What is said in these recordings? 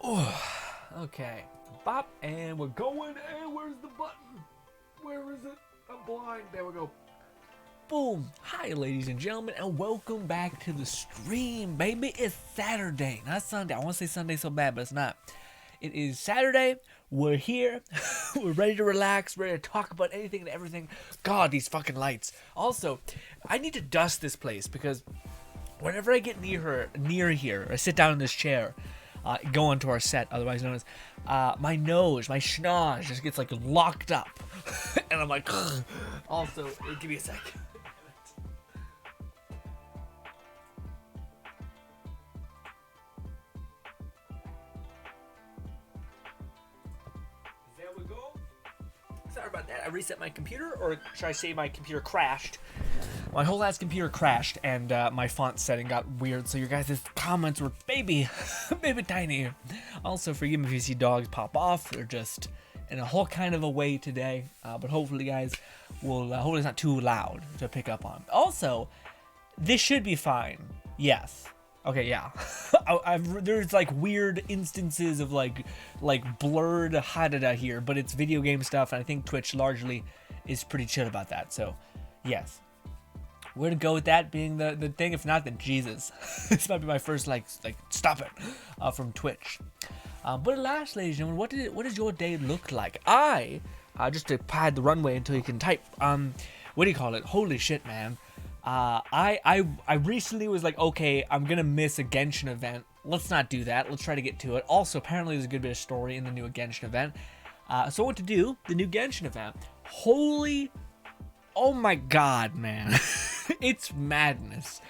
Oh, okay. Bop, and we're going. And where's the button? Where is it? I'm blind. There we go. Boom. Hi, ladies and gentlemen, and welcome back to the stream, baby. It's Saturday, not Sunday. I want to say Sunday so bad, but it's not. It is Saturday. We're here. We're ready to relax, ready to talk about anything and everything. God, these fucking lights. Also, I need to dust this place because whenever I get near here, I sit down in this chair, go onto our set, otherwise known as, my nose, my schnoz just gets like locked up. And I'm like, ugh. Also, give me a sec. There we go. Sorry about that. I reset my computer, or should I say my computer crashed? My whole ass computer crashed, and my font setting got weird, so your guys' comments were baby tiny. Also, forgive me if you see dogs pop off. They're just in a whole kind of a way today, but hopefully, guys, hopefully it's not too loud to pick up on. Also, this should be fine. Yes. Okay, yeah. There's like weird instances of like blurred hadada here, but it's video game stuff, and I think Twitch largely is pretty chill about that. So, yes. We're gonna go with that being the thing. If not, then Jesus. This might be my first like stop it from Twitch. But alas, ladies and gentlemen, what does your day look like? Just to pad the runway until you can type. What do you call it? Holy shit, man. I recently was like, okay, I'm gonna miss a Genshin event. Let's not do that. Let's try to get to it. Also, apparently there's a good bit of story in the new Genshin event. So what to do? The new Genshin event. Oh my god, man. It's madness.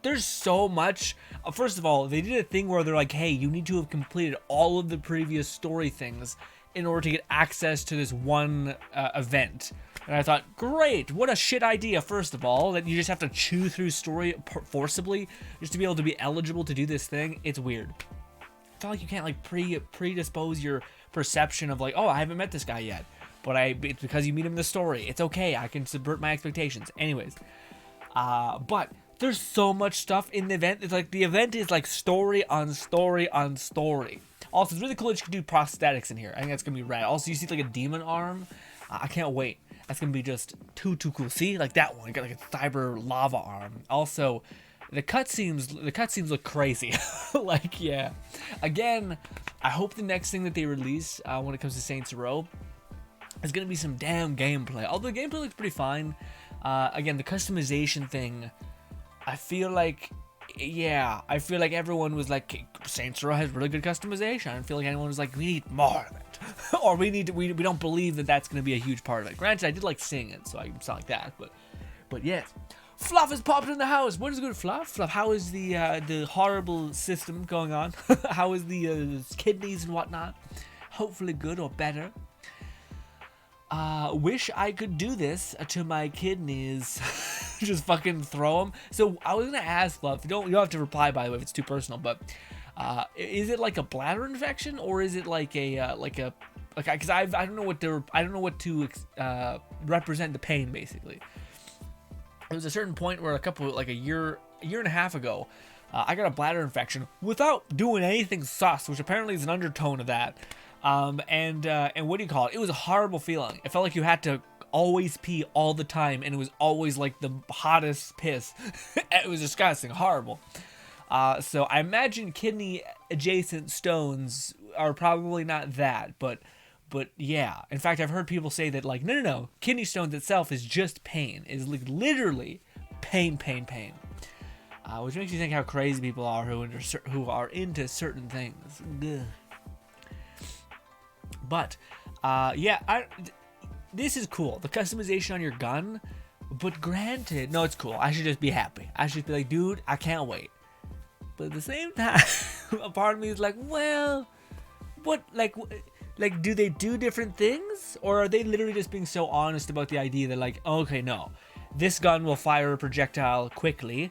There's so much. First of all, they did a thing where they're like, hey, you need to have completed all of the previous story things in order to get access to this one event. And I thought, great, what a shit idea, first of all, that you just have to chew through story forcibly just to be able to be eligible to do this thing. It's weird. I feel like you can't like predispose your perception of like, oh, I haven't met this guy yet. But it's because you meet him in the story. It's okay. I can subvert my expectations. Anyways. But there's so much stuff in the event. It's like the event is like story on story on story. Also, it's really cool that you can do prosthetics in here. I think that's going to be rad. Also, you see like a demon arm. I can't wait. That's going to be just too cool. See? Like that one. You got like a cyber lava arm. Also, the cutscenes look crazy. Like, yeah. Again, I hope the next thing that they release when it comes to Saints Row is going to be some damn gameplay. Although the gameplay looks pretty fine. Again, the customization thing, I feel like everyone was like, Saints Row has really good customization. I feel like anyone was like, we need more of it. Or we don't believe that that's going to be a huge part of it. Granted, I did like seeing it, so I can sound like that, but yes. Fluff has popped in the house. What is good, Fluff? Fluff, how is the horrible system going on? How is the kidneys and whatnot? Hopefully good or better. Wish I could do this to my kidneys. Just fucking throw them. So I was gonna ask, Fluff. You don't have to reply, by the way, if it's too personal. But is it like a bladder infection, or is it like because I don't know what to represent the pain basically. There was a certain point where a year and a half ago, I got a bladder infection without doing anything sus, which apparently is an undertone of that. And what do you call it? It was a horrible feeling. It felt like you had to always pee all the time, and it was always like the hottest piss. It was disgusting, horrible. So I imagine kidney adjacent stones are probably not that, but yeah. In fact, I've heard people say that like, no, kidney stones itself is just pain, is like literally pain. Which makes you think how crazy people are who are into certain things. Ugh. But, yeah, this is cool. The customization on your gun, but granted, no, it's cool. I should just be happy. I should be like, dude, I can't wait. But at the same time, a part of me is like, well, what, like, do they do different things? Or are they literally just being so honest about the idea that like, okay, no, this gun will fire a projectile quickly.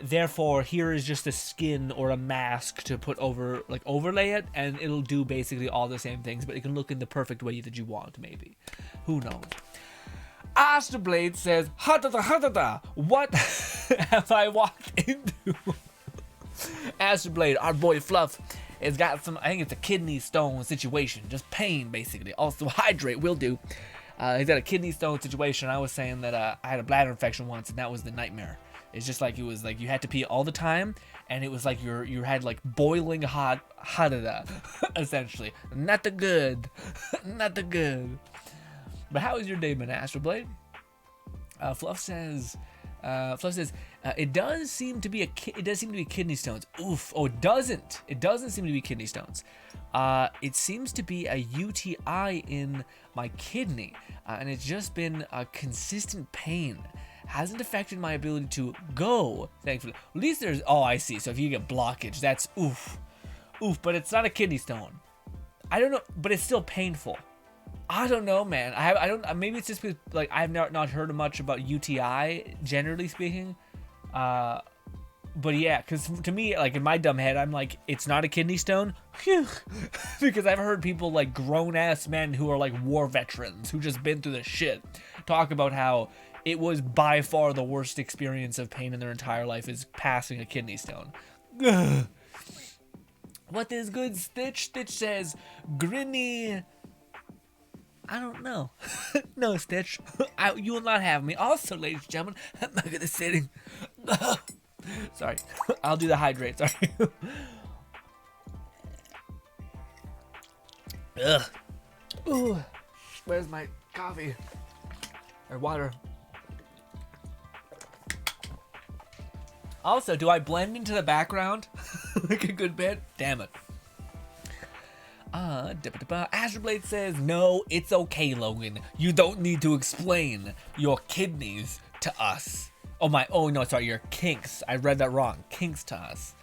Therefore, here is just a skin or a mask to put over, like overlay it, and it'll do basically all the same things, but it can look in the perfect way that you want, maybe. Who knows? Asterblade says, ha-da-da, what have I walked into? Asterblade, our boy Fluff, has got some, I think it's a kidney stone situation. Just pain, basically. Also, hydrate will do. He's got a kidney stone situation. I was saying that I had a bladder infection once, and that was the nightmare. It's just like, it was like you had to pee all the time, and it was like you had like boiling hot, essentially. Not the good. Not the good. But how has your day been, Astroblade? Fluff says, it does seem to be kidney stones. Oof. Oh, it doesn't. It doesn't seem to be kidney stones. It seems to be a UTI in my kidney, and it's just been a consistent pain. Hasn't affected my ability to go, thankfully. At least there's, oh, I see. So if you get blockage, that's oof. Oof, but it's not a kidney stone. I don't know, but it's still painful. I don't know, man. I don't, maybe it's just because, like, I've not heard much about UTI, generally speaking. But yeah, because to me, like, in my dumb head, I'm like, it's not a kidney stone. Phew. Because I've heard people, like, grown-ass men who are, like, war veterans, who just been through the shit, talk about how it was by far the worst experience of pain in their entire life is passing a kidney stone. Ugh. What is good, Stitch? Stitch says, Grinny. I don't know. No, Stitch. You will not have me. Also, ladies and gentlemen, I'm not gonna sitting. Sorry. I'll do the hydrate. Sorry. Ugh. Ooh. Where's my coffee? Or water? Also, do I blend into the background like a good bit? Damn it. Astroblade says, no, it's okay, Logan. You don't need to explain your kidneys to us. Oh no, sorry, your kinks. I read that wrong. Kinks to us.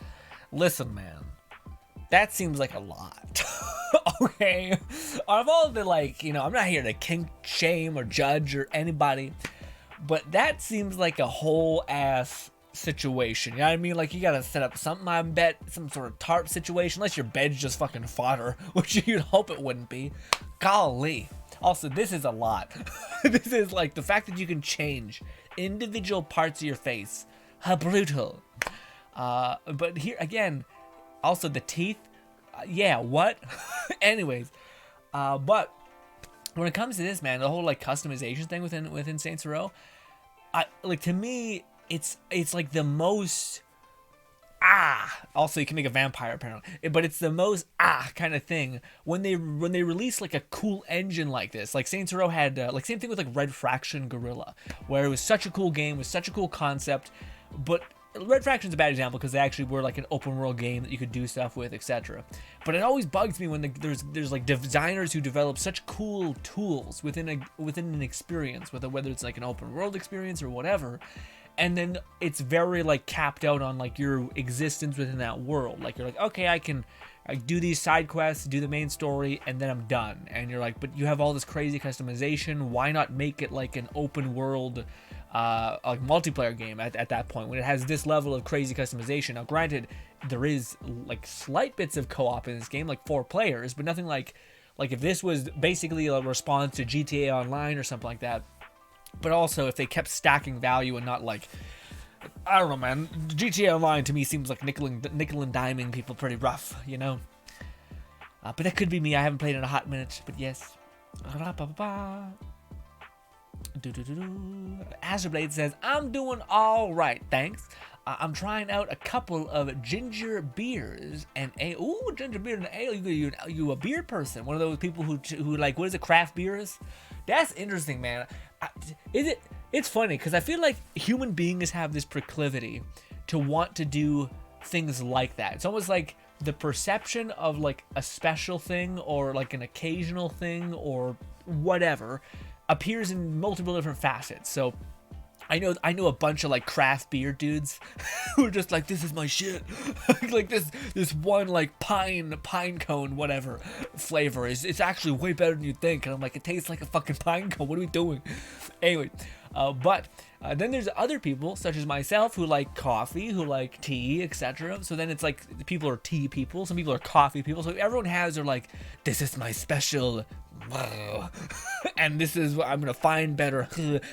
Listen, man. That seems like a lot. Okay? Of all the, like, you know, I'm not here to kink shame or judge or anybody, but that seems like a whole ass situation. You know what I mean? Like, you gotta set up something, I bet, some sort of tarp situation, unless your bed's just fucking fodder, which you'd hope it wouldn't be. Golly. Also, this is a lot. This is like the fact that you can change individual parts of your face. How brutal. But here again, also the teeth. Yeah, what? Anyways, but when it comes to this, man, the whole like customization thing within Saints Row, to me, it's like the most also you can make a vampire apparently, but it's the most kind of thing when they release like a cool engine like this. Like Saints Row had like same thing with like Red Faction Guerrilla, where it was such a cool game with such a cool concept, but Red Fraction's a bad example because they actually were like an open world game that you could do stuff with, etc. But it always bugs me when there's like designers who develop such cool tools within an experience, whether it's like an open world experience or whatever, and then it's very like capped out on like your existence within that world. Like you're like, okay, I do these side quests, do the main story, and then I'm done. And you're like, but you have all this crazy customization. Why not make it like an open world like multiplayer game at that point when it has this level of crazy customization? Now granted, there is like slight bits of co-op in this game, like 4 players, but nothing like if this was basically a response to GTA Online or something like that. But also if they kept stacking value and not like, I don't know, man, GTA Online to me seems like nickel and diming people pretty rough, you know. But that could be me. I haven't played in a hot minute, but yes. Azurblade says, I'm doing all right, thanks. I'm trying out a couple of ginger beers and ale. Ooh, ginger beer and ale. You a beer person? One of those people who like, what is it, craft beers? That's interesting, man. It's funny because I feel like human beings have this proclivity to want to do things like that. It's almost like the perception of like a special thing or like an occasional thing or whatever appears in multiple different facets. So I know a bunch of like craft beer dudes who are just like, this is my shit. Like this one like pine cone whatever flavor it's actually way better than you think, and I'm like, it tastes like a fucking pine cone. What are we doing? Anyway, but then there's other people such as myself who like coffee, who like tea, etc. So then it's like people are tea people, some people are coffee people. So everyone has their like, this is my special and this is what I'm gonna find better.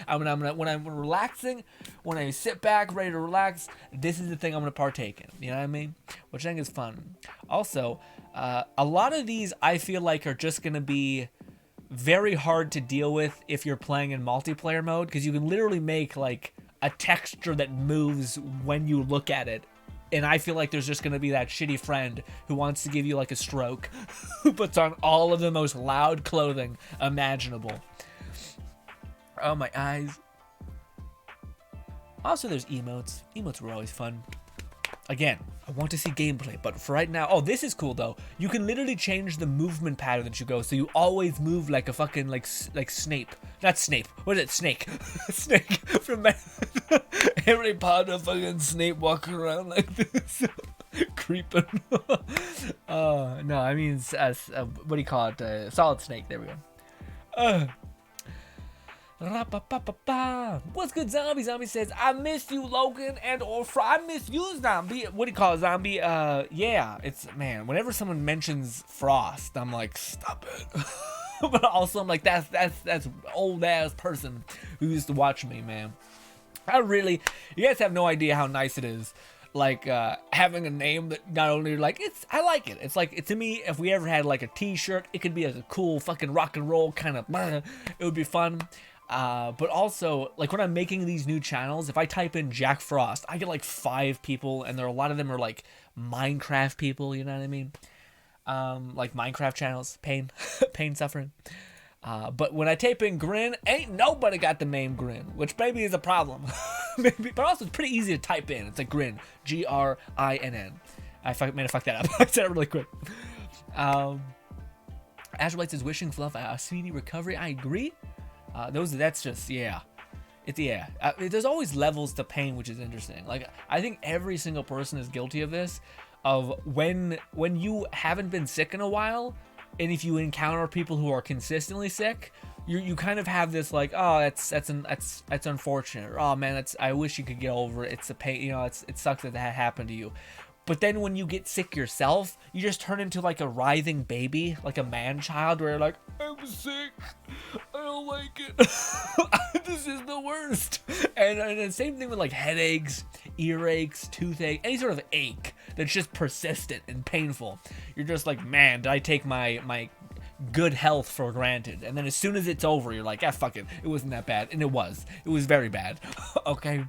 I'm gonna when I'm relaxing, when I sit back ready to relax, this is the thing I'm gonna partake in. You know what I mean? Which I think is fun. Also, a lot of these I feel like are just gonna be very hard to deal with if you're playing in multiplayer mode, because you can literally make like a texture that moves when you look at it. And I feel like there's just going to be that shitty friend who wants to give you like a stroke, who puts on all of the most loud clothing imaginable. Oh, my eyes. Also, there's emotes. Emotes were always fun. Again, I want to see gameplay, but for right now... Oh, this is cool, though. You can literally change the movement pattern that you go, so you always move like a fucking, like Snape. Not Snape. What is it? Snake. Snake from Harry Potter, fucking Snape walking around like this. Creeping. No, I mean, what do you call it? Solid Snake. There we go. What's good, Zombie? Zombie says, I miss you, Logan, and or I miss you, Zombie. What do you call it, Zombie? Yeah, it's, man, whenever someone mentions Frost, I'm like, stop it. But also I'm like, that's old ass person who used to watch me, man. You guys have no idea how nice it is. Like, having a name that not only like, I like it. It's like, to me, if we ever had like a t-shirt, it could be like a cool fucking rock and roll kind of, it would be fun. But also, like, when I'm making these new channels, if I type in Jack Frost, I get like 5 people, and a lot of them are like Minecraft people, you know what I mean? Like Minecraft channels, pain suffering. But when I type in GRINN, ain't nobody got the name GRINN, which maybe is a problem. Maybe, but also it's pretty easy to type in. It's like GRINN, GRINN. I fucked that up. I said it really quick. Azurelight says, wishing Fluff a speedy recovery. I agree. That's just, yeah. There's always levels to pain, which is interesting. Like, I think every single person is guilty of this, of when you haven't been sick in a while, and if you encounter people who are consistently sick, you kind of have this like, oh, that's unfortunate. Or, oh man, I wish you could get over it. It's a pain, you know, it sucks that happened to you. But then when you get sick yourself, you just turn into like a writhing baby, like a man-child, where you're like, I'm sick, I don't like it, this is the worst. And the same thing with like headaches, earaches, toothache, any sort of ache that's just persistent and painful. You're just like, man, did I take my good health for granted? And then as soon as it's over, you're like, fuck it, it wasn't that bad. And it was very bad. Okay.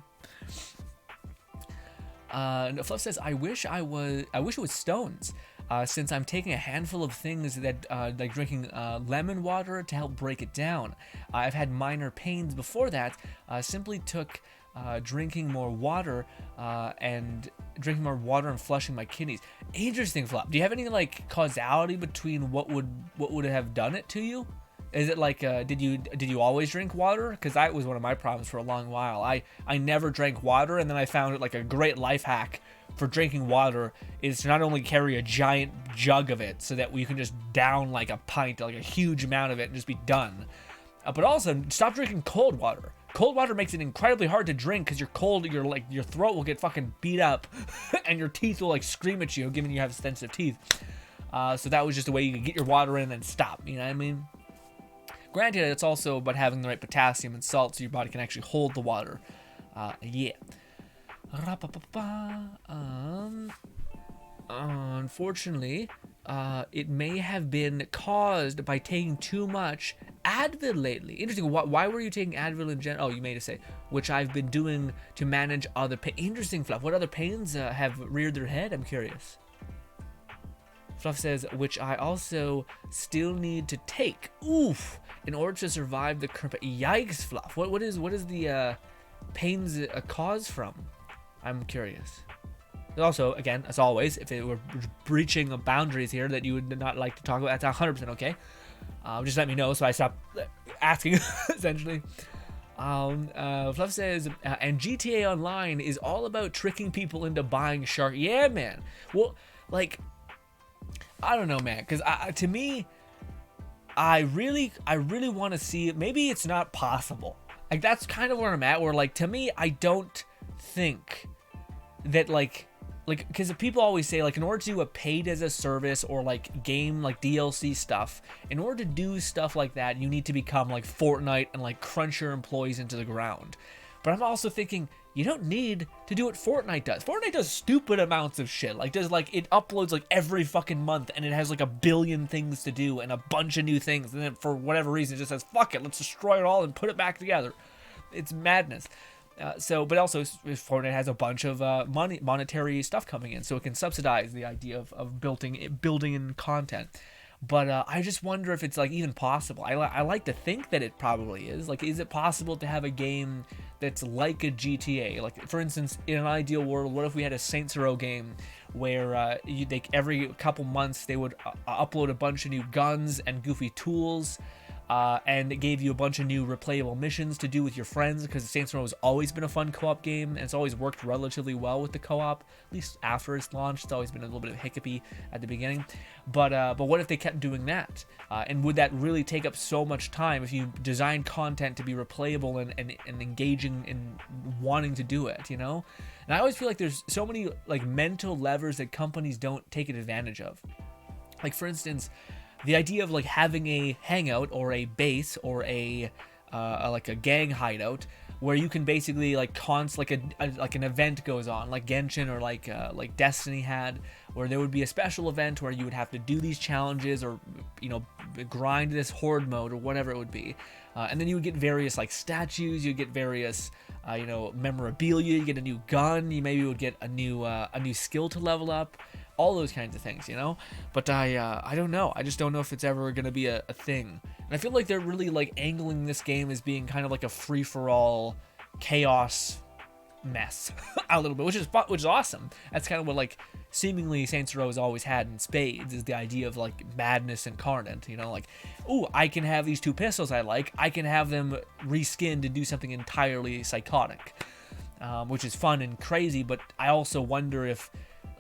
Fluff says, I wish it was stones, since I'm taking a handful of things that, like drinking lemon water to help break it down. I've had minor pains before that. Simply took drinking more water and flushing my kidneys. Interesting, Fluff. Do you have any like causality between what would have done it to you? Is it like, did you always drink water? Because that was one of my problems for a long while. I never drank water, and then I found it like a great life hack for drinking water is to not only carry a giant jug of it so that you can just down like a pint, like a huge amount of it, and just be done. But also, stop drinking cold water. Cold water makes it incredibly hard to drink because you're cold, your throat will get fucking beat up, and your teeth will like scream at you, given you have sensitive teeth. So that was just a way you could get your water in and then stop, you know what I mean? Granted, it's also about having the right potassium and salt so your body can actually hold the water. Yeah. Unfortunately, it may have been caused by taking too much Advil lately. Interesting. Why were you taking Advil in general? Oh, you made it say, which I've been doing to manage other pain. Interesting, Fluff. What other pains have reared their head? I'm curious. Fluff says, which I also still need to take. Oof. In order to survive the current. Yikes, Fluff. What is the pains a cause from? I'm curious. Also, again, as always, if it were breaching of boundaries here that you would not like to talk about, that's 100% okay. Just let me know so I stop asking, essentially. Fluff says, and GTA Online is all about tricking people into buying Shark. Yeah, man. Well, like, I don't know, man, because to me, I really want to see it. Maybe it's not possible. Like, that's kind of where I'm at, where, like, to me, I don't think that, like like, because people always say, like, in order to do a paid as a service or like game like DLC stuff, in order to do stuff like that, you need to become like Fortnite and like crunch your employees into the ground. But I'm also thinking, you don't need to do what Fortnite does. Fortnite does stupid amounts of shit. Like, it uploads like every fucking month, and it has like a billion things to do and a bunch of new things. And then for whatever reason, it just says, fuck it, let's destroy it all and put it back together. It's madness. But also Fortnite has a bunch of monetary stuff coming in, so it can subsidize the idea of building in content. But I just wonder if it's like even possible. I like to think that it probably is. Like, is it possible to have a game that's like a GTA? Like, for instance, in an ideal world, what if we had a Saints Row game where every couple months they would upload a bunch of new guns and goofy tools, and it gave you a bunch of new replayable missions to do with your friends, because Saints Row has always been a fun co-op game, and it's always worked relatively well with the co-op, at least after its launch. It's always been a little bit of hiccupy at the beginning, but what if they kept doing that? And would that really take up so much time if you design content to be replayable and engaging and wanting to do it, you know? And I always feel like there's so many like mental levers that companies don't take advantage of. Like, for instance, the idea of like having a hangout or a base or a like a gang hideout where you can basically like like an event goes on, like Genshin or like Destiny had, where there would be a special event where you would have to do these challenges or, you know, grind this horde mode or whatever it would be, and then you would get various like statues, you get various you know, memorabilia, you get a new gun, you maybe would get a new skill to level up, all those kinds of things, you know? But I don't know. I just don't know if it's ever going to be a thing. And I feel like they're really like angling this game as being kind of like a free-for-all chaos mess a little bit, which is awesome. That's kind of what like seemingly Saints Row has always had in spades, is the idea of like madness incarnate, you know, like, ooh, I can have these two pistols I can have them reskinned and do something entirely psychotic, which is fun and crazy. But I also wonder if,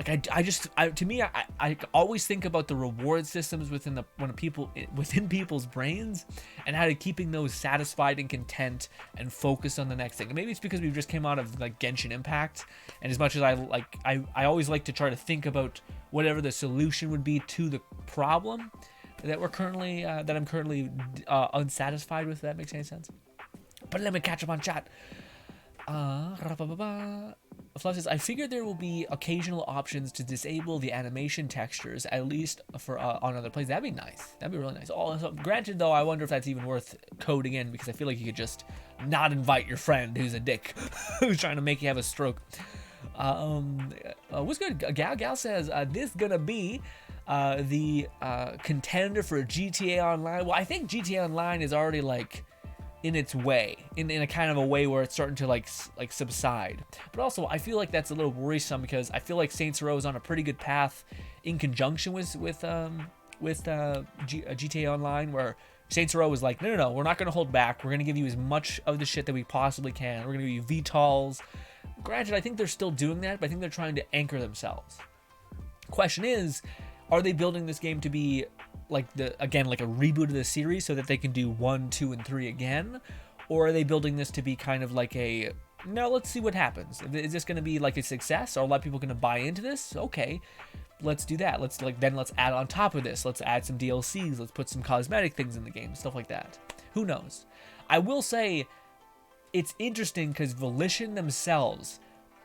like, I always think about the reward systems within people's brains, and how to keeping those satisfied and content and focused on the next thing. And maybe it's because we just came out of like Genshin Impact, and as much as I always like to try to think about whatever the solution would be to the problem that I'm currently unsatisfied with. If that makes any sense. But let me catch up on chat. Fluff says, I figured there will be occasional options to disable the animation textures, at least for on other plays. That'd be nice. That'd be really nice. Also, granted, though, I wonder if that's even worth coding in, because I feel like you could just not invite your friend who's a dick, who's trying to make you have a stroke. What's good? Gal says, this gonna be the contender for GTA Online. Well, I think GTA Online is already like in its way, in a kind of a way where it's starting to like subside. But also, I feel like that's a little worrisome, because I feel like Saints Row is on a pretty good path in conjunction with GTA Online, where Saints Row is like, no, we're not going to hold back. We're going to give you as much of the shit that we possibly can. We're going to give you VTOLs. Granted, I think they're still doing that, but I think they're trying to anchor themselves. Question is, are they building this game to be like a reboot of the series so that they can do 1, 2, and 3 again? Or are they building this to be kind of like let's see what happens. Is this going to be like a success? Are a lot of people going to buy into this? Okay, let's do that. Let's add on top of this. Let's add some DLCs. Let's put some cosmetic things in the game, stuff like that. Who knows? I will say it's interesting because Volition themselves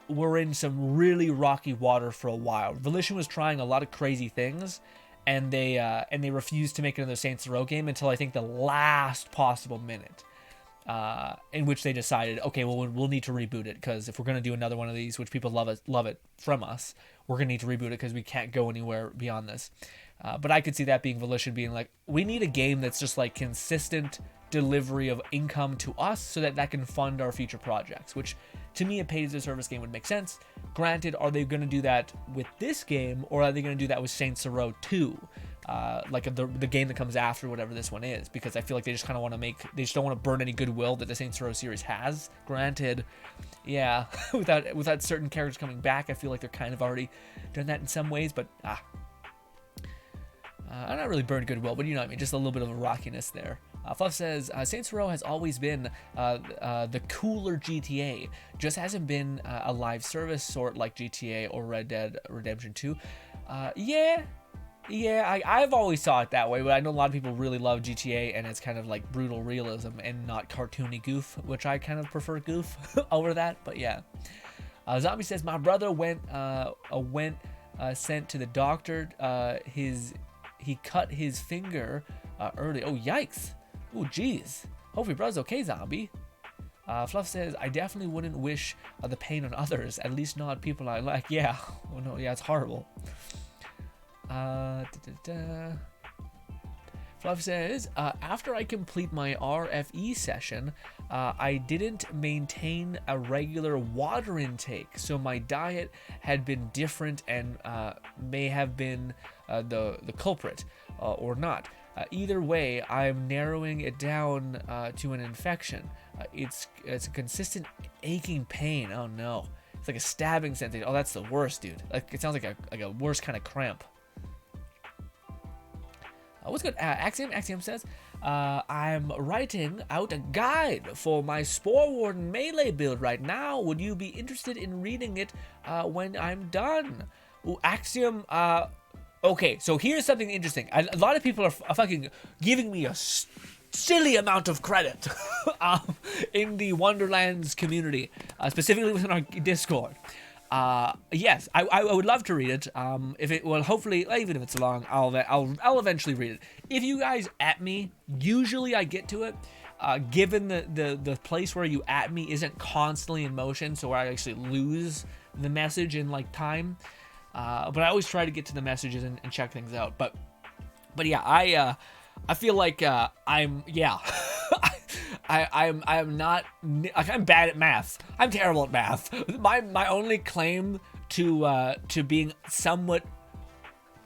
were in some really rocky water for a while. Volition was trying a lot of crazy things, and they refused to make another Saints Row game until I think the last possible minute, in which they decided, okay, well, we'll need to reboot it, because if we're going to do another one of these, which people love it from us, we're going to need to reboot it because we can't go anywhere beyond this. But I could see that being Volition being like, we need a game that's just like consistent delivery of income to us so that can fund our future projects, which to me, a paid-as-a-service game would make sense. Granted, are they going to do that with this game, or are they going to do that with Saints Row 2? Like the game that comes after whatever this one is, because I feel like they just kind of want to they just don't want to burn any goodwill that the Saints Row series has. Granted, yeah, without certain characters coming back, I feel like they're kind of already done that in some ways, but I'm not really burned goodwill, but you know what I mean, just a little bit of a rockiness there. Fluff says, Saints Row has always been the cooler GTA. Just hasn't been a live service sort like GTA or Red Dead Redemption 2. Yeah, I've always saw it that way, but I know a lot of people really love GTA, and it's kind of like brutal realism and not cartoony goof, which I kind of prefer goof over that, but yeah. Zombie says, my brother went sent to the doctor. He cut his finger early. Oh, yikes. Oh, jeez. Hope your brother's okay, Zombie. Fluff says, I definitely wouldn't wish the pain on others, at least not people I like. Yeah. Oh, no, yeah, it's horrible. Fluff says, after I complete my RFE session, I didn't maintain a regular water intake, so my diet had been different and may have been the culprit, or not. Either way, I'm narrowing it down to an infection. It's a consistent aching pain. Oh no, it's like a stabbing sensation. Oh, that's the worst, dude. Like, it sounds like a worse kind of cramp. What's good? Axiom says, I'm writing out a guide for my Spore Warden melee build right now. Would you be interested in reading it when I'm done? Ooh, Axiom, okay, so here's something interesting. A lot of people are fucking giving me a silly amount of credit in the Wonderlands community, specifically within our Discord. Yes, I would love to read it. If it, well, hopefully, even if it's long, I'll eventually read it. If you guys at me, usually I get to it. Given the place where you at me isn't constantly in motion, so where I actually lose the message in like time. But I always try to get to the messages and check things out. But yeah, I feel like I'm not, like, I'm bad at math. I'm terrible at math. My only claim to being somewhat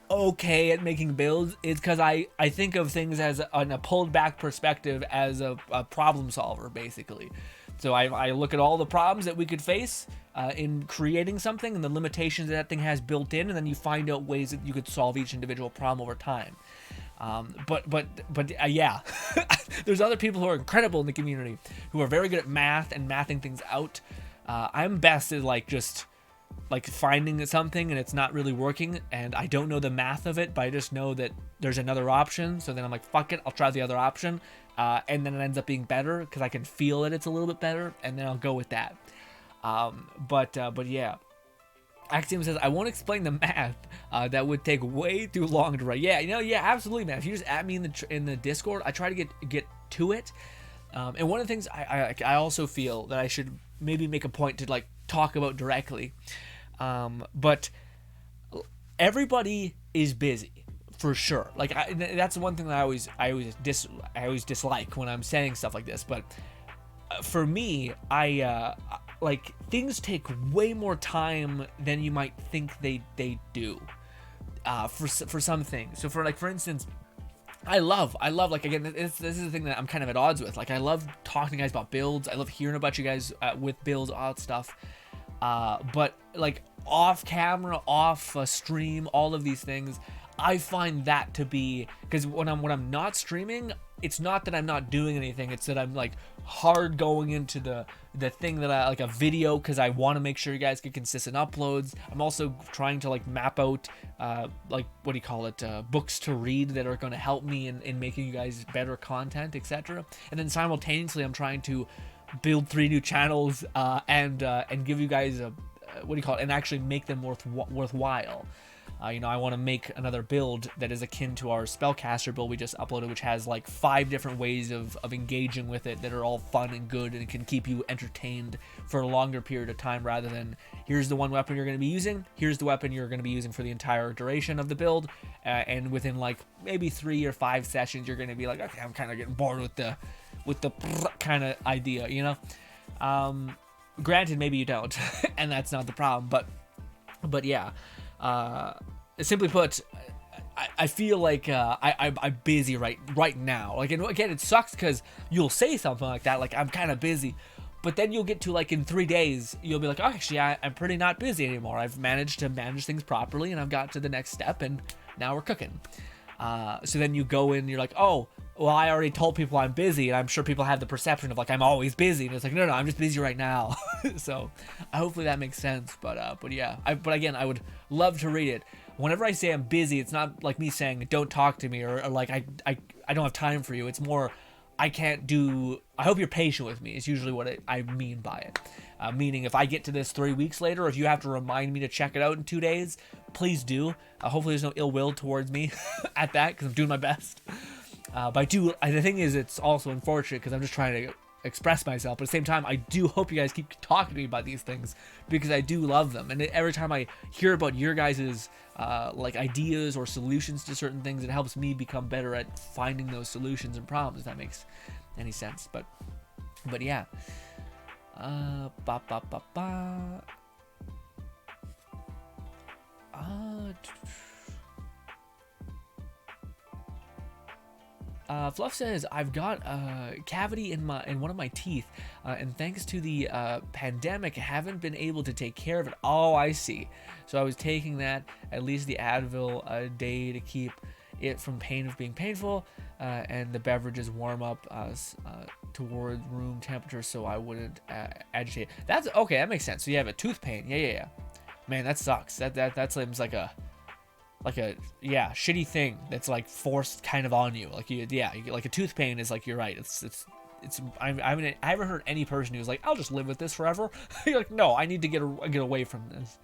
okay at making builds is because I think of things as on a pulled back perspective as a problem solver, basically. So I look at all the problems that we could face in creating something and the limitations that thing has built in, and then you find out ways that you could solve each individual problem over time. But yeah, there's other people who are incredible in the community who are very good at math and mathing things out. I'm best at just finding something and it's not really working, and I don't know the math of it, but I just know that there's another option. So then I'm like, fuck it, I'll try the other option. And then it ends up being better because I can feel that it's a little bit better, and then I'll go with that. But yeah. Axiom says, I won't explain the math. That would take way too long to write. Yeah, yeah, absolutely, man. If you just add me in the Discord, I try to get to it. And one of the things I also feel that I should maybe make a point to talk about directly. But everybody is busy, for sure. That's one thing that I always dislike when I'm saying stuff like this. But for me, things take way more time than you might think they do for some things. So for instance, I love again, this is the thing that I'm kind of at odds with. I love talking to you guys about builds. I love hearing about you guys with builds, all that stuff. But off camera, off stream, all of these things, I find that to be, because when I'm not streaming, it's not that I'm not doing anything, it's that I'm hard going into the thing that I a video, because I want to make sure you guys get consistent uploads. I'm also trying to map out what do you call it, books to read that are going to help me in making you guys better content, etc. And then simultaneously I'm trying to build 3 new channels and give you guys a what do you call it, and actually make them worthwhile. I want to make another build that is akin to our Spellcaster build we just uploaded, which has 5 different ways of engaging with it that are all fun and good and can keep you entertained for a longer period of time, rather than here's the one weapon you're going to be using, here's the weapon you're going to be using for the entire duration of the build, and within maybe 3 or 5 sessions you're going to be like, okay, I'm kind of getting bored with the kind of idea, Granted, maybe you don't, and that's not the problem, but yeah. Simply put, I feel like I'm busy right now. And again, it sucks because you'll say something like that, I'm kind of busy, but then you'll get to in 3 days, you'll be like, oh, actually, I'm pretty not busy anymore. I've managed to manage things properly, and I've got to the next step, and now we're cooking. So then you go in, and you're like, oh, well, I already told people I'm busy, and I'm sure people have the perception of like I'm always busy, and it's like no, I'm just busy right now. So hopefully that makes sense. But yeah, but again, I would love to read it. Whenever I say I'm busy, it's not like me saying don't talk to me or like I don't have time for you. It's more I can't do. I hope you're patient with me. Is usually what I mean by it. Meaning, if I get to this 3 weeks later, or if you have to remind me to check it out in 2 days, please do. Hopefully, there's no ill will towards me at that, because I'm doing my best. But the thing is, it's also unfortunate because I'm just trying to express myself. But at the same time, I do hope you guys keep talking to me about these things because I do love them. And every time I hear about your guys' like ideas or solutions to certain things, it helps me become better at finding those solutions and problems. If that makes any sense. But yeah. Fluff says, I've got a cavity in one of my teeth, and thanks to the pandemic, I haven't been able to take care of it. Oh, I see. So I was taking that, at least the Advil, a day to keep it from being painful, and the beverages warm up toward room temperature so I wouldn't agitate. That's okay. That makes sense. So you have a tooth pain. Yeah. Man, that sucks. That seems like a shitty thing that's like forced kind of on you. Like you get like a tooth pain is like, you're right. It's I haven't heard any person who's like, I'll just live with this forever. You're like, no, I need to get away from this.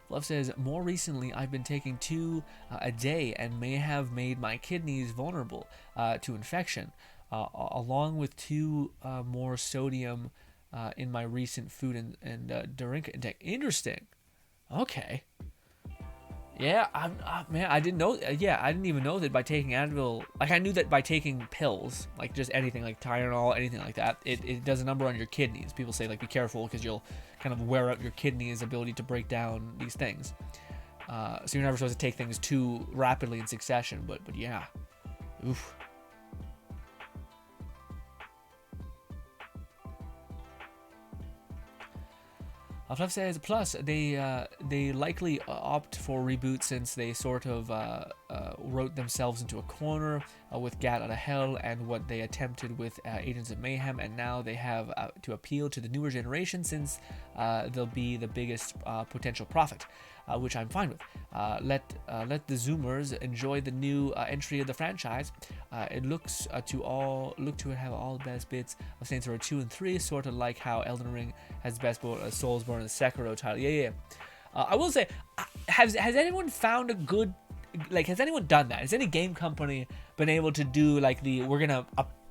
Love says, more recently I've been taking 2 a day and may have made my kidneys vulnerable to infection, along with 2 more sodium in my recent food and drink intake. Interesting. Okay. Yeah, man, I didn't know. Yeah, I didn't even know that by taking Advil. Like, I knew that by taking pills, like just anything, like Tylenol, anything like that, it does a number on your kidneys. People say, like, be careful because you'll kind of wear out your kidneys' ability to break down these things. So you're never supposed to take things too rapidly in succession. But yeah, oof. Fluff says, plus they likely opt for reboot since they sort of wrote themselves into a corner with Gat Out of Hell and what they attempted with Agents of Mayhem, and now they have to appeal to the newer generation since they'll be the biggest potential profit, which I'm fine with. Let the Zoomers enjoy the new entry of the franchise. It looks to have all the best bits of Saints Row 2 and 3, sort of like how Elden Ring has best Soulsborne and Sekiro title. Yeah. I will say, has anyone found a good, like, has anyone done that? Has any game company been able to do like we're gonna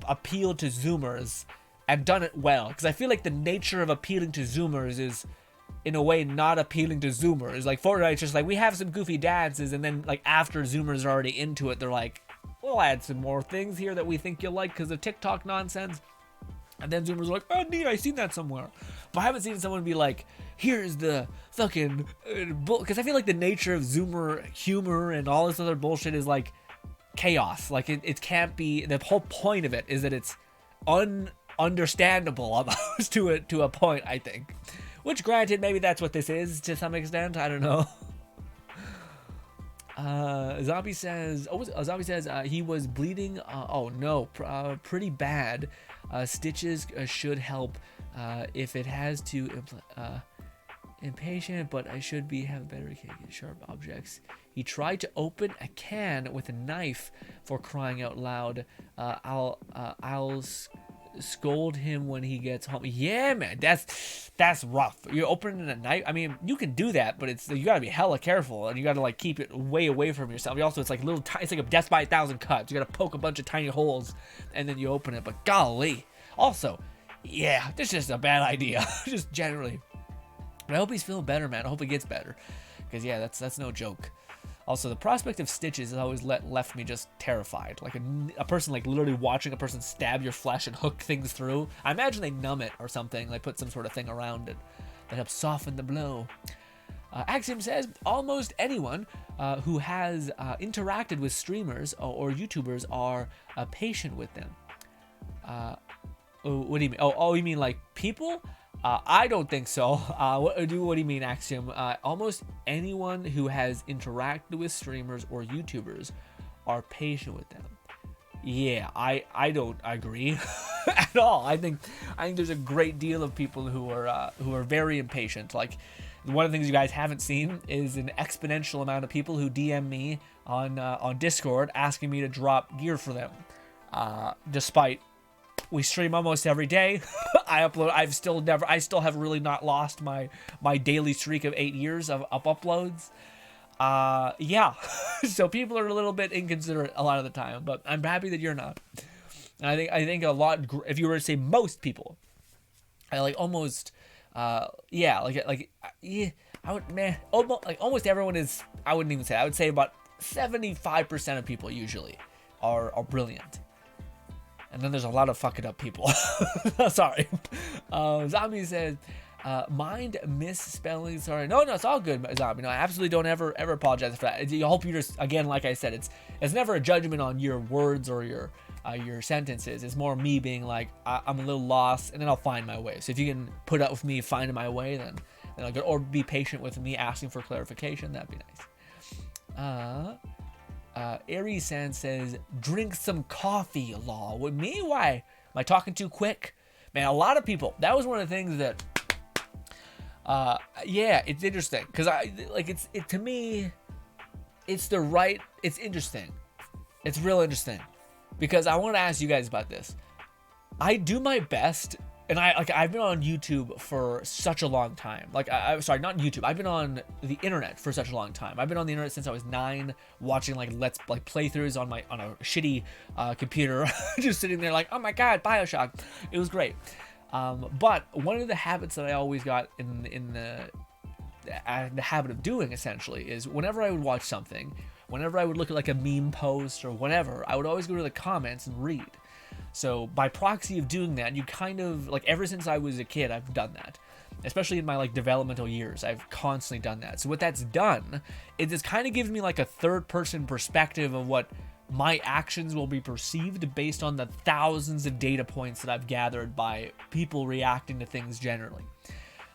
appeal to Zoomers and done it well? Because I feel like the nature of appealing to Zoomers is, in a way, not appealing to Zoomers. Like, Fortnite's just like, we have some goofy dances, and then like after Zoomers are already into it, they're like, we'll add some more things here that we think you'll like because of TikTok nonsense. And then Zoomers are like, oh, neat, I seen that somewhere. But I haven't seen someone be like, here's the fucking because I feel like the nature of Zoomer humor and all this other bullshit is like chaos. Like, it can't be, the whole point of it is that it's understandable almost to a point, I think. Which, granted, maybe that's what this is to some extent. I don't know. Zombie says he was bleeding. Oh no, pretty bad. Stitches should help if it has to. Impatient, but I should have better sharp objects. He tried to open a can with a knife, for crying out loud. I'll scold him when he gets home. Yeah, man, that's rough. You're opening a knife. I mean, you can do that, but you gotta be hella careful, and you gotta like keep it way away from yourself. Also, it's like it's like a death by 1,000 cuts. You gotta poke a bunch of tiny holes, and then you open it. But golly, also, yeah, this is just a bad idea, just generally. But I hope he's feeling better, man. I hope he gets better, because yeah, that's no joke. Also, the prospect of stitches has always left me just terrified. Like a person, like literally watching a person stab your flesh and hook things through. I imagine they numb it or something. They put some sort of thing around it that helps soften the blow. Axiom says, almost anyone who has interacted with streamers or YouTubers are patient with them. What do you mean? Oh, you mean like people? I don't think so. What do you mean, Axiom? Almost anyone who has interacted with streamers or YouTubers are patient with them. Yeah, I don't agree at all. I think there's a great deal of people who are very impatient. Like, one of the things you guys haven't seen is an exponential amount of people who DM me on Discord asking me to drop gear for them. Despite we stream almost every day, I still have really not lost my daily streak of 8 years of uploads. Yeah. So people are a little bit inconsiderate a lot of the time, but I'm happy that you're not. And I think a lot, if you were to say most people, I like almost, yeah, I would, man, almost everyone is, I wouldn't even say, I would say about 75% of people usually are brilliant. And then there's a lot of fucking up people. Sorry. Zombie says, mind misspelling. Sorry. No, it's all good, Zombie. No, I absolutely don't ever apologize for that. I hope you just, again, like I said, it's never a judgment on your words or your sentences. It's more me being like, I'm a little lost, and then I'll find my way. So if you can put up with me finding my way, then I'll go, or be patient with me asking for clarification. That'd be nice. Aries San says, drink some coffee, lol. With me? Why? Am I talking too quick? Man, a lot of people, that was one of the things that, yeah, it's interesting. Because to me, it's interesting. It's real interesting. Because I want to ask you guys about this. I do my best, and I've been on YouTube for such a long time. Sorry, not YouTube. I've been on the internet for such a long time. I've been on the internet since I was 9, watching playthroughs on a shitty computer, just sitting there like, oh my god, BioShock. It was great. But one of the habits that I always got in the habit of doing essentially is whenever I would watch something, whenever I would look at like a meme post or whatever, I would always go to the comments and read. So by proxy of doing that, you kind of, like, ever since I was a kid, I've done that. Especially in my like developmental years, I've constantly done that. So what that's done is it's kind of gives me like a third person perspective of what my actions will be perceived based on the thousands of data points that I've gathered by people reacting to things generally.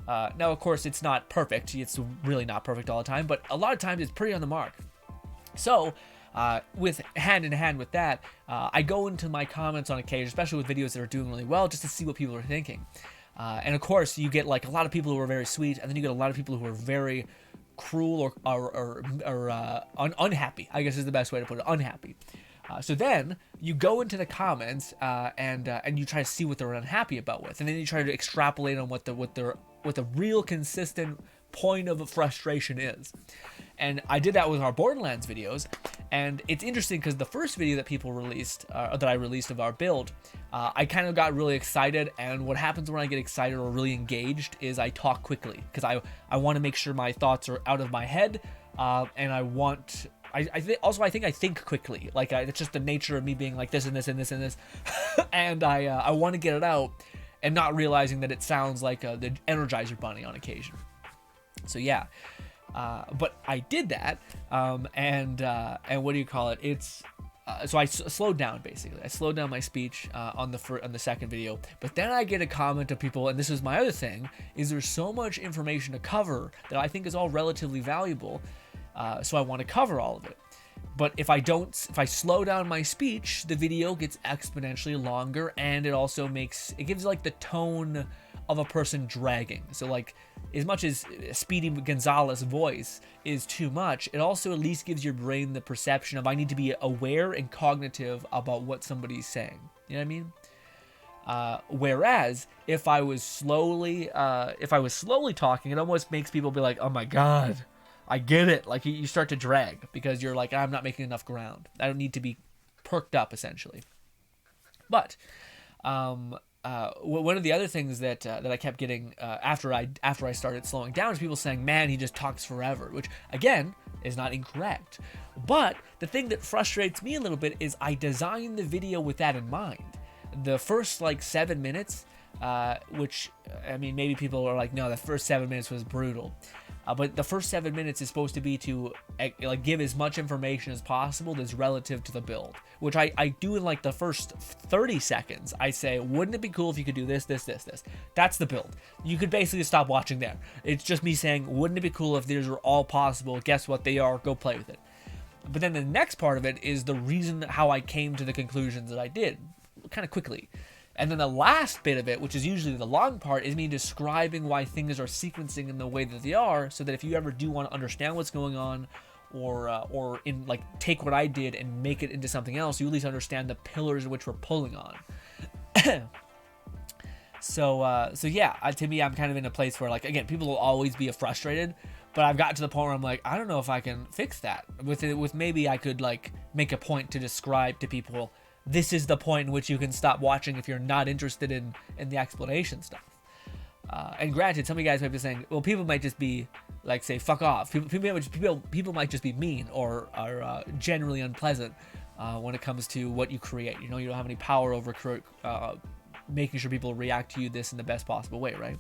Now, of course, it's not perfect. It's really not perfect all the time, but a lot of times it's pretty on the mark. So, with hand in hand with that, I go into my comments on occasion, especially with videos that are doing really well, just to see what people are thinking. And of course, you get like a lot of people who are very sweet, and then you get a lot of people who are very cruel or unhappy, I guess is the best way to put it, unhappy. So then you go into the comments and you try to see what they're unhappy about with, and then you try to extrapolate on what the real consistent point of frustration is. And I did that with our Borderlands videos, and it's interesting because the first video that people released, that I released of our build, I kind of got really excited, and what happens when I get excited or really engaged is I talk quickly, because I want to make sure my thoughts are out of my head, and I think I think quickly. Like, it's just the nature of me being like this and this and this and this, and I want to get it out, and not realizing that it sounds like the Energizer Bunny on occasion. So yeah. But I did that, and what do you call it? It's so I slowed down basically. I slowed down my speech on the second video. But then I get a comment of people, and this is my other thing: is there's so much information to cover that I think is all relatively valuable. So I want to cover all of it. But if I slow down my speech, the video gets exponentially longer, and it gives like the tone of a person dragging. So like, as much as Speedy Gonzalez's voice is too much, it also at least gives your brain the perception of I need to be aware and cognitive about what somebody's saying. You know what I mean? Whereas if I was slowly talking, it almost makes people be like, oh my god, I get it. Like, you start to drag because you're like, I'm not making enough ground. I don't need to be perked up essentially. But one of the other things that I kept getting after I started slowing down is people saying, man, he just talks forever, which again is not incorrect. But the thing that frustrates me a little bit is I designed the video with that in mind. The first like 7 minutes, which, I mean, maybe people are like, no, the first 7 minutes was brutal. But the first 7 minutes is supposed to be to like give as much information as possible that's relative to the build, which I do in like the first 30 seconds. I say, wouldn't it be cool if you could do this, this, this, this? That's the build. You could basically stop watching there. It's just me saying, wouldn't it be cool if these are all possible? Guess what they are? Go play with it. But then the next part of it is the reason how I came to the conclusions that I did, kind of quickly. And then the last bit of it, which is usually the long part, is me describing why things are sequencing in the way that they are, so that if you ever do want to understand what's going on, or in like take what I did and make it into something else, you at least understand the pillars in which we're pulling on. So yeah, to me, I'm kind of in a place where, like, again, people will always be frustrated, but I've gotten to the point where I'm like, I don't know if I can fix that. With maybe I could like make a point to describe to people, this is the point in which you can stop watching if you're not interested in the explanation stuff. And granted, some of you guys might be saying, well, people might just be like, say, fuck off. People might just be mean or are generally unpleasant when it comes to what you create. You know, you don't have any power over making sure people react to you this in the best possible way, right?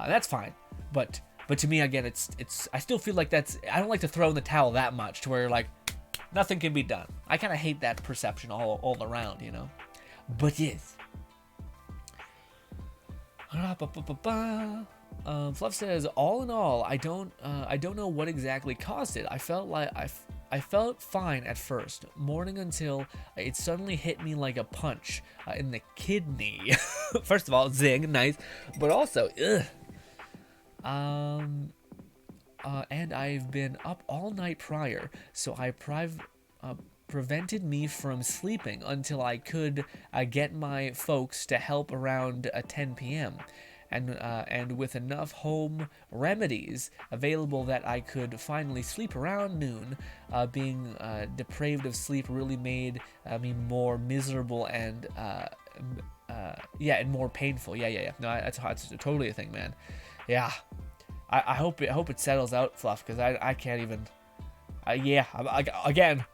That's fine. But to me, again, it's I still feel like I don't like to throw in the towel that much to where like nothing can be done. I kind of hate that perception all around, you know. But yes. Fluff says, all in all, I don't know what exactly caused it. I felt fine at first, morning until it suddenly hit me like a punch in the kidney. First of all, zing, nice, but also, ugh. And I've been up all night prior, so I prevented me from sleeping until I could get my folks to help around 10 p.m. And with enough home remedies available that I could finally sleep around noon, being depraved of sleep really made me more miserable and and more painful. Yeah. No, that's totally a thing, man. Yeah, I hope it settles out, Fluff, because I can't even. Again,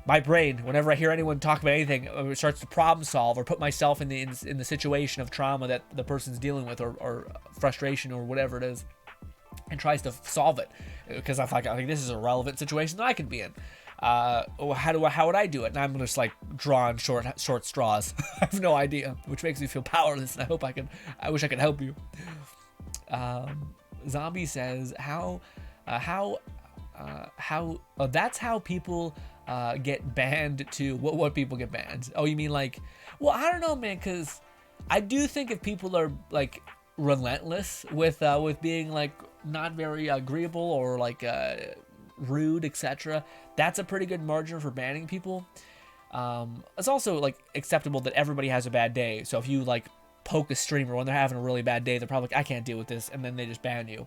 my brain, whenever I hear anyone talk about anything, it starts to problem solve or put myself in the situation of trauma that the person's dealing with, or frustration or whatever it is, and tries to solve it. Because I think this is a relevant situation that I could be in. How would I do it? And I'm just like drawing short straws. I have no idea, which makes me feel powerless. And I wish I could help you. Zombie says that's how people get banned too. What people get banned? Oh, you mean like? Well, I don't know, man, because I do think if people are like relentless with being like not very agreeable or like rude, etc., that's a pretty good margin for banning people. It's also like acceptable that everybody has a bad day, so if you like poke a streamer when they're having a really bad day, they're probably like, I can't deal with this, and then they just ban you.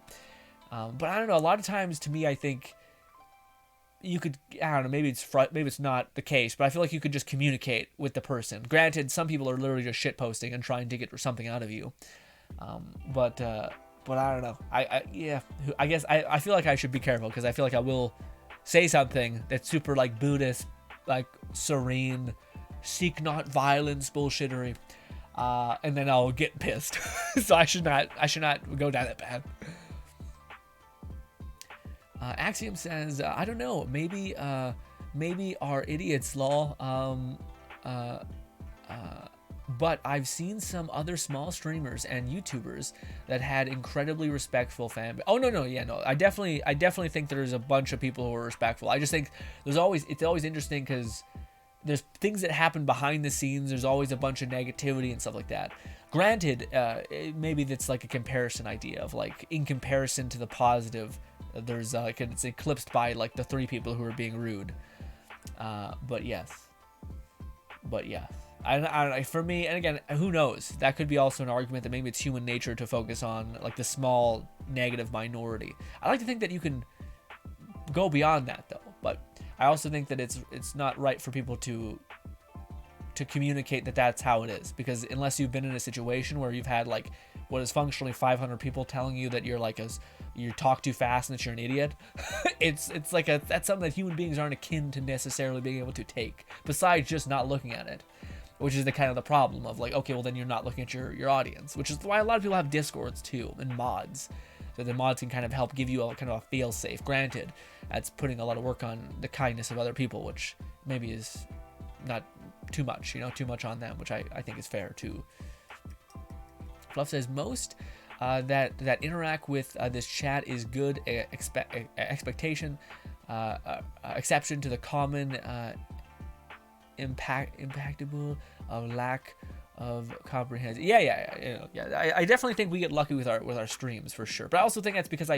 But I don't know, a lot of times to me, I think you could, I don't know, maybe it's not the case, but I feel like you could just communicate with the person. Granted, some people are literally just shitposting and trying to get something out of you. But I don't know. I guess I feel like I should be careful, because I feel like I will say something that's super like Buddhist, like serene, seek not violence bullshittery. And then I'll get pissed. So I should not go down that path. Axiom says, I don't know, maybe our idiots, lol. But I've seen some other small streamers and YouTubers that had incredibly respectful fan. Oh no, I definitely think there's a bunch of people who are respectful. I just think it's always interesting because there's things that happen behind the scenes. There's always a bunch of negativity and stuff like that. Granted, maybe that's like a comparison idea of like, in comparison to the positive, there's it's eclipsed by like the 3 people who are being rude. But yes. I for me, and again, who knows? That could be also an argument that maybe it's human nature to focus on like the small negative minority. I like to think that you can go beyond that though, but I also think that it's not right for people to communicate that that's how it is, because unless you've been in a situation where you've had like what is functionally 500 people telling you that you're like you talk too fast and that you're an idiot, it's like that's something that human beings aren't akin to necessarily being able to take, besides just not looking at it, which is the kind of the problem of like, okay, well then you're not looking at your audience, which is why a lot of people have Discords too and mods, so the mods can kind of help give you a kind of a feel safe. Granted, that's putting a lot of work on the kindness of other people, which maybe is not too much, too much on them, which I think is fair too. Fluff says most that interact with this chat is good expectation. exception to the common impactable of lack of comprehension. Yeah. I definitely think we get lucky with our streams for sure. But I also think that's because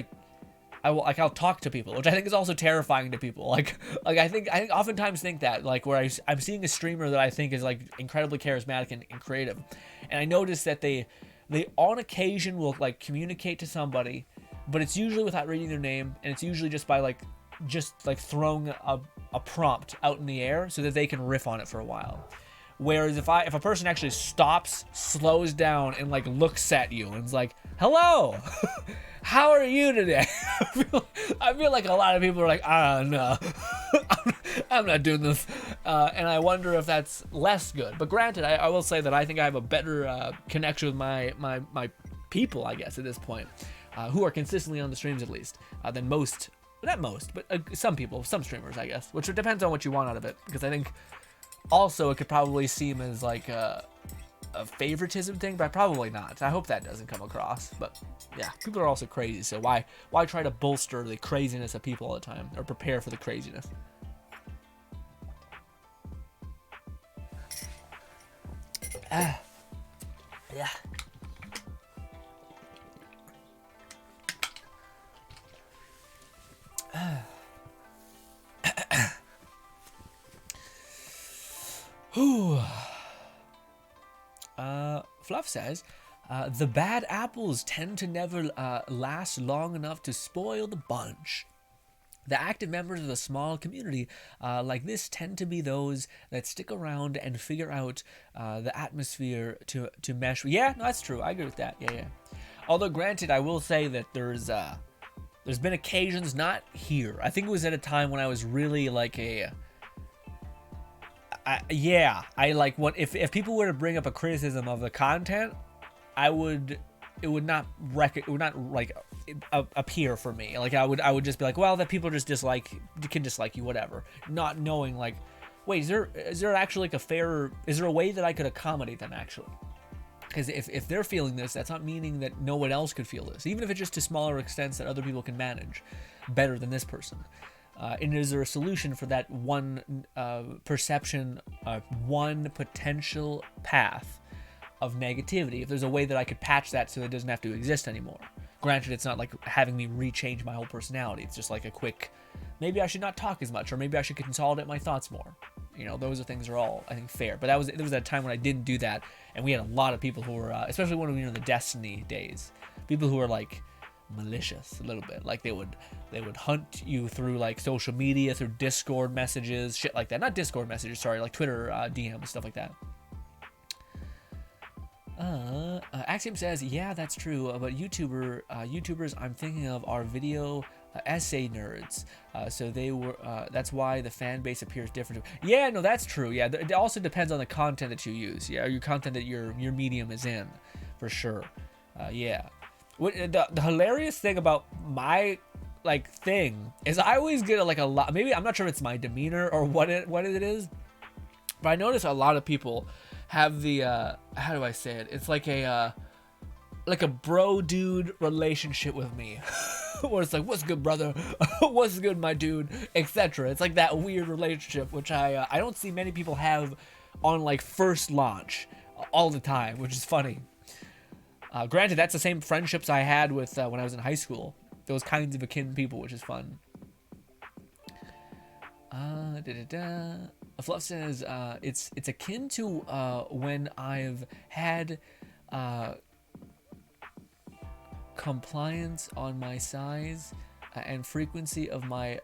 I'll talk to people, which I think is also terrifying to people. Like I oftentimes think that, like, where I'm seeing a streamer that I think is like incredibly charismatic and creative, and I notice that they on occasion will like communicate to somebody, but it's usually without reading their name, and it's usually just by just throwing a prompt out in the air so that they can riff on it for a while. Whereas if a person actually stops, slows down, and like looks at you and is like, "Hello, how are you today?" I feel like a lot of people are like, no, I'm not doing this, and I wonder if that's less good. But granted, I will say that I think I have a better connection with my people, I guess, at this point, who are consistently on the streams at least, than most. Not most, but some people, some streamers, I guess, which depends on what you want out of it, because I think also it could probably seem as like a favoritism thing, but probably not. I hope that doesn't come across. But yeah, people are also crazy, so why try to bolster the craziness of people all the time, or prepare for the craziness? Yeah. Fluff says, the bad apples tend to never last long enough to spoil the bunch. The active members of a small community like this tend to be those that stick around and figure out the atmosphere to mesh. Yeah, no, that's true. I agree with that. Yeah. Although, granted, I will say that there's been occasions, not here. I think it was at a time when I was really like if people were to bring up a criticism of the content, it would not appear for me. Like I would just be like, well, that people just can dislike you, whatever. Not knowing like, wait, is there actually like is there a way that I could accommodate them actually? Because if they're feeling this, that's not meaning that no one else could feel this, even if it's just to smaller extents that other people can manage better than this person. And is there a solution for that one perception, one potential path of negativity? If there's a way that I could patch that so that it doesn't have to exist anymore. Granted, it's not like having me rechange my whole personality. It's just like a quick, maybe I should not talk as much, or maybe I should consolidate my thoughts more. You know, those are things are all, I think, fair. But there was a time when I didn't do that, and we had a lot of people who were, especially when we were in the Destiny days, people who were like malicious a little bit. Like they would hunt you through like social media, through Discord messages, shit like that. Not Discord messages, sorry, like Twitter DMs, stuff like that. Axiom says, yeah, that's true, but YouTubers I'm thinking of are video essay nerds, so they were that's why the fan base appears different. Yeah, no, that's true. Yeah, it also depends on the content that you use. Yeah, your content that your medium is in, for sure. Yeah. What the hilarious thing about my like thing is I always get a lot. Maybe I'm not sure if it's my demeanor or what it is, but I notice a lot of people have the how do I say it? It's like a bro dude relationship with me. Where it's like, what's good, brother? What's good, my dude? Etc. It's like that weird relationship, which I don't see many people have on like first launch all the time, which is funny. Granted, that's the same friendships I had with when I was in high school. Those kinds of akin people, which is fun. Fluff says, it's akin to when I've had compliance on my size and frequency of my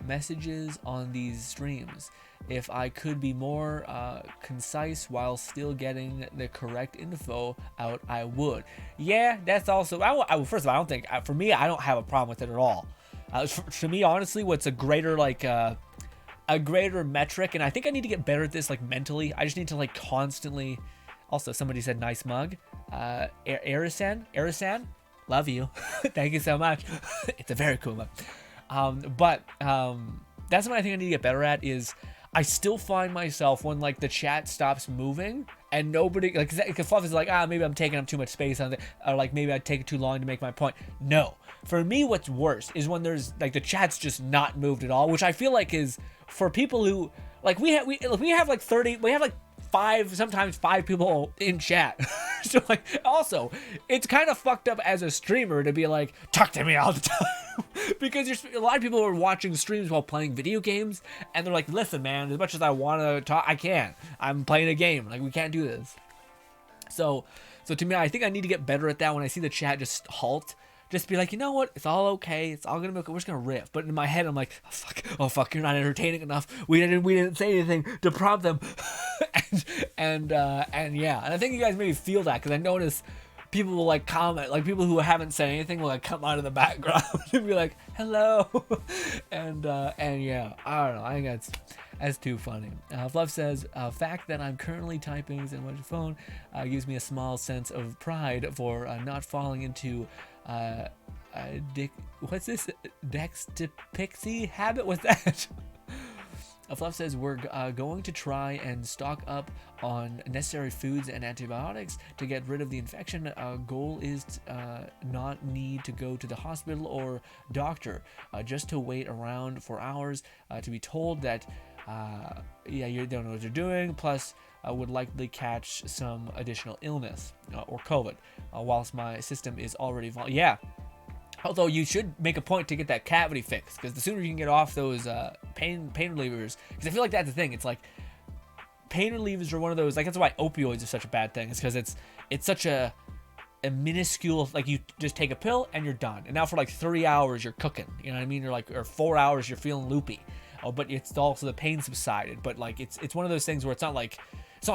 messages on these streams. If I could be more concise while still getting the correct info out, I would. Yeah, that's also. First of all, I don't think for me, I don't have a problem with it at all. To me, honestly, what's a greater metric, and I think I need to get better at this, like mentally. I just need to like constantly. Also, somebody said nice mug. Arisan, love you. Thank you so much. It's a very cool mug. But that's what I think I need to get better at is I still find myself when like the chat stops moving and nobody, like, because Fluff is like, maybe I'm taking up too much space on it, or like maybe I take too long to make my point. No, for me, what's worse is when there's like the chat's just not moved at all, which I feel like is for people who like we have like 30, we have like sometimes five people in chat. So like, also, it's kind of fucked up as a streamer to be like, talk to me all the time. Because there's a lot of people are watching streams while playing video games, and they're like, listen, man, as much as I want to talk, I can't. I'm playing a game. Like, we can't do this. So to me, I think I need to get better at that. When I see the chat just halt, just be like, you know what? It's all okay. It's all gonna be okay. We're just gonna riff. But in my head, I'm like, oh fuck, you're not entertaining enough. We didn't say anything to prompt them. and yeah, and I think you guys maybe feel that, because I notice people will like comment, like people who haven't said anything will like come out of the background and be like, hello. and yeah, I don't know. I think that's too funny. Fluff says, fact that I'm currently typing in my phone gives me a small sense of pride for not falling into what's this? Dextipixie habit? What's that? Fluff says, we're going to try and stock up on necessary foods and antibiotics to get rid of the infection. Goal is not need to go to the hospital or doctor, just to wait around for hours to be told that you don't know what you're doing, plus would likely catch some additional illness or COVID, whilst my system is already Although you should make a point to get that cavity fixed, because the sooner you can get off those pain relievers, because I feel like that's the thing. It's like pain relievers are one of those, like, that's why opioids are such a bad thing. It's because it's such a minuscule, like, you just take a pill and you're done. And now for like 3 hours you're cooking, you know what I mean? Or 4 hours you're feeling loopy. Oh, but it's also the pain subsided. But like it's one of those things where it's not like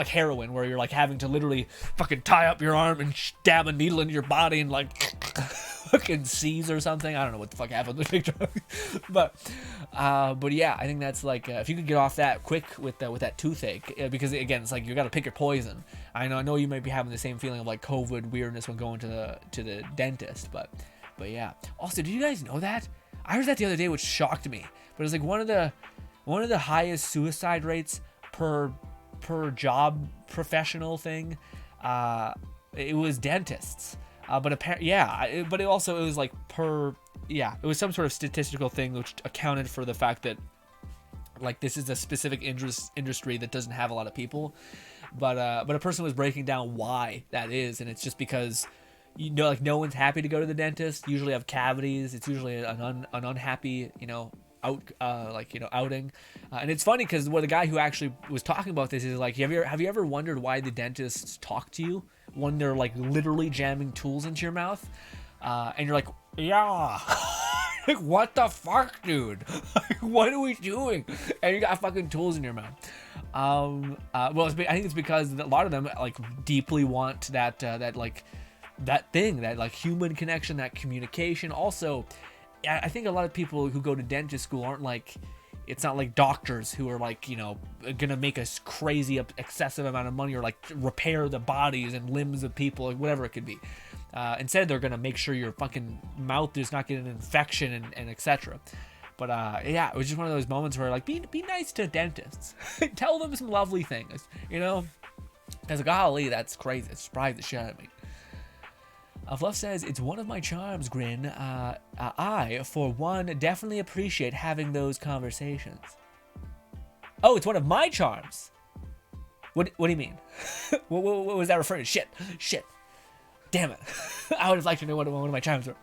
heroin, where you're like having to literally fucking tie up your arm and stab a needle into your body and like fucking seize or something. I don't know what the fuck happened with Big Drug. but yeah, I think that's like, if you could get off that quick with that toothache, because again, it's like you got to pick your poison. I know you might be having the same feeling of like COVID weirdness when going to the dentist, but yeah. Also, did you guys know that? I heard that the other day, which shocked me. But it was like one of the highest suicide rates per job professional thing. It was dentists. But it was like it was some sort of statistical thing which accounted for the fact that like this is a specific industry that doesn't have a lot of people. But a person was breaking down why that is, and it's just because, you know, like, no one's happy to go to the dentist. Usually have cavities. It's usually an unhappy, outing. And it's funny because the guy who actually was talking about this is like, have you ever wondered why the dentists talk to you when they're like literally jamming tools into your mouth? And you're like, yeah. Like, what the fuck, dude? What are we doing? And you got fucking tools in your mouth. I think it's because a lot of them like deeply want that thing, that like human connection, that communication. Also, I think a lot of people who go to dentist school aren't like, it's not like doctors who are like, you know, gonna make a crazy excessive amount of money or like repair the bodies and limbs of people, or whatever it could be. Instead, they're gonna make sure your fucking mouth is not getting an infection and etc. But yeah, it was just one of those moments where like, be nice to dentists. Tell them some lovely things, you know? Because golly, that's crazy. It surprised the shit out of me. Fluff says, it's one of my charms, Grin. I, for one, definitely appreciate having those conversations. Oh, it's one of my charms. What do you mean? what was that referring to? Shit. Damn it. I would have liked to know what one of my charms were.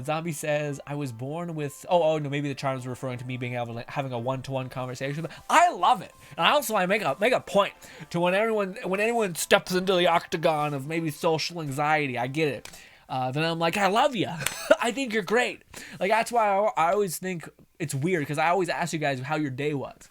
Zombie says, I was born with... Oh, no, maybe the charms were referring to me being able to having a one-to-one conversation. But I love it. And I make a point to when anyone steps into the octagon of maybe social anxiety, I get it. Then I'm like, I love you. I think you're great. Like, that's why I always think it's weird, because I always ask you guys how your day was.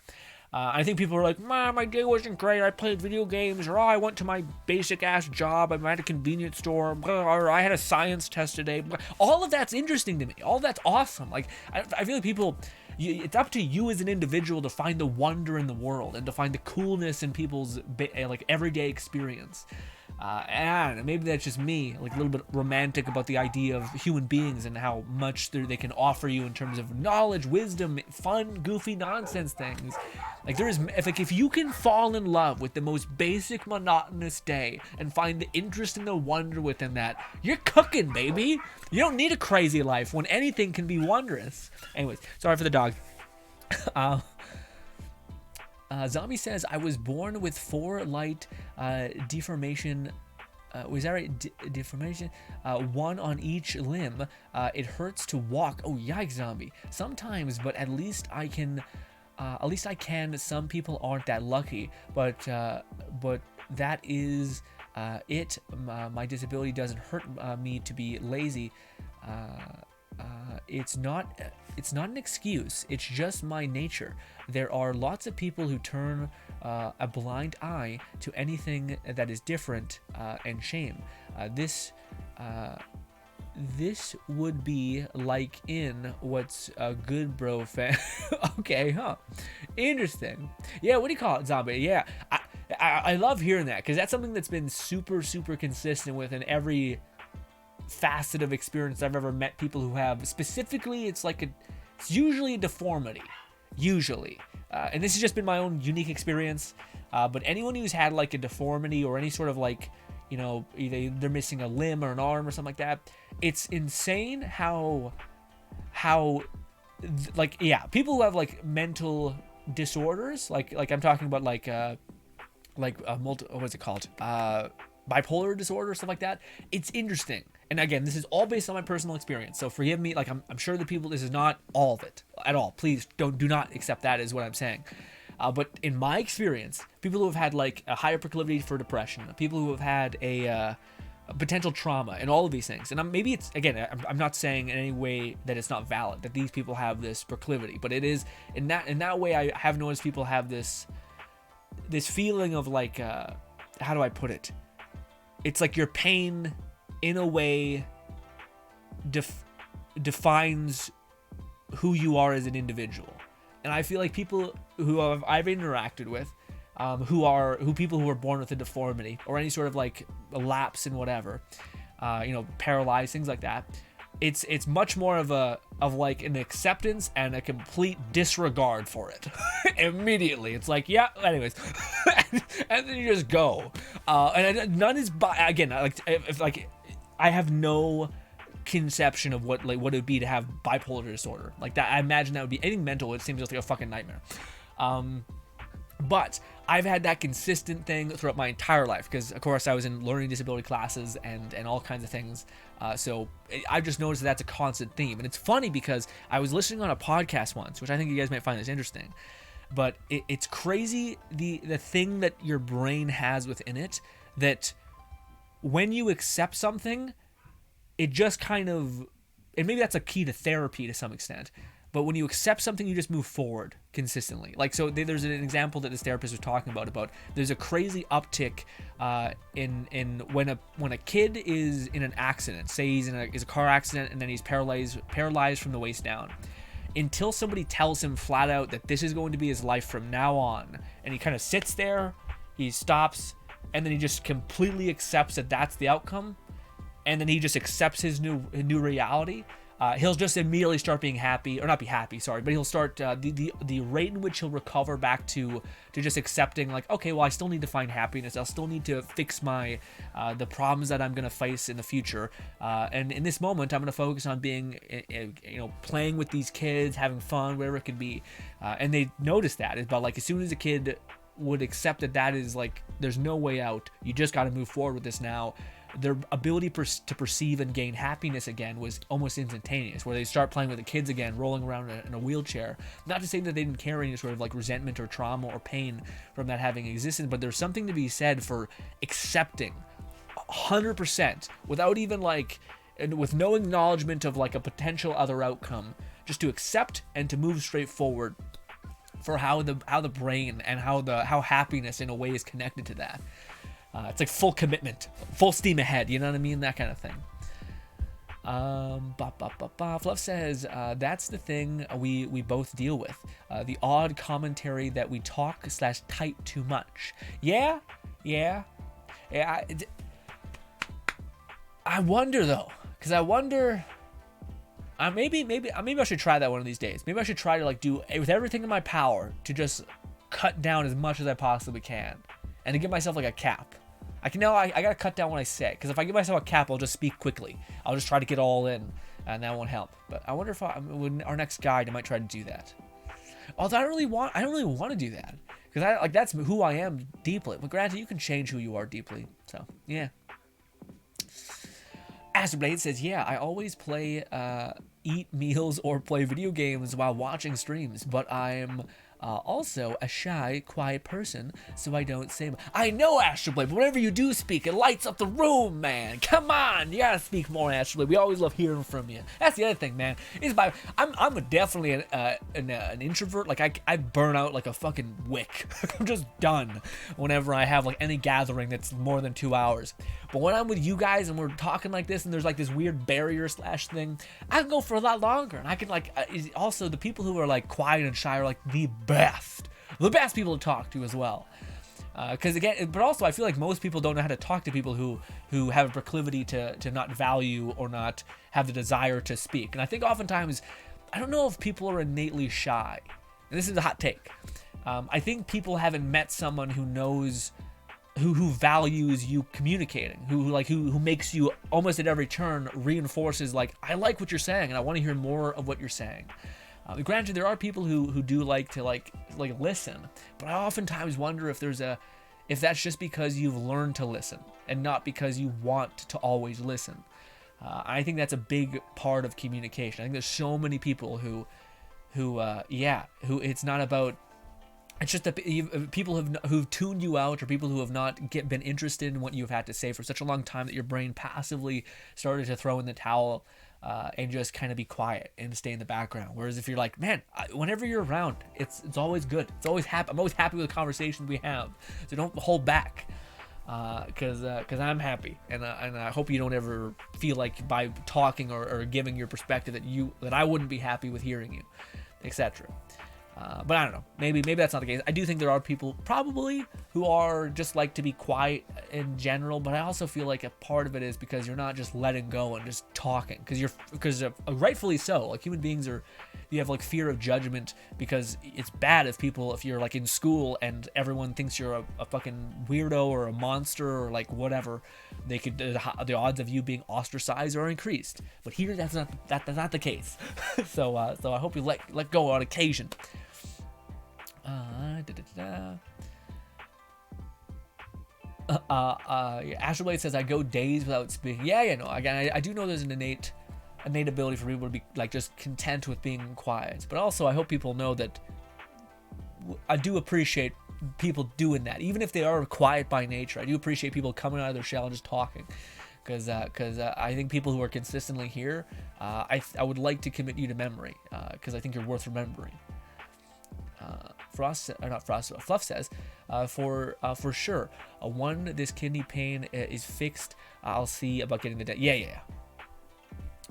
I think people are like, my day wasn't great. I played video games, or I went to my basic ass job. I'm at a convenience store, or I had a science test today. All of that's interesting to me. All of that's awesome. Like, I feel like people, it's up to you as an individual to find the wonder in the world and to find the coolness in people's like everyday experience. And I don't know, maybe that's just me, like a little bit romantic about the idea of human beings and how much they can offer you in terms of knowledge, wisdom, fun, goofy nonsense things. Like if you can fall in love with the most basic monotonous day and find the interest and the wonder within that, you're cooking, baby. You don't need a crazy life when anything can be wondrous. Anyways, sorry for the dog. Zombie says, I was born with 4 light deformation. Was that right? Deformation? 1 on each limb. It hurts to walk. Oh, yikes, zombie. Sometimes, but at least I can. Some people aren't that lucky, but that is it. My disability doesn't hurt me to be lazy. It's not an excuse. It's just my nature. There are lots of people who turn a blind eye to anything that is different and shame. This would be like in What's a Good Bro fan. Okay, huh? Interesting. Yeah, what do you call it, zombie? Yeah, I love hearing that, because that's something that's been super consistent with in every facet of experience I've ever met people who have. Specifically, it's usually a deformity, and this has just been my own unique experience, but anyone who's had like a deformity or any sort of like, you know, either they're missing a limb or an arm or something like that, it's insane how like, yeah, people who have like mental disorders, like I'm talking about like what's it called, bipolar disorder or stuff like that. It's interesting. And again, this is all based on my personal experience, so forgive me. Like, I'm sure the people, this is not all of it at all. Please do not accept that as what I'm saying. But in my experience, people who have had like a higher proclivity for depression, people who have had a potential trauma, and all of these things. And maybe it's, again, I'm not saying in any way that it's not valid that these people have this proclivity, but it is in that way. I have noticed people have this feeling of like, how do I put it? It's like your pain, in a way, defines who you are as an individual. And I feel like people who I've interacted with, people who are born with a deformity or any sort of like a lapse in whatever, paralyzed, things like that, it's much more of like an acceptance and a complete disregard for it. Immediately, it's like, yeah, anyways, and then you just go. And none is again, like I have no conception of what it would be to have bipolar disorder like that. I imagine that would be anything mental. It seems just like a fucking nightmare. But I've had that consistent thing throughout my entire life, because of course I was in learning disability classes and all kinds of things. So I've just noticed that's a constant theme. And it's funny because I was listening on a podcast once, which I think you guys might find this interesting, but it's crazy the thing that your brain has within it, that when you accept something, it just kind of, and maybe that's a key to therapy to some extent, but when you accept something, you just move forward consistently. Like, so there's an example that this therapist was talking about there's a crazy uptick in when a kid is in an accident, say he's in a car accident, and then he's paralyzed from the waist down, until somebody tells him flat out that this is going to be his life from now on, and he kind of sits there, he stops, and then he just completely accepts that that's the outcome, and then he just accepts his new reality. He'll just immediately start being happy, or not be happy, sorry, but he'll start the rate in which he'll recover back to just accepting, like, okay, well, I still need to find happiness. I'll still need to fix my the problems that I'm gonna face in the future. And in this moment, I'm gonna focus on being, playing with these kids, having fun, whatever it could be. And they notice that. It's about like, as soon as a kid would accept that is like, there's no way out. You just got to move forward with this now. Their ability to perceive and gain happiness again was almost instantaneous, where they start playing with the kids again, rolling around in a wheelchair. Not to say that they didn't carry any sort of like resentment or trauma or pain from that having existed, but there's something to be said for accepting 100% without even like, and with no acknowledgement of like a potential other outcome, just to accept and to move straight forward for how the brain and how happiness in a way is connected to that. It's like full commitment, full steam ahead, you know what I mean? That kind of thing. Fluff says, that's the thing we both deal with. The odd commentary that we talk / type too much. Yeah. I wonder though, because I wonder. Maybe I should try that one of these days. Maybe I should try to like do with everything in my power to just cut down as much as I possibly can, and to give myself like a cap. I gotta cut down what I say, because if I give myself a cap, I'll just speak quickly. I'll just try to get all in, and that won't help. But I wonder if when our next guide, I might try to do that. Although I don't really want to do that, because that's who I am deeply. But granted, you can change who you are deeply. So yeah. Asterblade says, yeah, I always play, eat meals or play video games while watching streams, but I'm also a shy, quiet person, so I don't say much. I know, Asterblade, but whenever you do speak, it lights up the room, man. Come on, you gotta speak more, Asterblade. We always love hearing from you. That's the other thing, man. I'm definitely an introvert. Like, I burn out like a fucking wick. I'm just done whenever I have like any gathering that's more than 2 hours. But when I'm with you guys and we're talking like this and there's like this weird barrier / thing, I can go for a lot longer. And I can like, also the people who are like quiet and shy are like the best people to talk to as well. Because again, but also I feel like most people don't know how to talk to people who have a proclivity to not value or not have the desire to speak. And I think oftentimes, I don't know if people are innately shy. And this is a hot take. I think people haven't met someone who knows, who values you communicating, who makes you almost at every turn reinforces like, I like what you're saying and I want to hear more of what you're saying. Granted, there are people who do like to like listen, but I oftentimes wonder if that's just because you've learned to listen and not because you want to always listen. I think that's a big part of communication. I think there's so many people who it's not about. It's just that people who've tuned you out, or people who have not been interested in what you've had to say for such a long time that your brain passively started to throw in the towel and just kind of be quiet and stay in the background. Whereas if you're like, man, whenever you're around, it's always good. It's always happy. I'm always happy with the conversations we have. So don't hold back, because I'm happy, and I hope you don't ever feel like by talking or giving your perspective that I wouldn't be happy with hearing you, etc. But I don't know. Maybe that's not the case. I do think there are people probably who are just like to be quiet in general. But I also feel like a part of it is because you're not just letting go and just talking. Because rightfully so. Like human beings you have like fear of judgment, because it's bad if you're like in school and everyone thinks you're a fucking weirdo or a monster or like whatever. The odds of you being ostracized are increased. But here that's not the case. So I hope you let go on occasion. Astroblade says I go days without speaking. Yeah, no. Again, I do know there's an innate ability for people to be like just content with being quiet. But also, I hope people know that I do appreciate people doing that, even if they are quiet by nature. I do appreciate people coming out of their shell and just talking, because I think people who are consistently here, I would like to commit you to memory, because I think you're worth remembering. Fluff says, for sure. One, this kidney pain is fixed. I'll see about getting the debt. Yeah.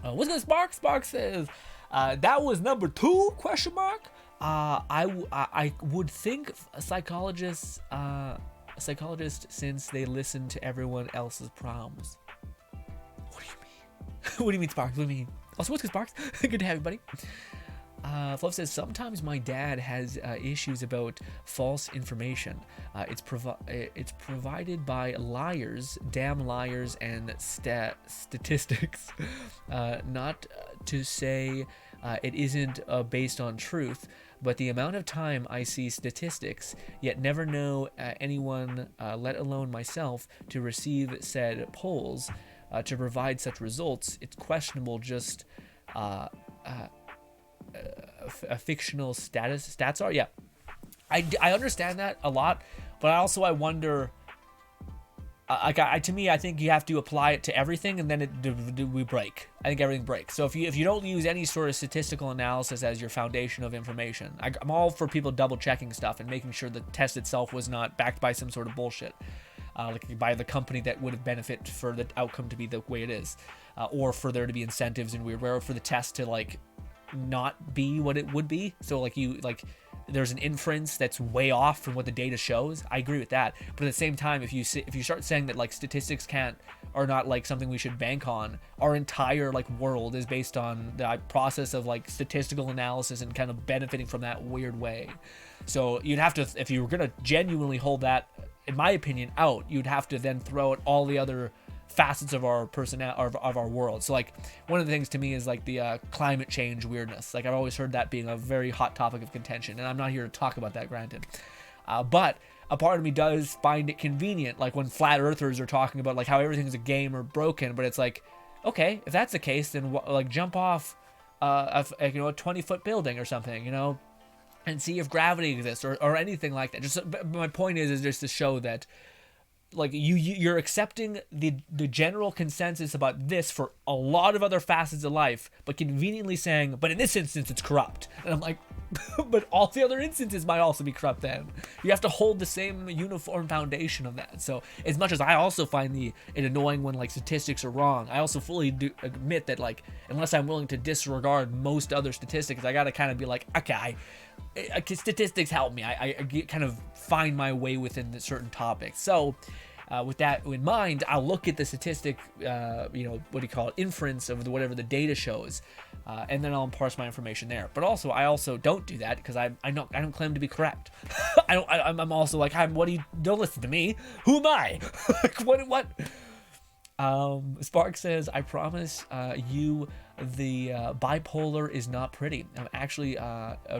What's good, Spark? Spark says, that was number 2? ? I would think a psychologist, since they listen to everyone else's problems. What do you mean? What do you mean, Sparks? What do you mean? Also, what's good, Sparks? Good to have you, buddy. Fluff says, sometimes my dad has issues about false information. It's provided by liars, damn liars, and statistics. Not to say it isn't based on truth, but the amount of time I see statistics, yet never know anyone, let alone myself, to receive said polls to provide such results, it's questionable. Just a fictional stats are. Yeah, I understand that a lot, but I wonder, to me, I think you have to apply it to everything, and then we break. I think everything breaks. So if you don't use any sort of statistical analysis as your foundation of information, I'm all for people double checking stuff and making sure the test itself was not backed by some sort of bullshit, like by the company that would have benefit for the outcome to be the way it is, or for there to be incentives and weird, or for the test to like not be what it would be. So like there's an inference that's way off from what the data shows. I agree with that. But at the same time, if you start saying that like statistics are not like something we should bank on, our entire like world is based on the process of like statistical analysis and kind of benefiting from that weird way. So you'd have to, if you were gonna genuinely hold that, in my opinion, out, you'd have to then throw out all the other facets of our of our world. So like one of the things to me is like the climate change weirdness. Like I've always heard that being a very hot topic of contention, and I'm not here to talk about that, granted, but a part of me does find it convenient, like when flat earthers are talking about like how everything's a game or broken. But it's like, okay, if that's the case, then like jump off a 20-foot building or something, and see if gravity exists or anything like that. Just my point is just to show that like you're accepting the general consensus about this for a lot of other facets of life, but conveniently saying, but in this instance it's corrupt. And I'm like, but all the other instances might also be corrupt then. You have to hold the same uniform foundation of that. So as much as I also find it annoying when like statistics are wrong, I also fully do admit that like unless I'm willing to disregard most other statistics, I gotta kind of be like, okay, statistics help me. I kind of find my way within the certain topics. So with that in mind, I'll look at the statistic, inference of whatever the data shows, and then I'll parse my information there. But also, I also don't do that because I don't claim to be correct. I'm also like, don't listen to me. Who am I? Like, what? Spark says, I promise you the bipolar is not pretty. I'm actually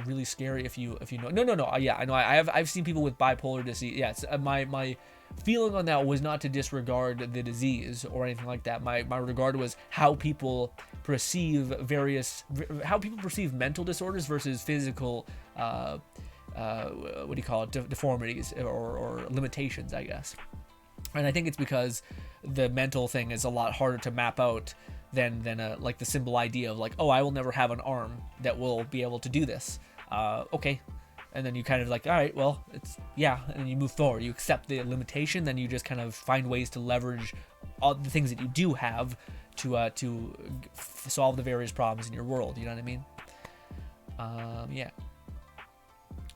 really scary if you know. No. Yeah, I know. I've seen people with bipolar disease. Yes, my feeling on that was not to disregard the disease or anything like that. My regard was how people perceive mental disorders versus physical deformities or limitations, I guess. And I think it's because the mental thing is a lot harder to map out than like the simple idea of like, oh, I will never have an arm that will be able to do this. Okay. And then you kind of like, all right, well, and then you move forward. You accept the limitation, then you just kind of find ways to leverage all the things that you do have to solve the various problems in your world. You know what I mean? Yeah.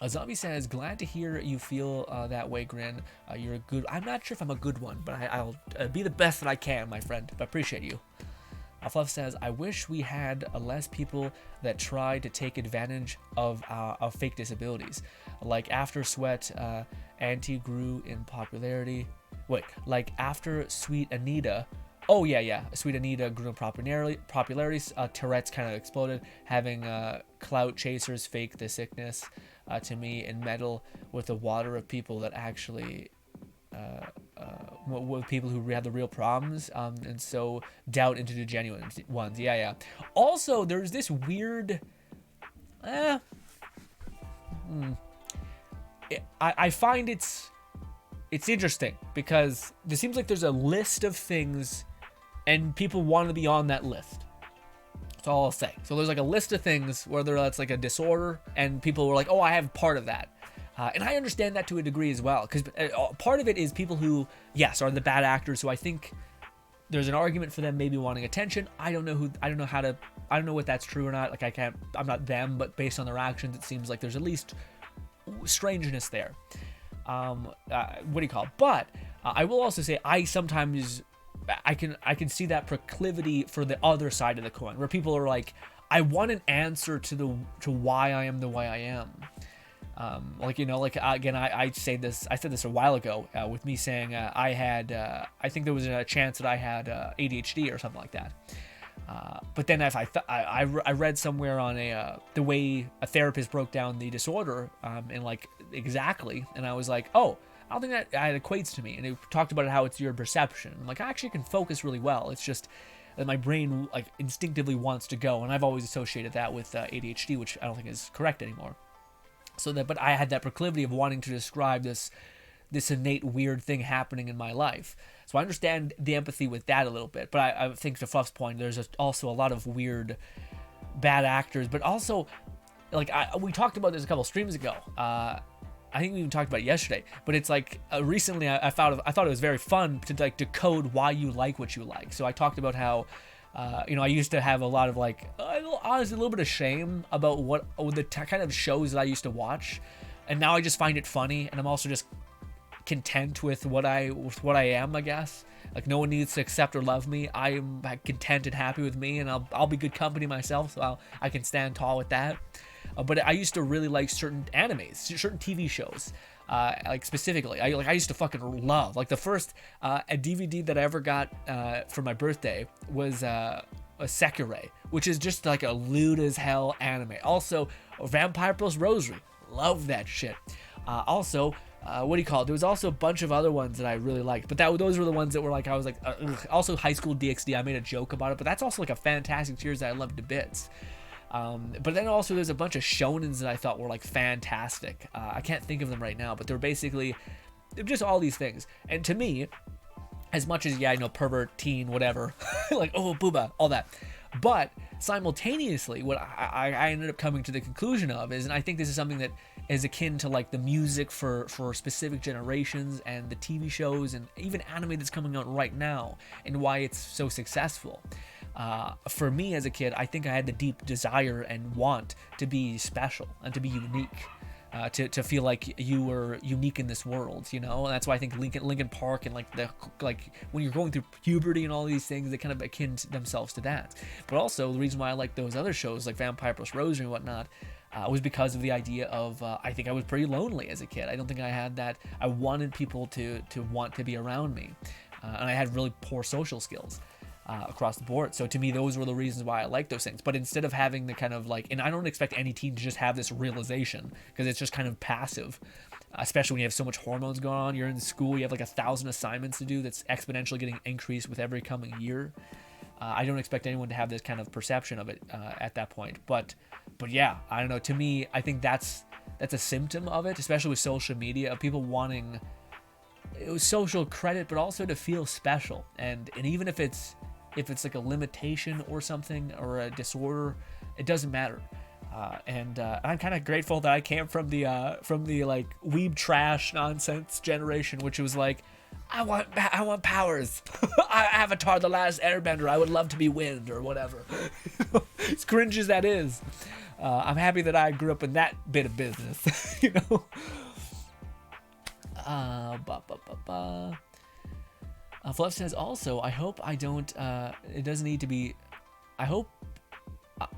A zombie says, glad to hear you feel that way, Grin. You're a good... I'm not sure if I'm a good one, but I'll be the best that I can, my friend. But I appreciate you. Fluff says, I wish we had less people that try to take advantage of fake disabilities. Like after Sweat, Auntie grew in popularity. Wait, like after Sweet Anita... Oh, yeah. Sweet Anita grew in popularity. Tourette's kind of exploded, having clout chasers fake the sickness to me and meddle with the water of people that actually... with people who have the real problems, and so doubt into the genuine ones. Yeah. Also, there's this weird... I find it's interesting because it seems like there's a list of things and people want to be on that list. That's all I'll say. So there's like a list of things, whether that's like a disorder, and people were like, oh, I have part of that. And I understand that to a degree as well, because part of it is people who, yes, are the bad actors, who I think there's an argument for them maybe wanting attention. I don't know what that's true or not. Like I'm not them, but based on their actions, it seems like there's at least strangeness there. But I will also say I sometimes I can see that proclivity for the other side of the coin, where people are like, I want an answer to why I am the way I am. Again, I said this a while ago with me saying I think there was a chance that I had ADHD or something like that. But then if I read somewhere on the way a therapist broke down the disorder and like exactly, and I was like, oh, I don't think that equates to me. And it talked about how it's your perception. I'm like, I actually can focus really well. It's just that my brain like instinctively wants to go, and I've always associated that with ADHD, which I don't think is correct anymore. But I had that proclivity of wanting to describe this innate weird thing happening in my life. So I understand the empathy with that a little bit. But I think to Fluff's point, there's also a lot of weird bad actors. But also, like we talked about this a couple streams ago. I think we even talked about it yesterday. But it's like recently I thought it was very fun to like decode why you like what you like. So I talked about how I used to have a lot of like, honestly, a little bit of shame about the kind of shows that I used to watch, and now I just find it funny, and I'm also just content with what I am, I guess. Like, no one needs to accept or love me. I am content and happy with me, and I'll be good company myself, so I can stand tall with that. But I used to really like certain animes, certain TV shows. Like specifically, I used to fucking love, like, the first a DVD that I ever got for my birthday was a Sekirei, which is just like a lewd as hell anime. Also, Vampire Plus Rosary, love that shit. Also, what do you call it? There was also a bunch of other ones that I really liked, but those were the ones that were like, I was like, ugh. Also, High School DxD, I made a joke about it, but that's also like a fantastic series that I loved to bits. But then also there's a bunch of shonens that I thought were like fantastic. I can't think of them right now, but they're just all these things. And to me, as much as, pervert, teen, whatever, like, oh, booba, all that. But simultaneously, what I ended up coming to the conclusion of is, and I think this is something that is akin to like the music for specific generations and the TV shows and even anime that's coming out right now and why it's so successful. For me as a kid, I think I had the deep desire and want to be special and to be unique, to feel like you were unique in this world, and that's why I think Linkin Park and like when you're going through puberty and all these things, they kind of akin themselves to that. But also the reason why I like those other shows like Vampire Plus Rosary and whatnot was because of the idea of I think I was pretty lonely as a kid. I don't think I had that. I wanted people to want to be around me, and I had really poor social skills. Across the board. So to me, those were the reasons why I like those things. But instead of having the kind of like, and I don't expect any teen to just have this realization, because it's just kind of passive, especially when you have so much hormones going on. You're in school, you have like 1,000 assignments to do that's exponentially getting increased with every coming year. I don't expect anyone to have this kind of perception of it at that point. But yeah, I don't know. To me, I think that's a symptom of it, especially with social media, of people wanting social credit, but also to feel special. And even if it's like a limitation or something or a disorder, it doesn't matter. And I'm kind of grateful that I came from the like weeb trash nonsense generation, which was like, I want powers. Avatar: The Last Airbender. I would love to be wind or whatever. As cringe as that is, I'm happy that I grew up in that bit of business. Fluff says also, I hope I don't, it doesn't need to be, I hope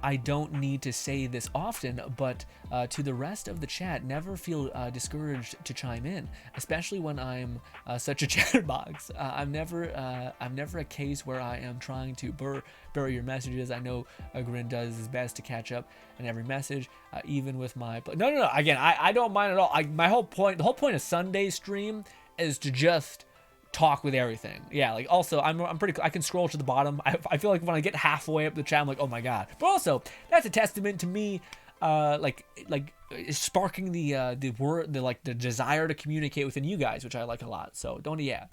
I don't need to say this often, but to the rest of the chat, never feel discouraged to chime in, especially when I'm such a chatterbox. I'm never a case where I am trying to bury your messages. I know GRINN does his best to catch up in every message, even with my... No. Again, I don't mind at all. The whole point of Sunday stream is to just talk with everything. Yeah, like, also I'm pretty, I can scroll to the bottom. I feel like when I get halfway up the chat, I'm like, oh my god. But also that's a testament to me, like sparking the desire to communicate within you guys, which I like a lot. So don't, yeah.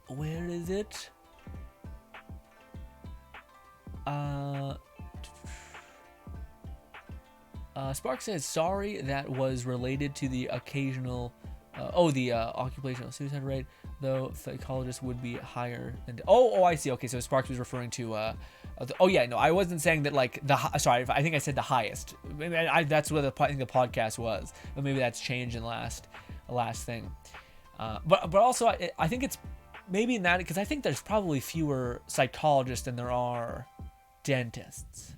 Where is it? Spark says, sorry, that was related to the occasional, occupational suicide rate, though psychologists would be higher than, I see. Okay, so Sparks was referring to, no, I wasn't saying that, like, sorry, I think I said the highest. Maybe that's what I think the podcast was, but maybe that's changed in the last thing. But also, I think it's maybe in that, because I think there's probably fewer psychologists than there are dentists.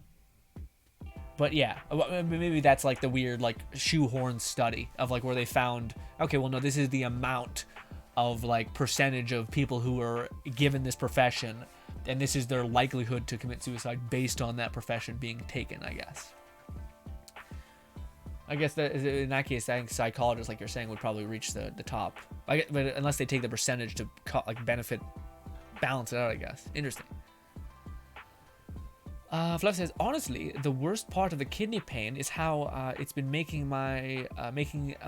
But yeah, maybe that's like the weird, like, shoehorn study of, like, where they found, okay, well, no, this is the amount of, like, percentage of people who are given this profession, and this is their likelihood to commit suicide based on that profession being taken, I guess. I guess that in that case, I think psychologists, like you're saying, would probably reach the top. But unless they take the percentage to, like, benefit, balance it out, I guess. Interesting. Fluff says, honestly, the worst part of the kidney pain is how it's been making my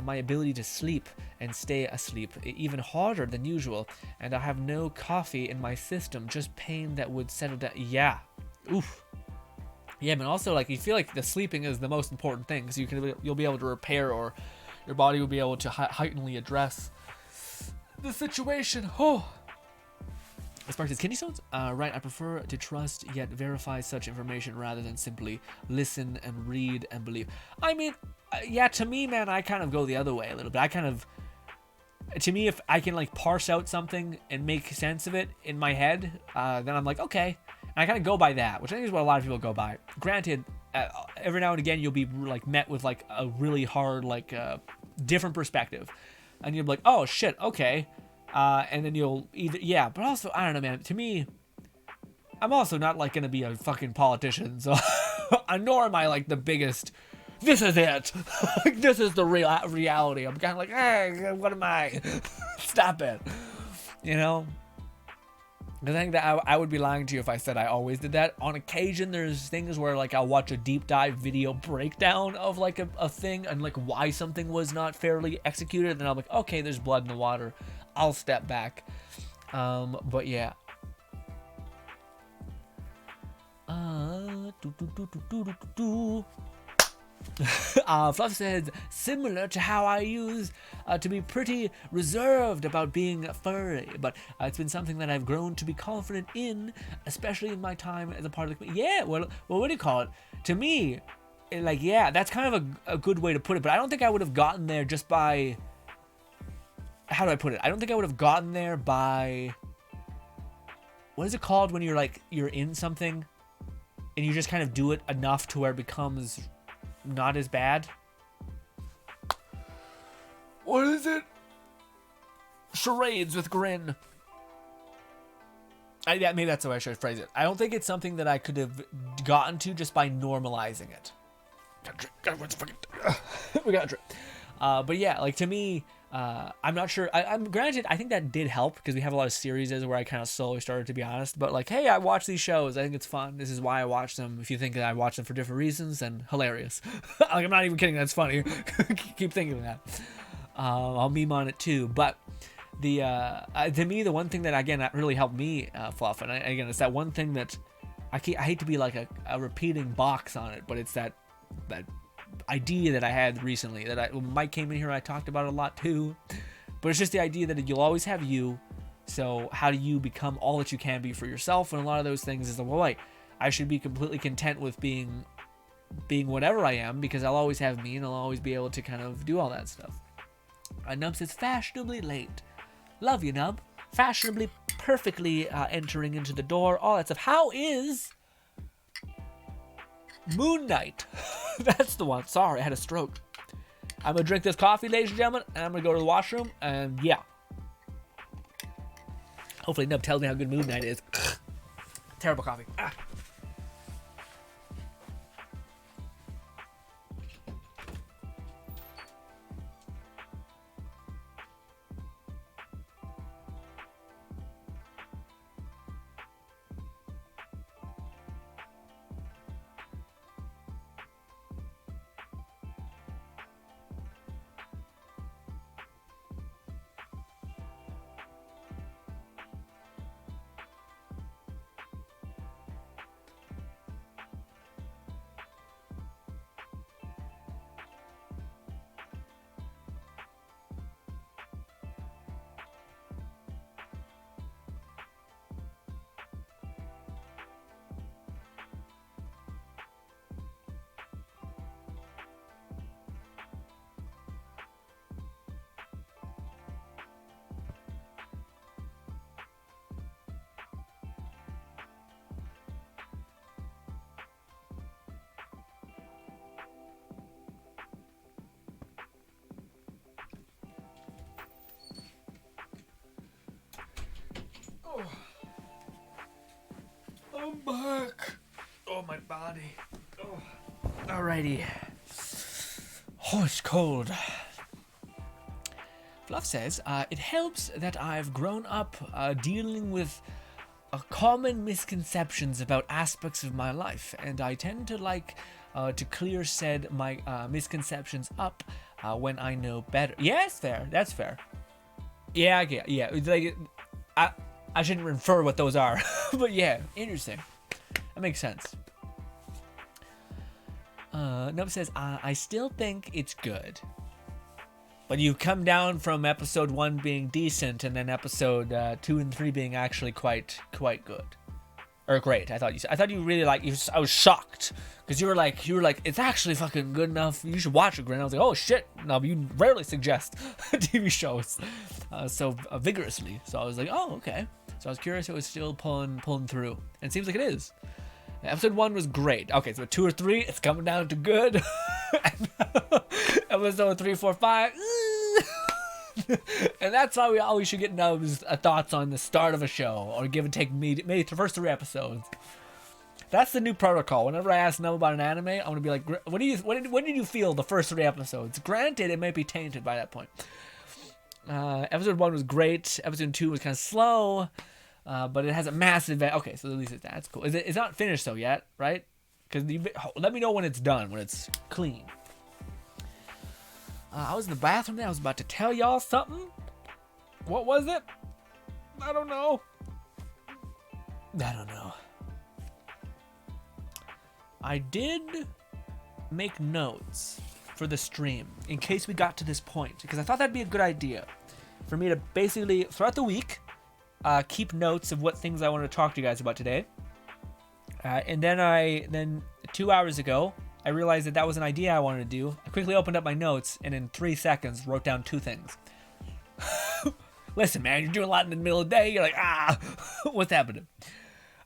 ability to sleep and stay asleep even harder than usual, and I have no coffee in my system, just pain that would settle down. Yeah, oof. Yeah, but also, like, you feel like the sleeping is the most important thing, because you'll be able to repair or your body will be able to heightenedly address the situation. Oh. Spark says, kidney stones? Right, I prefer to trust yet verify such information rather than simply listen and read and believe. I mean, yeah, to me, man, I kind of go the other way a little bit. To me, if I can like parse out something and make sense of it in my head, then I'm like, okay. And I kind of go by that, which I think is what a lot of people go by. Granted, every now and again, you'll be like met with like a really hard, like different perspective. And you'll be like, oh shit, okay. And then you'll either, yeah, but also, I don't know, man, to me, I'm also not like going to be a fucking politician. So, nor am I like the biggest, this is it. This is the reality. I'm kind of like, hey, what am I? Stop it. You know? I think that I would be lying to you if I said I always did that. On occasion, there's things where like I'll watch a deep dive video breakdown of like a thing and like why something was not fairly executed. And then I'm like, okay, there's blood in the water. I'll step back. But yeah. Fluff says, similar to how I used to be pretty reserved about being furry, but it's been something that I've grown to be confident in, especially in my time as a part of the community. Yeah, well, what do you call it? To me, like, yeah, that's kind of a good way to put it, but I don't think I would have gotten there just by, how do I put it? I don't think I would have gotten there by, what is it called when you're like, you're in something and you just kind of do it enough to where it becomes not as bad. What is it? Charades with GRINN. Yeah, maybe that's the way I should phrase it. I don't think it's something that I could have gotten to just by normalizing it. We got a drink. But yeah, like to me, I'm not sure. I'm granted, I think that did help because we have a lot of series where I kind of slowly started to be honest. But like, hey, I watch these shows. I think it's fun. This is why I watch them. If you think that I watch them for different reasons, then hilarious. Like, I'm not even kidding. That's funny. Keep thinking of that. I'll meme on it too. But the to me, the one thing that again that really helped me, Fluff, and again, it's that one thing that I hate to be like a repeating box on it, but it's that idea that I had recently that when Mike came in here, I talked about it a lot too, but it's just the idea that you'll always have you. So how do you become all that you can be for yourself? And a lot of those things is the, well, wait, I should be completely content with being whatever I am because I'll always have me and I'll always be able to kind of do all that stuff. Nub says fashionably late. Love you, Nub. Fashionably, perfectly entering into the door, all that stuff. How is Moon Knight? That's the one. Sorry, I had a stroke. I'm gonna drink this coffee, ladies and gentlemen, and I'm gonna go to the washroom, and yeah. Hopefully Nub tells me how good Moon Knight is. Terrible coffee. Ah. I'm back. Oh, my body. Oh. Alrighty. Oh, it's cold. Fluff says, it helps that I've grown up dealing with common misconceptions about aspects of my life, and I tend to like to clear said my misconceptions up when I know better. Yeah, it's fair. That's fair. Yeah, yeah. It's like, I shouldn't infer what those are, but yeah, interesting. That makes sense. Nub says, I still think it's good. But you come down from episode 1 being decent, and then episode 2 and 3 being actually quite good. Or great. I thought you really like. I was shocked because you were like, it's actually fucking good enough. You should watch it, Grin. I was like, oh shit. No, you rarely suggest TV shows so vigorously. So I was like, oh okay. So I was curious if it was still pulling through, and it seems like it is. Episode 1 was great. Okay, so 2 or 3, it's coming down to good. Episode 3, 4, 5. And that's why we always should get Nub's thoughts on the start of a show, or give and take maybe the first 3 episodes. That's the new protocol. Whenever I ask Nub about an anime, I'm gonna be like, "What did you feel the first 3 episodes?" Granted, it might be tainted by that point. Episode 1 was great. Episode 2 was kind of slow, but it has a massive. Okay, so at least that's cool. It's not finished though yet, right? Because let me know when it's done, when it's clean. I was in the bathroom there. I was about to tell y'all something. What was it? I don't know. I did make notes for the stream in case we got to this point, because I thought that'd be a good idea for me to basically, throughout the week, keep notes of what things I want to talk to you guys about today. And then 2 hours ago, I realized that was an idea I wanted to do. I quickly opened up my notes and in 3 seconds wrote down 2 things. Listen, man, you're doing a lot in the middle of the day. You're like, what's happening?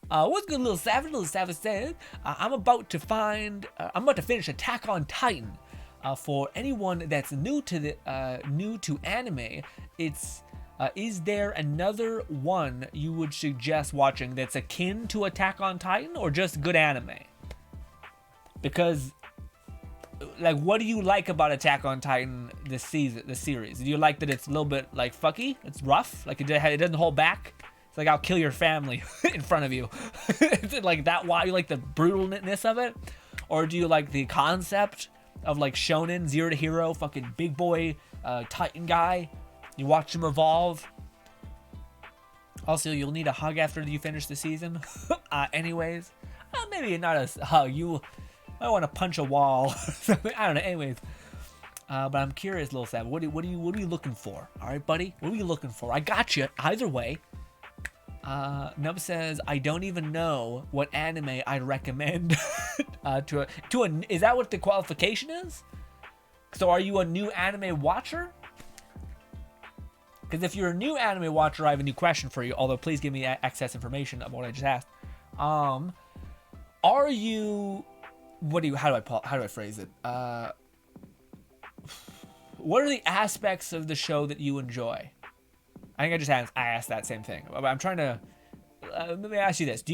What's good, little savage? Little savage said, I'm about to finish Attack on Titan. For anyone that's new to anime, is there another one you would suggest watching that's akin to Attack on Titan, or just good anime? Because, like, what do you like about Attack on Titan this series? Do you like that it's a little bit, like, fucky? It's rough? Like, it doesn't hold back? It's like, I'll kill your family in front of you. Is it like that why you like the brutalness of it? Or do you like the concept of, like, shonen, zero to hero, fucking big boy, Titan guy? You watch him evolve. Also, you'll need a hug after you finish the season. Anyways. Maybe not a hug. I want to punch a wall. I don't know. Anyways, but I'm curious, little Sav. What are you looking for? All right, buddy. What are you looking for? I got you. Either way. Nub says, I don't even know what anime I'd recommend is that what the qualification is? So are you a new anime watcher? Because if you're a new anime watcher, I have a new question for you. Although, please give me excess information of what I just asked. Are you? How do I phrase it? What are the aspects of the show that you enjoy? I think I asked that same thing. I'm trying to. Let me ask you this: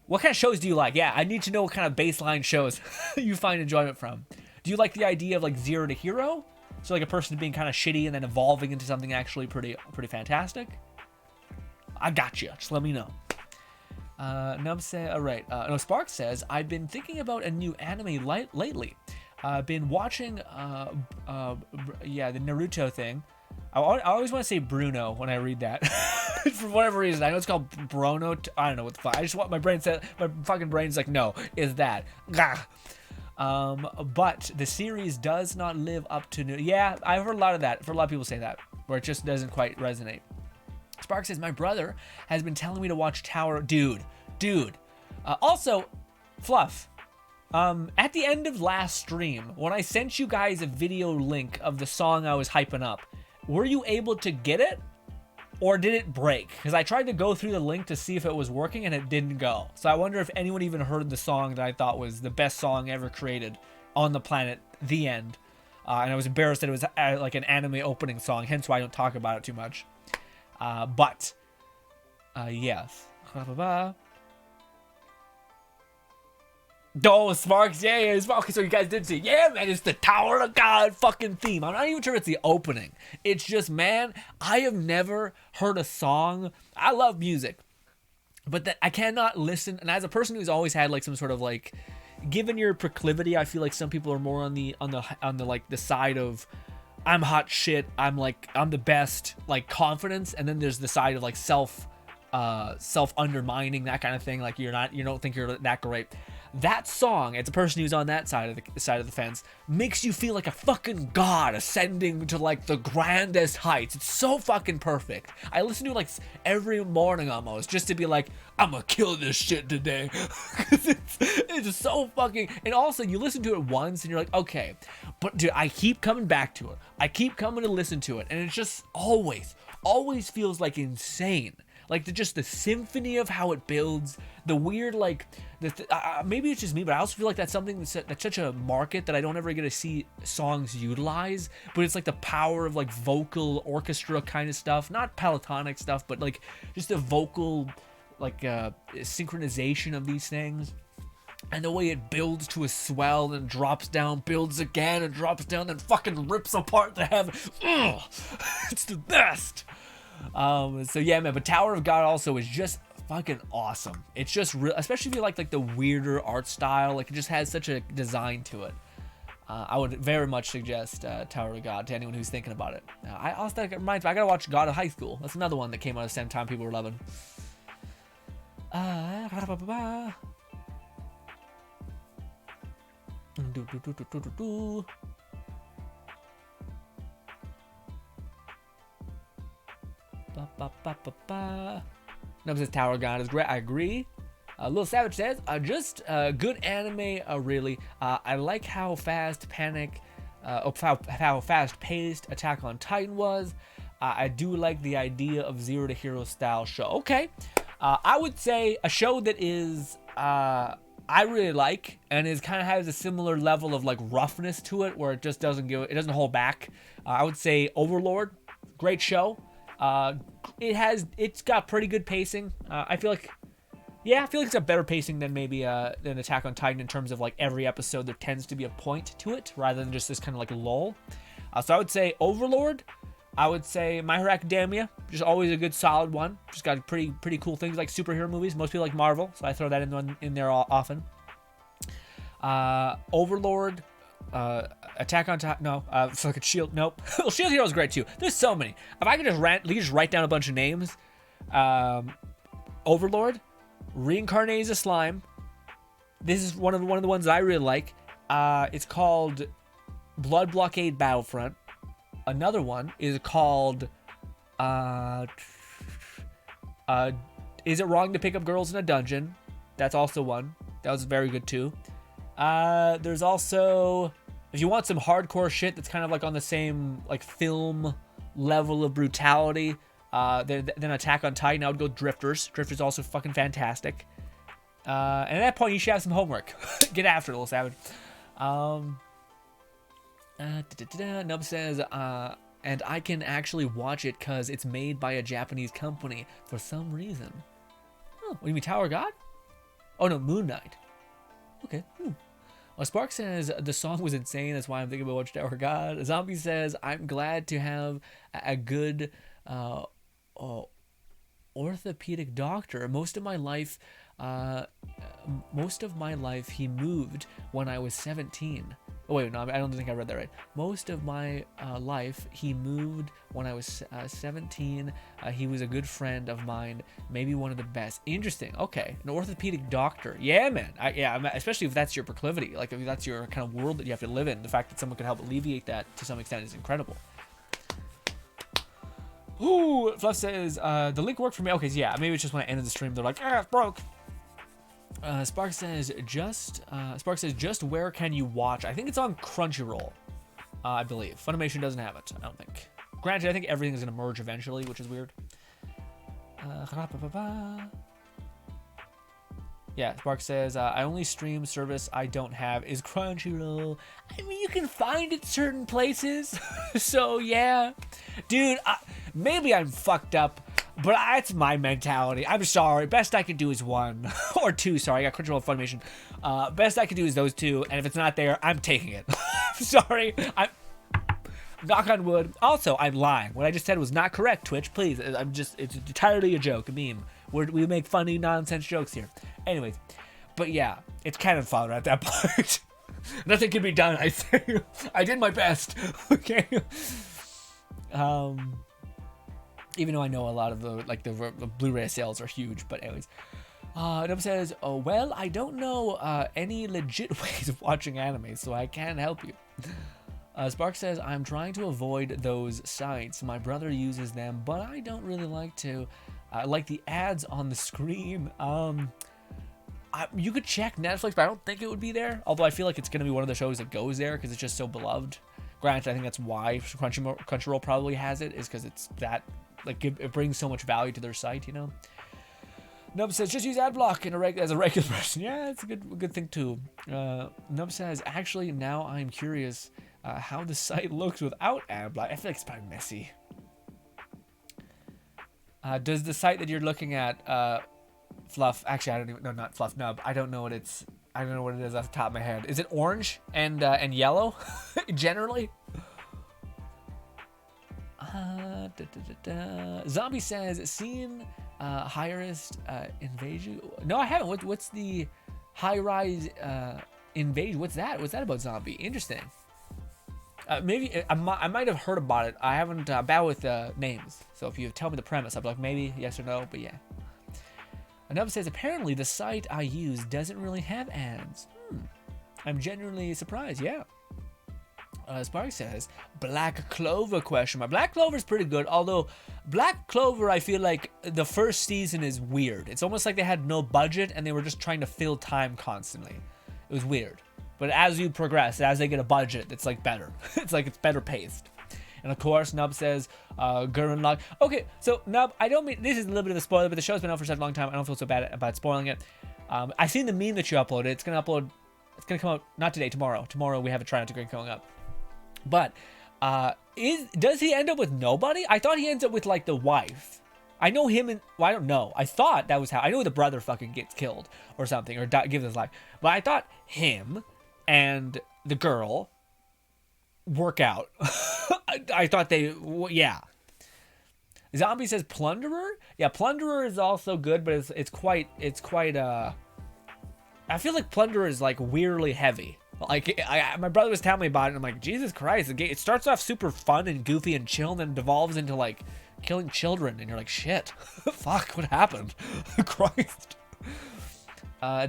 what kind of shows do you like? Yeah, I need to know what kind of baseline shows you find enjoyment from. Do you like the idea of like zero to hero? So like a person being kind of shitty and then evolving into something actually pretty fantastic? I got you. Just let me know. Nub said, all right. Spark says, I've been thinking about a new anime lately. I've been watching, the Naruto thing. I always want to say Bruno when I read that. For whatever reason. I know it's called Bruno. I don't know what the fuck. I just want my fucking brain's like, no, is that. Gah. But the series does not live up to Yeah, I've heard a lot of that. I've heard a lot of people say that, where it just doesn't quite resonate. Spark says, my brother has been telling me to watch Tower. Dude. Also, Fluff. At the end of last stream, when I sent you guys a video link of the song I was hyping up, were you able to get it? Or did it break? Because I tried to go through the link to see if it was working and it didn't go. So I wonder if anyone even heard the song that I thought was the best song ever created on the planet, The End. And I was embarrassed that it was like an anime opening song, hence why I don't talk about it too much. Yes. Oh, Sparks, yeah. Okay, so you guys did see. Yeah, man, it's the Tower of God fucking theme. I'm not even sure it's the opening. It's just, man, I have never heard a song. I love music, but that I cannot listen. And as a person who's always had like some sort of like, given your proclivity, I feel like some people are more on the like the side of, I'm hot shit. I'm the best, like confidence. And then there's the side of like self undermining, that kind of thing. Like you don't think you're that great. that song, as a person who's on that side of the fence, makes you feel like a fucking god ascending to like the grandest heights. It's so fucking perfect. I listen to it like every morning almost, just to be like, I'm gonna kill this shit today. it's so fucking. And also, you listen to it once and you're like, okay, but dude, I keep coming back to it. I keep coming to listen to it, and it's just always feels like insane. Like just the symphony of how it builds, the weird like, maybe it's just me, but I also feel like that's something that's such a market that I don't ever get to see songs utilize. But it's like the power of like vocal orchestra kind of stuff, not Pelotonix stuff, but like just the vocal like synchronization of these things. And the way it builds to a swell and drops down, builds again and drops down, then fucking rips apart the heaven. Ugh, it's the best. So yeah, man, but Tower of God also is just fucking awesome. It's just real, especially if you like the weirder art style. Like, it just has such a design to it. I would very much suggest Tower of God to anyone who's thinking about it. I also think it reminds me, I gotta watch God of High School. That's another one that came out at the same time people were loving. Nub says Tower of God is great. I agree. Lil Savage says, just good anime, really. I like how how fast-paced Attack on Titan was. I do like the idea of Zero to Hero style show. Okay. I would say a show that is I really like and is kind of has a similar level of like roughness to it, where it just doesn't hold back. I would say Overlord, great show. It's got pretty good pacing. I feel like it's a better pacing than maybe than Attack on Titan in terms of like every episode there tends to be a point to it rather than just this kind of like lull. So I would say Overlord. I would say My Hero Academia, just always a good solid one. Just got pretty cool things like superhero movies. Most people like Marvel, so I throw that in there often. Overlord, Attack on Titan, no. Fucking Shield, nope. Shield Hero is great too. There's so many. If I could just write down a bunch of names. Overlord, Reincarnated as a Slime. This is one of the ones that I really like. It's called Blood Blockade Battlefront. Another one is called Is It Wrong to Pick Up Girls in a Dungeon? That's also one. That was very good too. There's also, if you want some hardcore shit that's kind of like on the same like film level of brutality, then Attack on Titan, I would go Drifters. Drifters also fucking fantastic. And at that point, you should have some homework. Get after it, Little Savage. Nub says, and I can actually watch it because it's made by a Japanese company for some reason. Oh, what do you mean, Tower of God? Oh no, Moon Knight. Okay. Well, Spark says the song was insane. That's why I'm thinking about watching Tower of God. Zombie says, I'm glad to have a good orthopedic doctor. Most of my life, he moved when I was 17. Oh wait, no, I don't think I read that right. Most of my life, he moved when I was 17. He was a good friend of mine, maybe one of the best. Interesting. Okay, an orthopedic doctor. Yeah, man. Especially if that's your proclivity, like if that's your kind of world that you have to live in. The fact that someone can help alleviate that to some extent is incredible. Ooh, Fluff says the link worked for me. Okay, so yeah, maybe it's just when I ended the stream, they're like, it's broke. Spark says just where can you watch? I think it's on Crunchyroll, I believe. Funimation doesn't have it, I don't think. Granted, I think everything is gonna merge eventually, which is weird. Yeah, Spark says I only stream service I don't have is Crunchyroll. I mean, you can find it certain places. So yeah, dude, maybe I'm fucked up. But that's my mentality. I'm sorry. Best I can do is one. Or two, sorry. I got Crunchyroll Funimation. Best I can do is those two. And if it's not there, I'm taking it. Sorry. I'm knock on wood. Also, I'm lying. What I just said was not correct, Twitch. Please. It's entirely a joke, a meme. We make funny, nonsense jokes here. Anyways. But yeah, it's cannon fodder at that point. Nothing can be done, I say. I did my best. Okay. Even though I know a lot of the Blu-ray sales are huge, but anyways. Nub says, oh, well, I don't know any legit ways of watching anime, so I can't help you. Spark says, I'm trying to avoid those sites. My brother uses them, but I don't really like to. Like the ads on the screen. You could check Netflix, but I don't think it would be there. Although I feel like it's going to be one of the shows that goes there because it's just so beloved. Granted, I think that's why Crunchyroll probably has it, is because it's that, like, it brings so much value to their site, you know? Nub says, just use adblock as a regular person. Yeah, it's a good thing too. Nub says, actually, now I'm curious how the site looks without adblock. I feel like it's probably messy. Does the site that you're looking at, Fluff, actually, I don't even, no, not Fluff, Nub, I don't know what it's, I don't know what it is off the top of my head. Is it orange and yellow, generally? Zombie says, seen high-rise invasion? No, I haven't. What's the high-rise invasion? What's that? What's that about, Zombie? Interesting. Maybe I might have heard about it. I haven't bad with names. So if you tell me the premise, I'll be like, maybe yes or no, but yeah. Another says, apparently the site I use doesn't really have ads. I'm genuinely surprised, yeah. Spark says, Black Clover question mark. Black Clover is pretty good, although Black Clover, I feel like the first season is weird. It's almost like they had no budget and they were just trying to fill time constantly. It was weird. But as you progress, as they get a budget, it's like better. It's like it's better paced. And of course, Nub says, GRINN log. Okay, so Nub, I don't mean, this is a little bit of a spoiler, but the show's been out for such a long time, I don't feel so bad about spoiling it. I've seen the meme that you uploaded. It's gonna come out, not today, tomorrow. Tomorrow we have a tryout to GRINN coming up. But, does he end up with nobody? I thought he ends up with, like, the wife. I know him and, well, I don't know. I thought that was how, I know the brother fucking gets killed or something, or gives his life. But I thought him and the girl work out. I thought they, yeah. Zombie says Plunderer? Yeah, Plunderer is also good, but it's quite, I feel like Plunderer is, like, weirdly heavy. Like, my brother was telling me about it, and I'm like, Jesus Christ, it starts off super fun and goofy and chill, and then devolves into, like, killing children, and you're like, shit, fuck, what happened? Christ.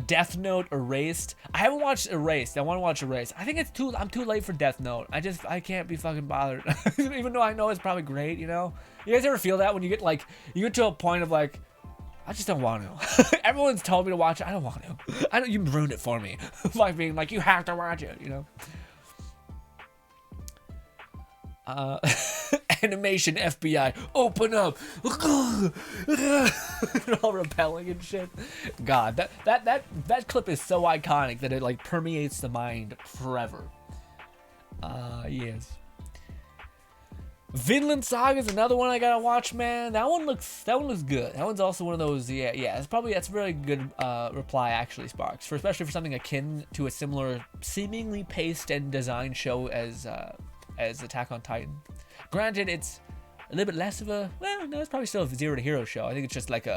Death Note Erased. I haven't watched Erased. I want to watch Erased. I think I'm too late for Death Note. I can't be fucking bothered. Even though I know it's probably great, you know? You guys ever feel that when you get to a point of like, I just don't want to. Everyone's told me to watch it. I don't want to. You ruined it for me. Like being like, you have to watch it, you know? Animation FBI, open up. They're all repelling and shit. God, that clip is so iconic that it like permeates the mind forever. Yes. Vinland Saga is another one I gotta watch, man. That one looks good. That one's also one of those. Yeah. That's a really good reply actually, Sparks, especially for something akin to a similar, seemingly paced and designed show as Attack on Titan. Granted, it's a little bit less of a, well, no, it's probably still a Zero to Hero show. I think it's just like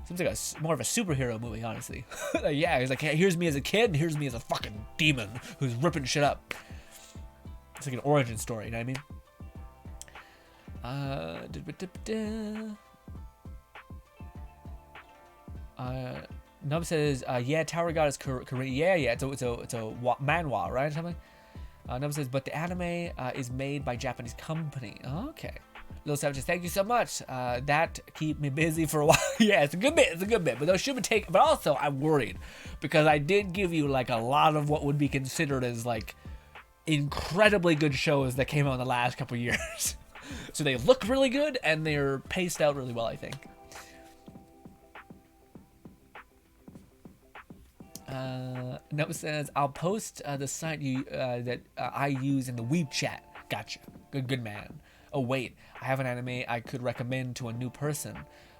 seems like more of a superhero movie, honestly. Like, yeah, he's like, hey, here's me as a kid, and here's me as a fucking demon who's ripping shit up. It's like an origin story, you know what I mean? Nub says, yeah, Tower God is Korean. Yeah, it's a manhwa, right, or something? Nub says, but the anime is made by Japanese company. Okay. Little Savages, thank you so much. That keep me busy for a while. Yeah, it's a good bit. But those should be taken. But also, I'm worried because I did give you like a lot of what would be considered as like incredibly good shows that came out in the last couple years. So they look really good and they're paced out really well, I think. Note says, I'll post the site that I use in the Weeb chat. Gotcha. Good man. Oh wait, I have an anime I could recommend to a new person.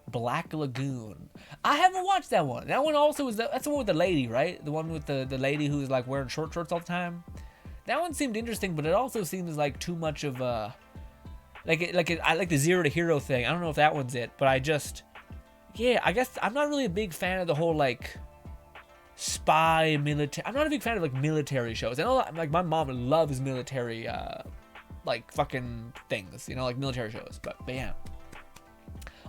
Black Lagoon. I haven't watched that one. That one also is that's the one with the lady, right? The one with the lady who's like wearing short shorts all the time. That one seemed interesting, but it also seems like too much of a I like the Zero to Hero thing. I don't know if that one's it, but I guess I'm not really a big fan of the whole like spy military. I'm not a big fan of like military shows. I know like my mom loves military like fucking things, you know, like military shows. But yeah.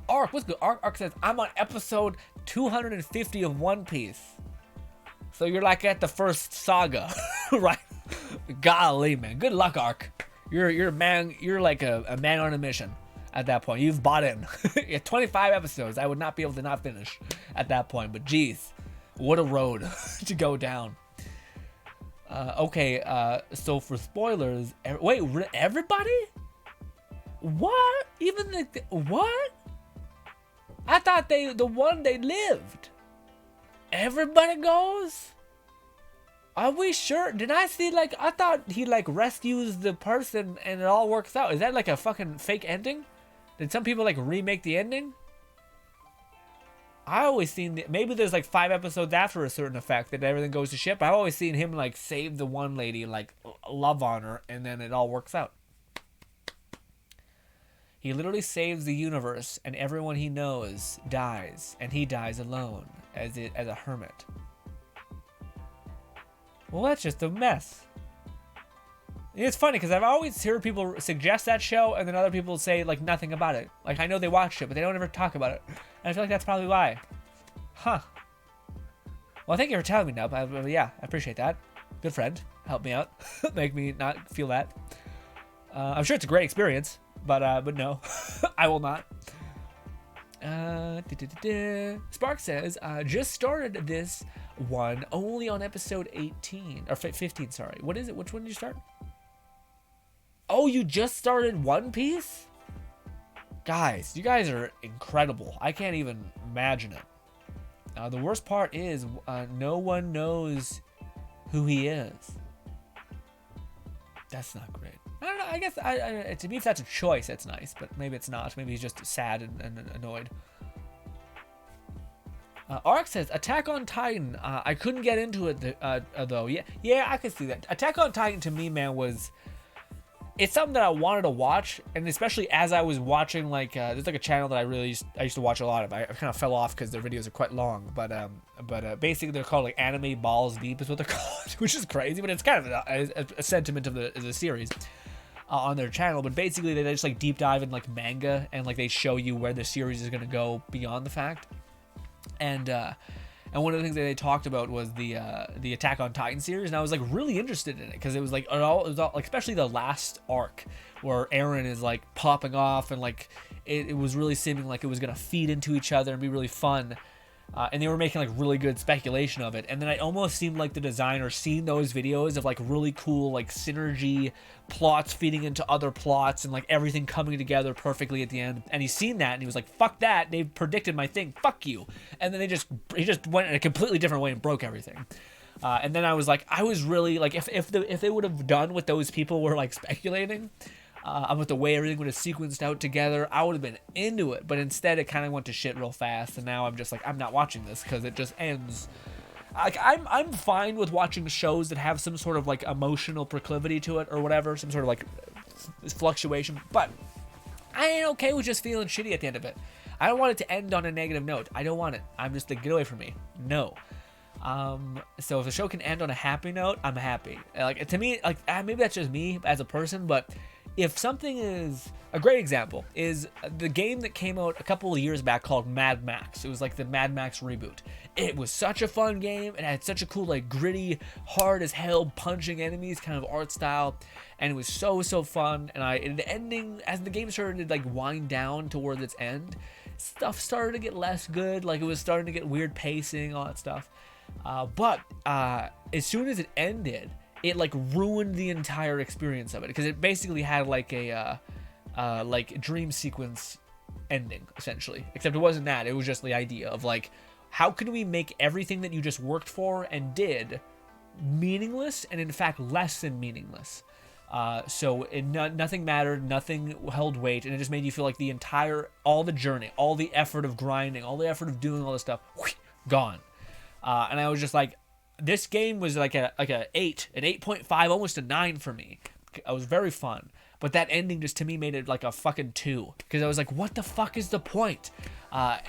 Ark, what's good? Ark says, I'm on episode 250 of One Piece. So you're like at the first saga, right? Golly, man. Good luck, Ark. You're a man. You're like a man on a mission at that point. You've bought in. 25 episodes. I would not be able to not finish at that point. But geez, what a road to go down. Okay, so for spoilers, wait, everybody? What? Even what? I thought the one they lived. Everybody goes? Are we sure? Did I see, like, I thought he, like, rescues the person and it all works out. Is that, like, a fucking fake ending? Did some people, like, remake the ending? I always seen, maybe there's, like, 5 episodes after a certain effect that everything goes to shit. I've always seen him, like, save the one lady, like, love on her, and then it all works out. He literally saves the universe, and everyone he knows dies, and he dies alone as a hermit. Well, that's just a mess. It's funny because I've always heard people suggest that show, and then other people say like nothing about it. Like I know they watched it, but they don't ever talk about it, and I feel like that's probably why. Huh. Well, thank you for telling me, Nub. Yeah, I appreciate that. Good friend, help me out, make me not feel that. I'm sure it's a great experience. But no, I will not. Spark says, just started this one only on episode 18 or 15. Sorry, what is it? Which one did you start? Oh, you just started One Piece? Guys, you guys are incredible. I can't even imagine it. The worst part is no one knows who he is. That's not great. I don't know. I guess to me, if that's a choice, that's nice. But maybe it's not. Maybe he's just sad and annoyed. Ark says, Attack on Titan. I couldn't get into it though. Yeah, I could see that. Attack on Titan to me, man, it's something that I wanted to watch, and especially as I was watching, like, there's like a channel that I used to watch a lot of. I kind of fell off because their videos are quite long, but basically they're called like Anime Balls Deep is what they're called, which is crazy, but it's kind of a sentiment of the series on their channel. But basically they just like deep dive in like manga, and like they show you where the series is gonna go beyond the fact, and one of the things that they talked about was the Attack on Titan series, and I was like really interested in it because it was all like, especially the last arc where Eren is like popping off, and like it was really seeming like it was gonna feed into each other and be really fun. And they were making like really good speculation of it, and then it almost seemed like the designer seen those videos of like really cool like synergy plots feeding into other plots and like everything coming together perfectly at the end, and he's seen that and he was like, fuck that, they've predicted my thing, fuck you. And then he just went in a completely different way and broke everything. And then I was like, I was really like, if they would have done what those people were like speculating about the way everything would have sequenced out together, I would have been into it. But instead, it kind of went to shit real fast, and now I'm just like, I'm not watching this because it just ends. Like I'm fine with watching shows that have some sort of like emotional proclivity to it or whatever, some sort of like fluctuation. But I ain't okay with just feeling shitty at the end of it. I don't want it to end on a negative note. I don't want it. I'm just like, get away from me. No. So if the show can end on a happy note, I'm happy. Like to me, like maybe that's just me as a person, but if something is a great example is the game that came out a couple of years back called Mad Max. It was like the Mad Max reboot. It was such a fun game. It had such a cool, like gritty, hard as hell punching enemies kind of art style, and it was so fun. And the ending, as the game started to like wind down towards its end, stuff started to get less good. Like it was starting to get weird pacing, all that stuff. But as soon as it ended, it like ruined the entire experience of it, because it basically had like a like dream sequence ending essentially, except it wasn't that. It was just the idea of like, how can we make everything that you just worked for and did meaningless, and in fact less than meaningless. So nothing mattered, nothing held weight, and it just made you feel like all the journey, all the effort of grinding, all the effort of doing all this stuff, gone. And I was just like, this game was like an 8.5, almost a 9 for me. It was very fun, but that ending just to me made it like a fucking 2, because I was like, what the fuck is the point?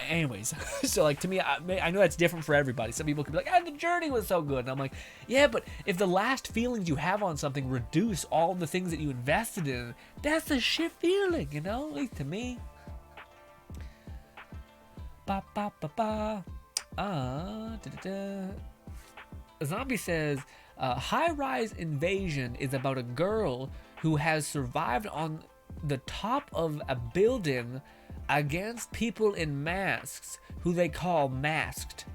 Anyways, so like to me, I know that's different for everybody. Some people could be like, the journey was so good, and I'm like, yeah, but if the last feelings you have on something reduce all the things that you invested in, that's a shit feeling, you know, at least to me. Ba ba ba ba. Da-da-da. Zombie says, high-rise invasion is about a girl who has survived on the top of a building against people in masks, who they call masked,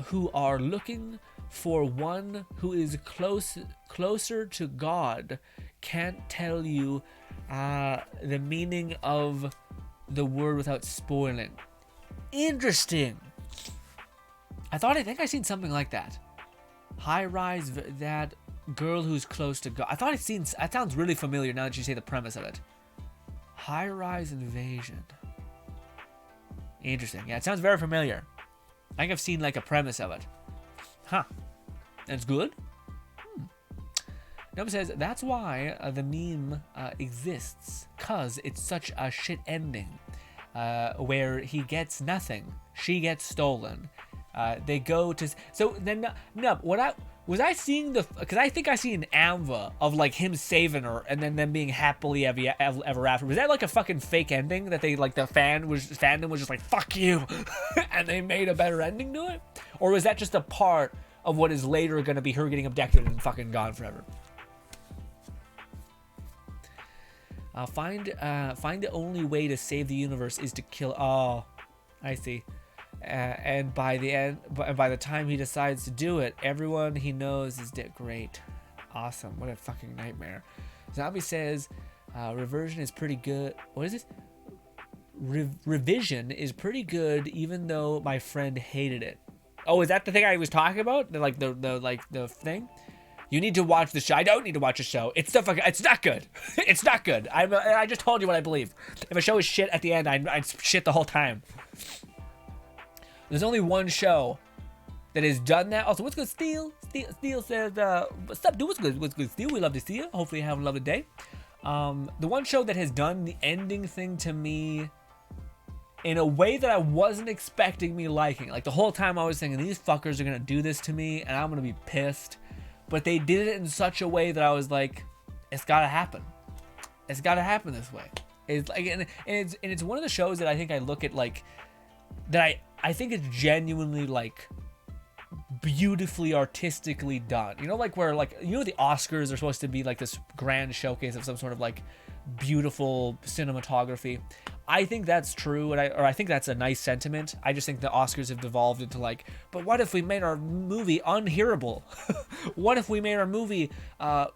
who are looking for one who is closer to God. Can't tell you the meaning of the word without spoiling. Interesting. I think I seen something like that. High rise, that girl who's close to God. I thought I'd seen. That sounds really familiar now that you say the premise of it. High rise invasion. Interesting. Yeah, it sounds very familiar. I think I've seen like a premise of it. Huh. That's good. Nobody says that's why the meme exists, cause it's such a shit ending, where he gets nothing, she gets stolen. They go to was I seeing because I think I see an AMVA of like him saving her and then them being happily ever after. Was that like a fucking fake ending that they like the fandom was just like fuck you, and they made a better ending to it, or was that just a part of what is later going to be her getting abducted and fucking gone forever? Find the only way to save the universe is to kill. Oh, I see. And by the time he decides to do it, everyone he knows is dead. Great, awesome. What a fucking nightmare. Zombie says, reversion is pretty good. What is it? Revision is pretty good, even though my friend hated it. Oh, is that the thing I was talking about? The thing. You need to watch the show. I don't need to watch a show. It's not good. It's not good. I just told you what I believe. If a show is shit at the end, I'd shit the whole time. There's only one show that has done that. Also, what's good, Steel? Steel says, what's up, dude? What's good, Steel? We love to see you. Hopefully you have a lovely day. The one show that has done the ending thing to me in a way that I wasn't expecting me liking. Like, the whole time I was thinking, these fuckers are going to do this to me, and I'm going to be pissed. But they did it in such a way that I was like, it's got to happen. It's got to happen this way. It's like, and it's one of the shows that I think I look at, like, that I think it's genuinely like beautifully artistically done. You know, like where like, you know, the Oscars are supposed to be like this grand showcase of some sort of like beautiful cinematography. I think that's true, and I think that's a nice sentiment. I just think the Oscars have devolved into like, but what if we made our movie unhearable? What if we made our movie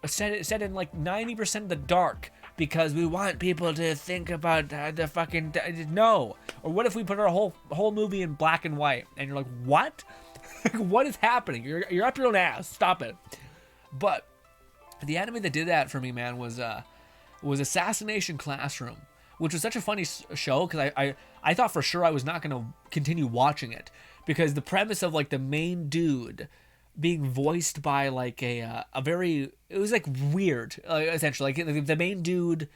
set in like 90% of the dark? Because we want people to think about the fucking no. Or what if we put our whole movie in black and white? And you're like, what? What is happening? You're up your own ass. Stop it. But the anime that did that for me, man, was Assassination Classroom, which was such a funny show because I thought for sure I was not gonna continue watching it because the premise of like the main dude being voiced by like a very, it was like weird, essentially. Like the main dude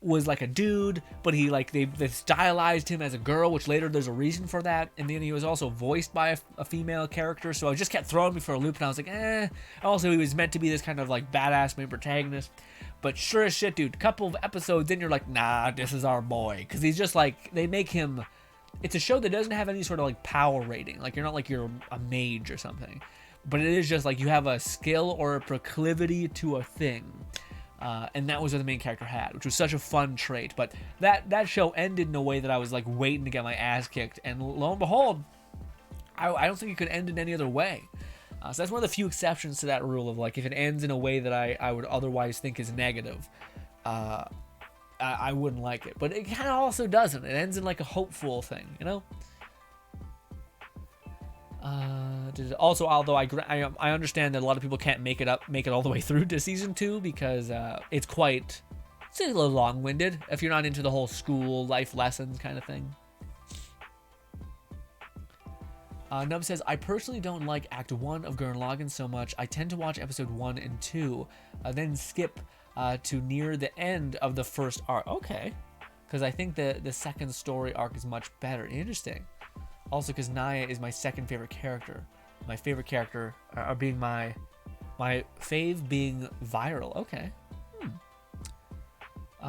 was like a dude, but he like they stylized him as a girl, which later there's a reason for that. And then he was also voiced by a female character, so it just kept throwing me for a loop. And I was like, eh. Also, he was meant to be this kind of like badass main protagonist, but sure as shit, dude. Couple of episodes in, you're like, nah, this is our boy, because he's just like, they make him. It's a show that doesn't have any sort of like power rating. Like you're not like you're a mage or something. But it is just like you have a skill or a proclivity to a thing. And that was what the main character had, which was such a fun trait. But that show ended in a way that I was like waiting to get my ass kicked. And lo and behold, I don't think it could end in any other way. So that's one of the few exceptions to that rule of like, if it ends in a way that I would otherwise think is negative, I wouldn't like it. But it kind of also doesn't. It ends in like a hopeful thing, you know? Also, although I understand that a lot of people can't make it all the way through to season 2 because it's a little long-winded if you're not into the whole school life lessons kind of thing. Nub says, I personally don't like Act 1 of Gurren Lagann so much. I tend to watch episode 1 and 2, then skip to near the end of the first arc. Okay, because I think the second story arc is much better. Interesting. Also, because Naya is my second favorite character. My favorite character being my fave being viral. Okay.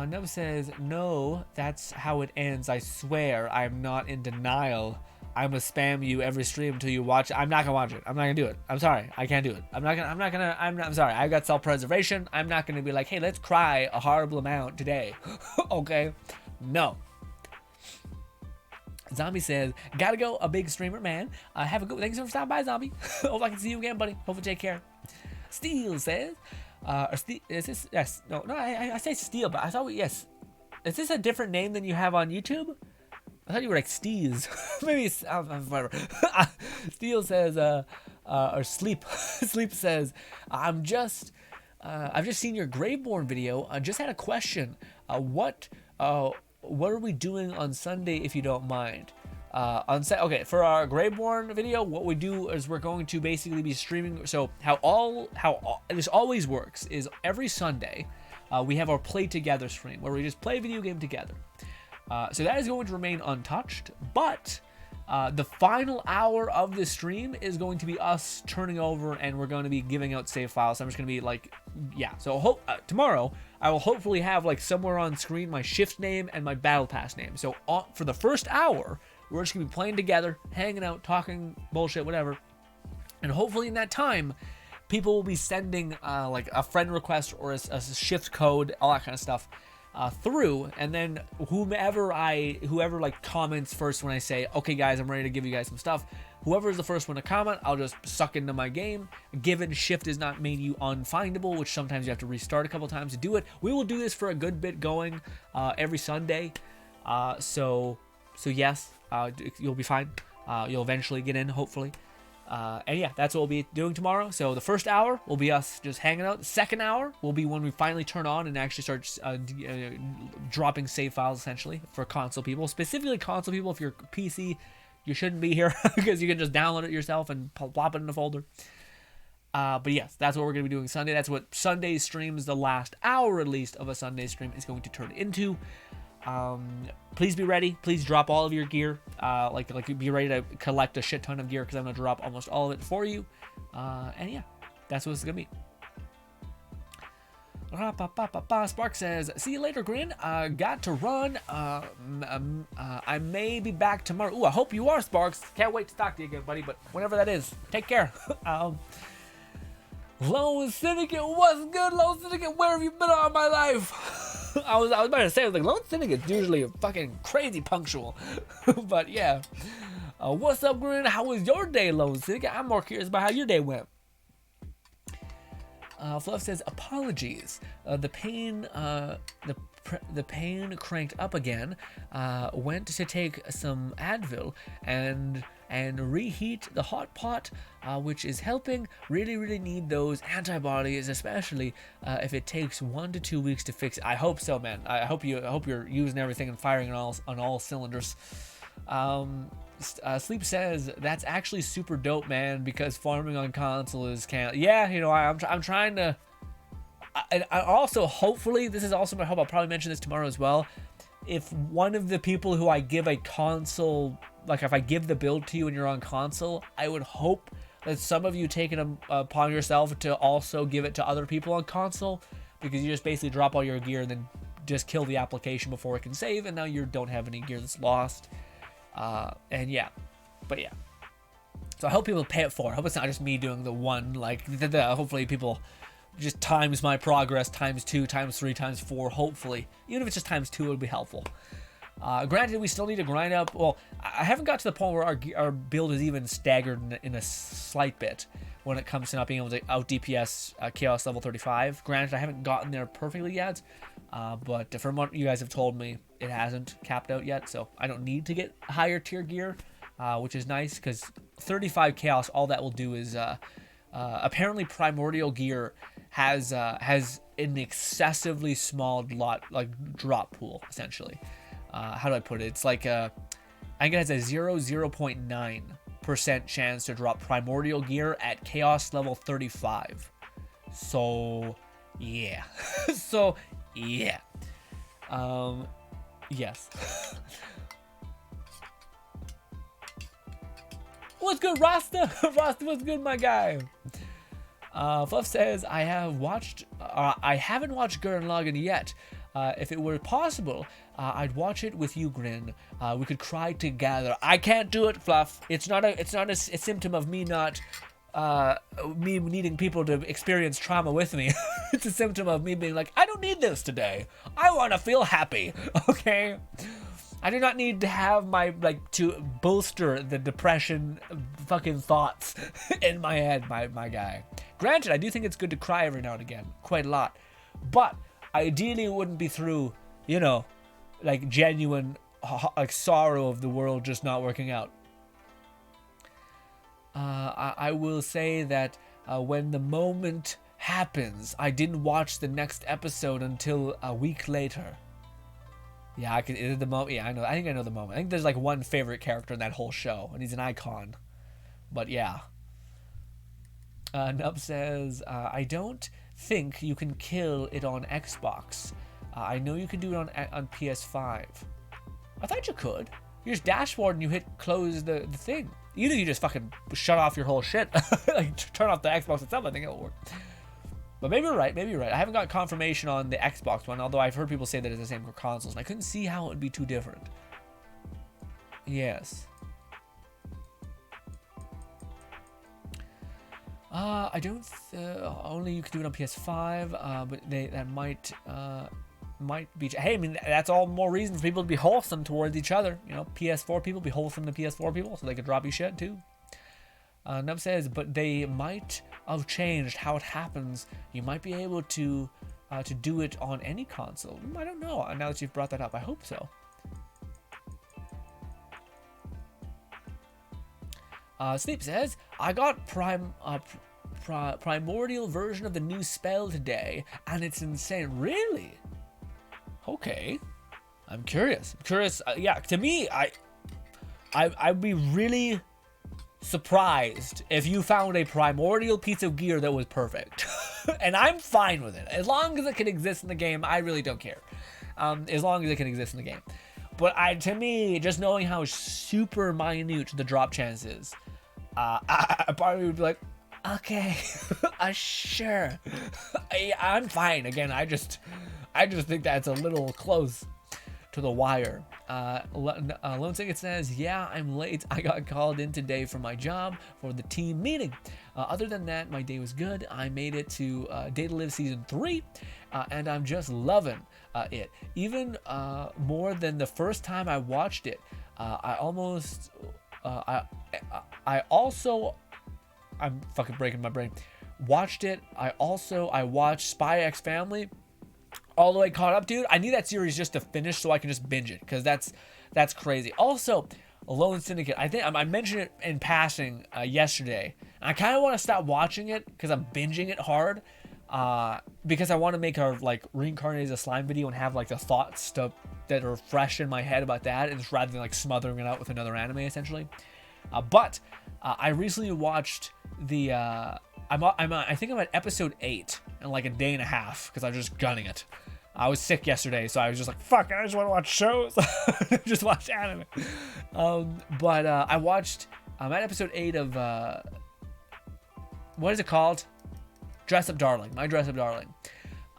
Nub says, no, that's how it ends. I swear I'm not in denial. I'm gonna spam you every stream until you watch it. I'm not gonna watch it. I'm not gonna do it. I'm sorry. I can't do it. I'm sorry. I've got self-preservation. I'm not gonna be like, hey, let's cry a horrible amount today. Okay? No. Zombie says, gotta go, a big streamer, man. Have a good, thanks for stopping by, Zombie. Hope I can see you again, buddy. Hopefully take care. Steel says, is this, yes, no, I say Steel, but I thought, yes. Is this a different name than you have on YouTube? I thought you were like Steez. Maybe it's, whatever. Steel says, or Sleep. Sleep says, I've just seen your Graveborn video. I just had a question. What are we doing on Sunday, if you don't mind? Okay, for our Graveborn video, what we do is we're going to basically be streaming. So how this always works is every Sunday, we have our play together stream where we just play a video game together. So that is going to remain untouched, but the final hour of the stream is going to be us turning over, and we're going to be giving out save files. So I'm just going to be like, yeah. So tomorrow I will hopefully have like somewhere on screen my shift name and my battle pass name. So for the first hour, we're just going to be playing together, hanging out, talking bullshit, whatever. And hopefully in that time, people will be sending like a friend request or a shift code, all that kind of stuff. Through, and then whoever like comments first when I say, okay guys, I'm ready to give you guys some stuff, whoever is the first one to comment, I'll just suck into my game. Given shift is not made you unfindable, which sometimes you have to restart a couple times to do it, we will do this for a good bit going every Sunday. So yes, you'll be fine. You'll eventually get in, hopefully. And yeah, that's what we'll be doing tomorrow. So the first hour will be us just hanging out. The second hour will be when we finally turn on and actually start dropping save files, essentially, for console people. Specifically console people, if you're PC, you shouldn't be here because you can just download it yourself and plop it in a folder. But yes, that's what we're going to be doing Sunday. That's what Sunday streams, the last hour at least of a Sunday stream, is going to turn into. Please be ready. Please drop all of your gear. Like be ready to collect a shit ton of gear because I'm gonna drop almost all of it for you. And yeah, that's what it's gonna be. Spark says, see you later, Grin. Got to run. I may be back tomorrow. Ooh, I hope you are, Sparks. Can't wait to talk to you again, buddy. But whenever that is, take care. Lone Syndicate, what's good, Lone Syndicate? Where have you been all my life? I was about to say, I was like, Lone Syndicate's usually fucking crazy punctual. But yeah. What's up, Grin? How was your day, Lone Syndicate? I'm more curious about how your day went. Fluff says, apologies. The pain cranked up again. Went to take some Advil and reheat the hot pot, which is helping. Really need those antibodies, especially if it takes 1 to 2 weeks to fix it. I hope so, man. I hope you're using everything and firing on all cylinders. Sleep says, that's actually super dope, man, because farming on console is yeah, you know, I'm trying to. I also, hopefully, this is also my hope. I'll probably mention this tomorrow as well. If one of the people who I give a console, like if I give the build to you and you're on console, I would hope that some of you take it upon yourself to also give it to other people on console, because you just basically drop all your gear and then just kill the application before it can save, and now you don't have any gear that's lost. And yeah, but yeah. So I hope people pay it forward. I hope it's not just me doing the one, like, hopefully people just times my progress, times 2, times 3, times 4, hopefully. Even if it's just times 2, it would be helpful. Granted, we still need to grind up. Well, I haven't got to the point where our build is even staggered in a slight bit when it comes to not being able to out DPS Chaos level 35. Granted, I haven't gotten there perfectly yet, but from what you guys have told me, it hasn't capped out yet, so I don't need to get higher tier gear, which is nice, because 35 Chaos, all that will do is, apparently Primordial gear has an excessively small drop pool, essentially. How do I put it? It's like I think it has a 0.9% chance to drop Primordial gear at Chaos level 35. So yeah. So yeah. Yes. What's good, Rasta? Rasta, what's good, my guy? Fluff says, I haven't watched Gurren Lagann yet. If it were possible, I'd watch it with you, Grin. We could cry together. I can't do it, Fluff. It's not a symptom of me not me needing people to experience trauma with me. It's a symptom of me being like, I don't need this today. I want to feel happy. Okay. I do not need to have to bolster the depression fucking thoughts in my head, my guy. Granted, I do think it's good to cry every now and again, quite a lot. But ideally, it wouldn't be through, genuine, sorrow of the world just not working out. I will say that when the moment happens, I didn't watch the next episode until a week later. Yeah, the moment. Yeah, I know. I think I know the moment. I think there's one favorite character in that whole show, and he's an icon. But yeah. Nub says, I don't think you can kill it on Xbox. I know you can do it on PS5. I thought you could. You just dashboard and you hit close the thing. Either you just fucking shut off your whole shit, turn off the Xbox itself. I think it'll work. But maybe you're right. I haven't got confirmation on the Xbox one, although I've heard people say that it's the same for consoles, and I couldn't see how it would be too different. Yes. I don't. Only you can do it on PS5, but that might be. Hey, I mean, that's all more reason for people to be wholesome towards each other. PS4 people be wholesome to PS4 people, so they could drop you shit too. Nub says, but they might have changed how it happens. You might be able to do it on any console. I don't know. Now that you've brought that up, I hope so. Sleep says, I got primordial version of the new spell today, and it's insane. Really? Okay. I'm curious. Yeah, to me, I'd be really surprised if you found a primordial piece of gear that was perfect. And I'm fine with it. As long as it can exist in the game, I really don't care. As long as it can exist in the game. But to me, just knowing how super minute the drop chance is, I probably would be like, okay, sure. I'm fine. Again, I just think that's a little close to the wire. Lone Ticket says, yeah, I'm late. I got called in today for my job for the team meeting. Other than that, my day was good. I made it to Day to Live Season 3, and I'm just loving it. Even more than the first time I watched it. I'm fucking breaking my brain. Watched it. I watched Spy X Family. All the way caught up, dude. I need that series just to finish so I can just binge it, because that's crazy. Also, Lone Syndicate. I think I mentioned it in passing yesterday. And I kind of want to stop watching it because I'm binging it hard. Because I want to make a reincarnated as a slime video and have the thoughts that are fresh in my head about that, and just rather than smothering it out with another anime essentially. But I recently watched the. I think I'm at episode 8 in a day and a half because I was just gunning it. I was sick yesterday, so I was just like, fuck, I just want to watch shows. Just watch anime. But I'm at episode 8 of, what is it called? Dress Up Darling. My Dress Up Darling.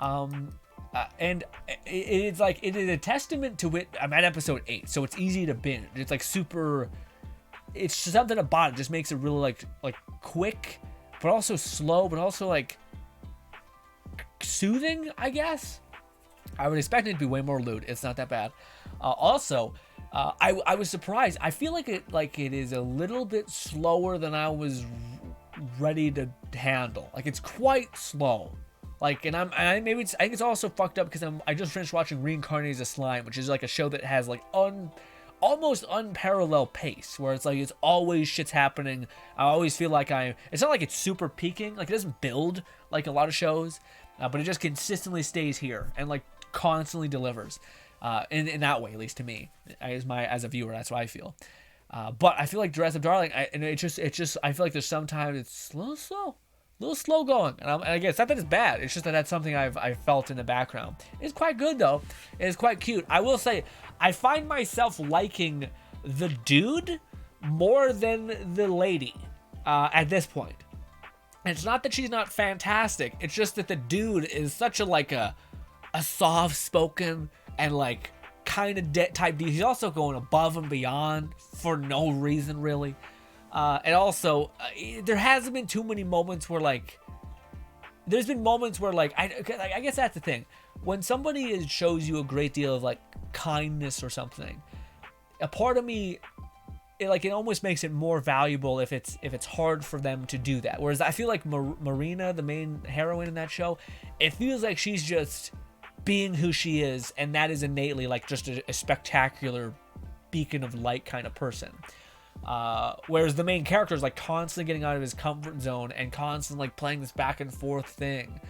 And it is a testament to it. I'm at episode 8, so it's easy to binge. It's super, it's something about it just makes it really quick, but also slow, but also soothing, I guess. I would expect it to be way more lewd. It's not that bad. I was surprised. I feel like it is a little bit slower than I was ready to handle. It's quite slow. I think it's also fucked up because I just finished watching Reincarnated as a Slime, which is a show that has almost unparalleled pace, where it's always shit's happening. I always feel it's not it's super peaking, it doesn't build like a lot of shows, but it just consistently stays here and constantly delivers, in that way, at least to me, as a viewer. That's what I feel. But I feel like Dress Up Darling, I feel like there's sometimes it's a little slow going, and again, it's not that it's bad, it's just that that's something I've felt in the background. It's quite good though. It's quite cute. I will say, I find myself liking the dude more than the lady at this point. And it's not that she's not fantastic, it's just that the dude is such a a soft-spoken and like kind of type D. He's also going above and beyond for no reason really. And also, there hasn't been too many moments where like, there's been moments where like, I guess that's the thing. When somebody shows you a great deal of like kindness or something, a part of me, it almost makes it more valuable if it's hard for them to do that. Whereas I feel like Marina, the main heroine in that show, it feels like she's just being who she is, and that is innately like just a spectacular beacon of light kind of person. Whereas the main character is like constantly getting out of his comfort zone and constantly like playing this back and forth thing.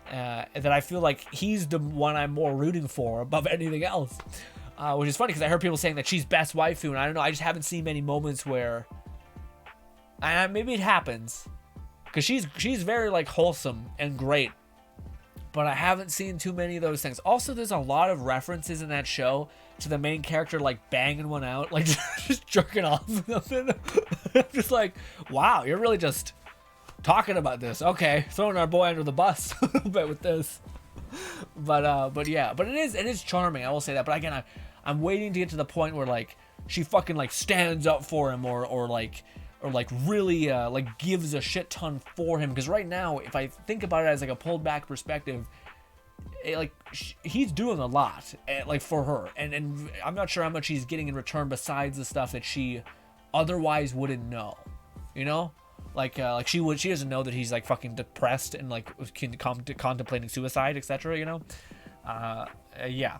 That I feel like he's the one I'm more rooting for above anything else. Which is funny because I heard people saying that she's best waifu, and I don't know, I just haven't seen many moments where, and maybe it happens, because she's very like wholesome and great, but I haven't seen too many of those things. Also, there's a lot of references in that show to the main character like banging one out, like just jerking off or something. I'm just like, wow, you're really just talking about this. Okay, throwing our boy under the bus a little bit with this. But yeah, but it is charming, I will say that. But again, I'm waiting to get to the point where like she fucking like stands up for him or like really like gives a shit ton for him. Because right now, if I think about it as like a pulled back perspective, he's doing a lot like for her, and I'm not sure how much he's getting in return besides the stuff that she otherwise wouldn't know, you know. Like she doesn't know that he's like fucking depressed and like contemplating suicide, etc. You know, yeah.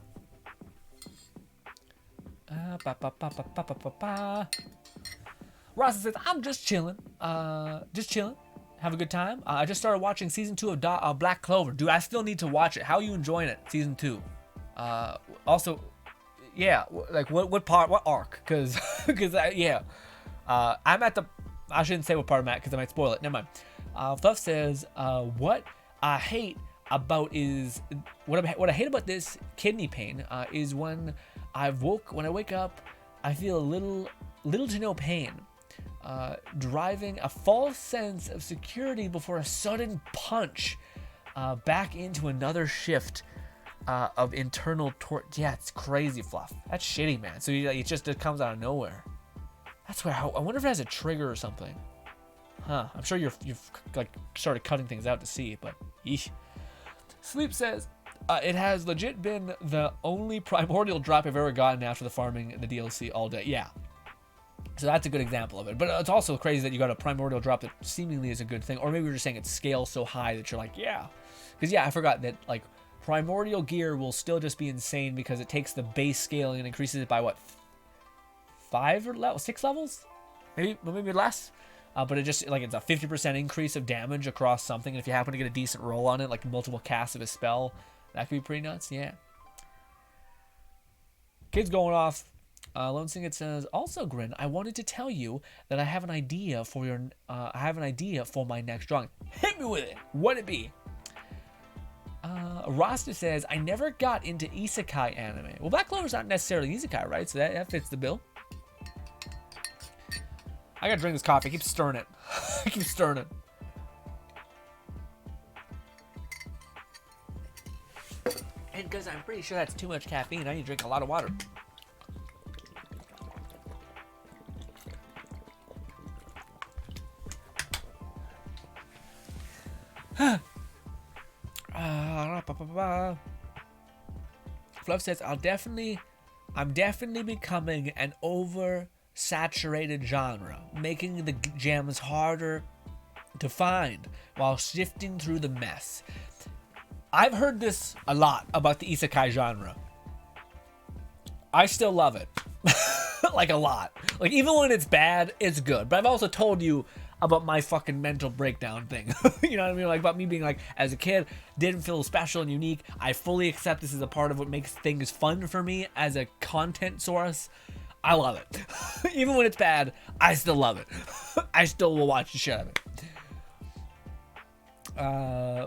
Ross says, I'm just chilling, have a good time. I just started watching season 2 of Black Clover. Do I still need to watch it? How are you enjoying it, season 2? Also, yeah, like what arc? Because yeah, I'm at the. I shouldn't say what part I'm at because I might spoil it. Never mind. Fluff says, what I hate about what I hate about this kidney pain is when I wake up, I feel little to no pain, driving a false sense of security before a sudden punch back into another shift of internal torture. Yeah, it's crazy, Fluff. That's shitty, man. So it comes out of nowhere. That's where I wonder if it has a trigger or something. Huh. I'm sure you've like started cutting things out to see, but eesh. Sleep says, it has legit been the only primordial drop I've ever gotten after the farming the DLC all day. Yeah. So that's a good example of it. But it's also crazy that you got a primordial drop that seemingly is a good thing. Or maybe we're just saying it scales so high that you're like, yeah. Because yeah, I forgot that like primordial gear will still just be insane because it takes the base scaling and increases it by what? 6 levels, maybe less, but it just like it's a 50% increase of damage across something. And if you happen to get a decent roll on it, like multiple casts of a spell, that could be pretty nuts. Yeah. Kids going off. Lone Singed says, also Grin, I wanted to tell you that I have an idea for my next drawing. Hit me with it. What'd it be? Rasta says, I never got into isekai anime. Well, Black Clover's not necessarily isekai, right? So that fits the bill. I gotta drink this coffee. I keep stirring it. I keep stirring it. And because I'm pretty sure that's too much caffeine, I need to drink a lot of water. Fluff says, I'm definitely becoming an oversaturated genre, making the gems harder to find while sifting through the mess. I've heard this a lot about the isekai genre. I still love it. Like a lot. Like even when it's bad, it's good. But I've also told you about my fucking mental breakdown thing. You know what I mean? Like about me being like, as a kid, didn't feel special and unique. I fully accept this as a part of what makes things fun for me as a content source. I love it. Even when it's bad, I still love it. I still will watch the shit out of it.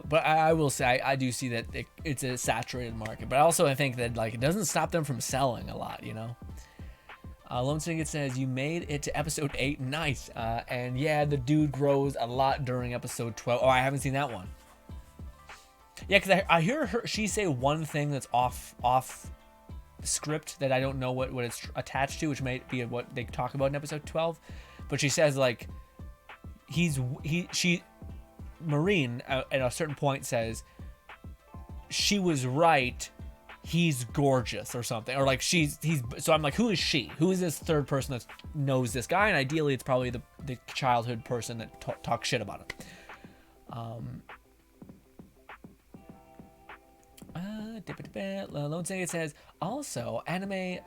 But I will say, I do see that it's a saturated market. But also I think that like it doesn't stop them from selling a lot, you know? Lone Singed says, you made it to episode 8. Nice. And yeah, the dude grows a lot during episode 12. Oh, I haven't seen that one. Yeah, because I hear she say one thing that's off script that I don't know what it's attached to, which might be what they talk about in episode 12. But she says like Marine at a certain point says she was right. He's gorgeous or something, or like he's. So I'm like, who is she? Who is this third person that knows this guy? And ideally, it's probably the childhood person that talks shit about him. Lone Say it says also anime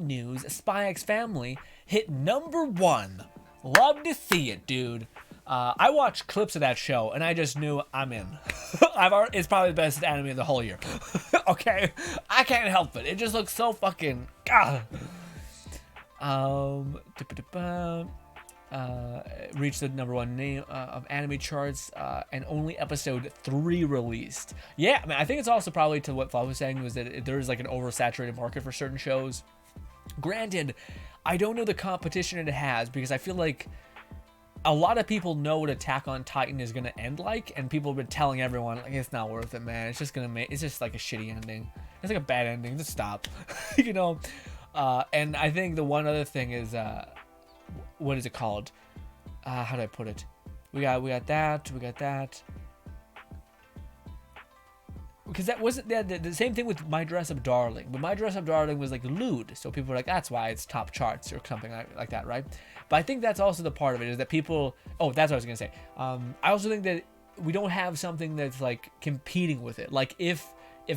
news. Spy X Family hit #1. Love to see it, dude. I watched clips of that show and I just knew I'm in. It's probably the best anime of the whole year. Okay, I can't help it. It just looks so fucking. Reached the #1 name of anime charts, and only episode 3 released. Yeah, I mean, I think it's also probably to what Flav was saying, was that there's like an oversaturated market for certain shows. Granted, I don't know the competition it has, because I feel like a lot of people know what Attack on Titan is gonna end like, and people have been telling everyone like it's not worth it, man. It's just like a shitty ending. It's like a bad ending. Just stop, you know. And I think the one other thing is what is it called? How do I put it? We got that. Because that wasn't the same thing with My Dress Up Darling. But My Dress Up Darling was like lewd, so people were like, that's why it's top charts or something like that, right? But I think that's also the part of it, is that people. Oh, that's what I was gonna say. I also think that we don't have something that's like competing with it. Like if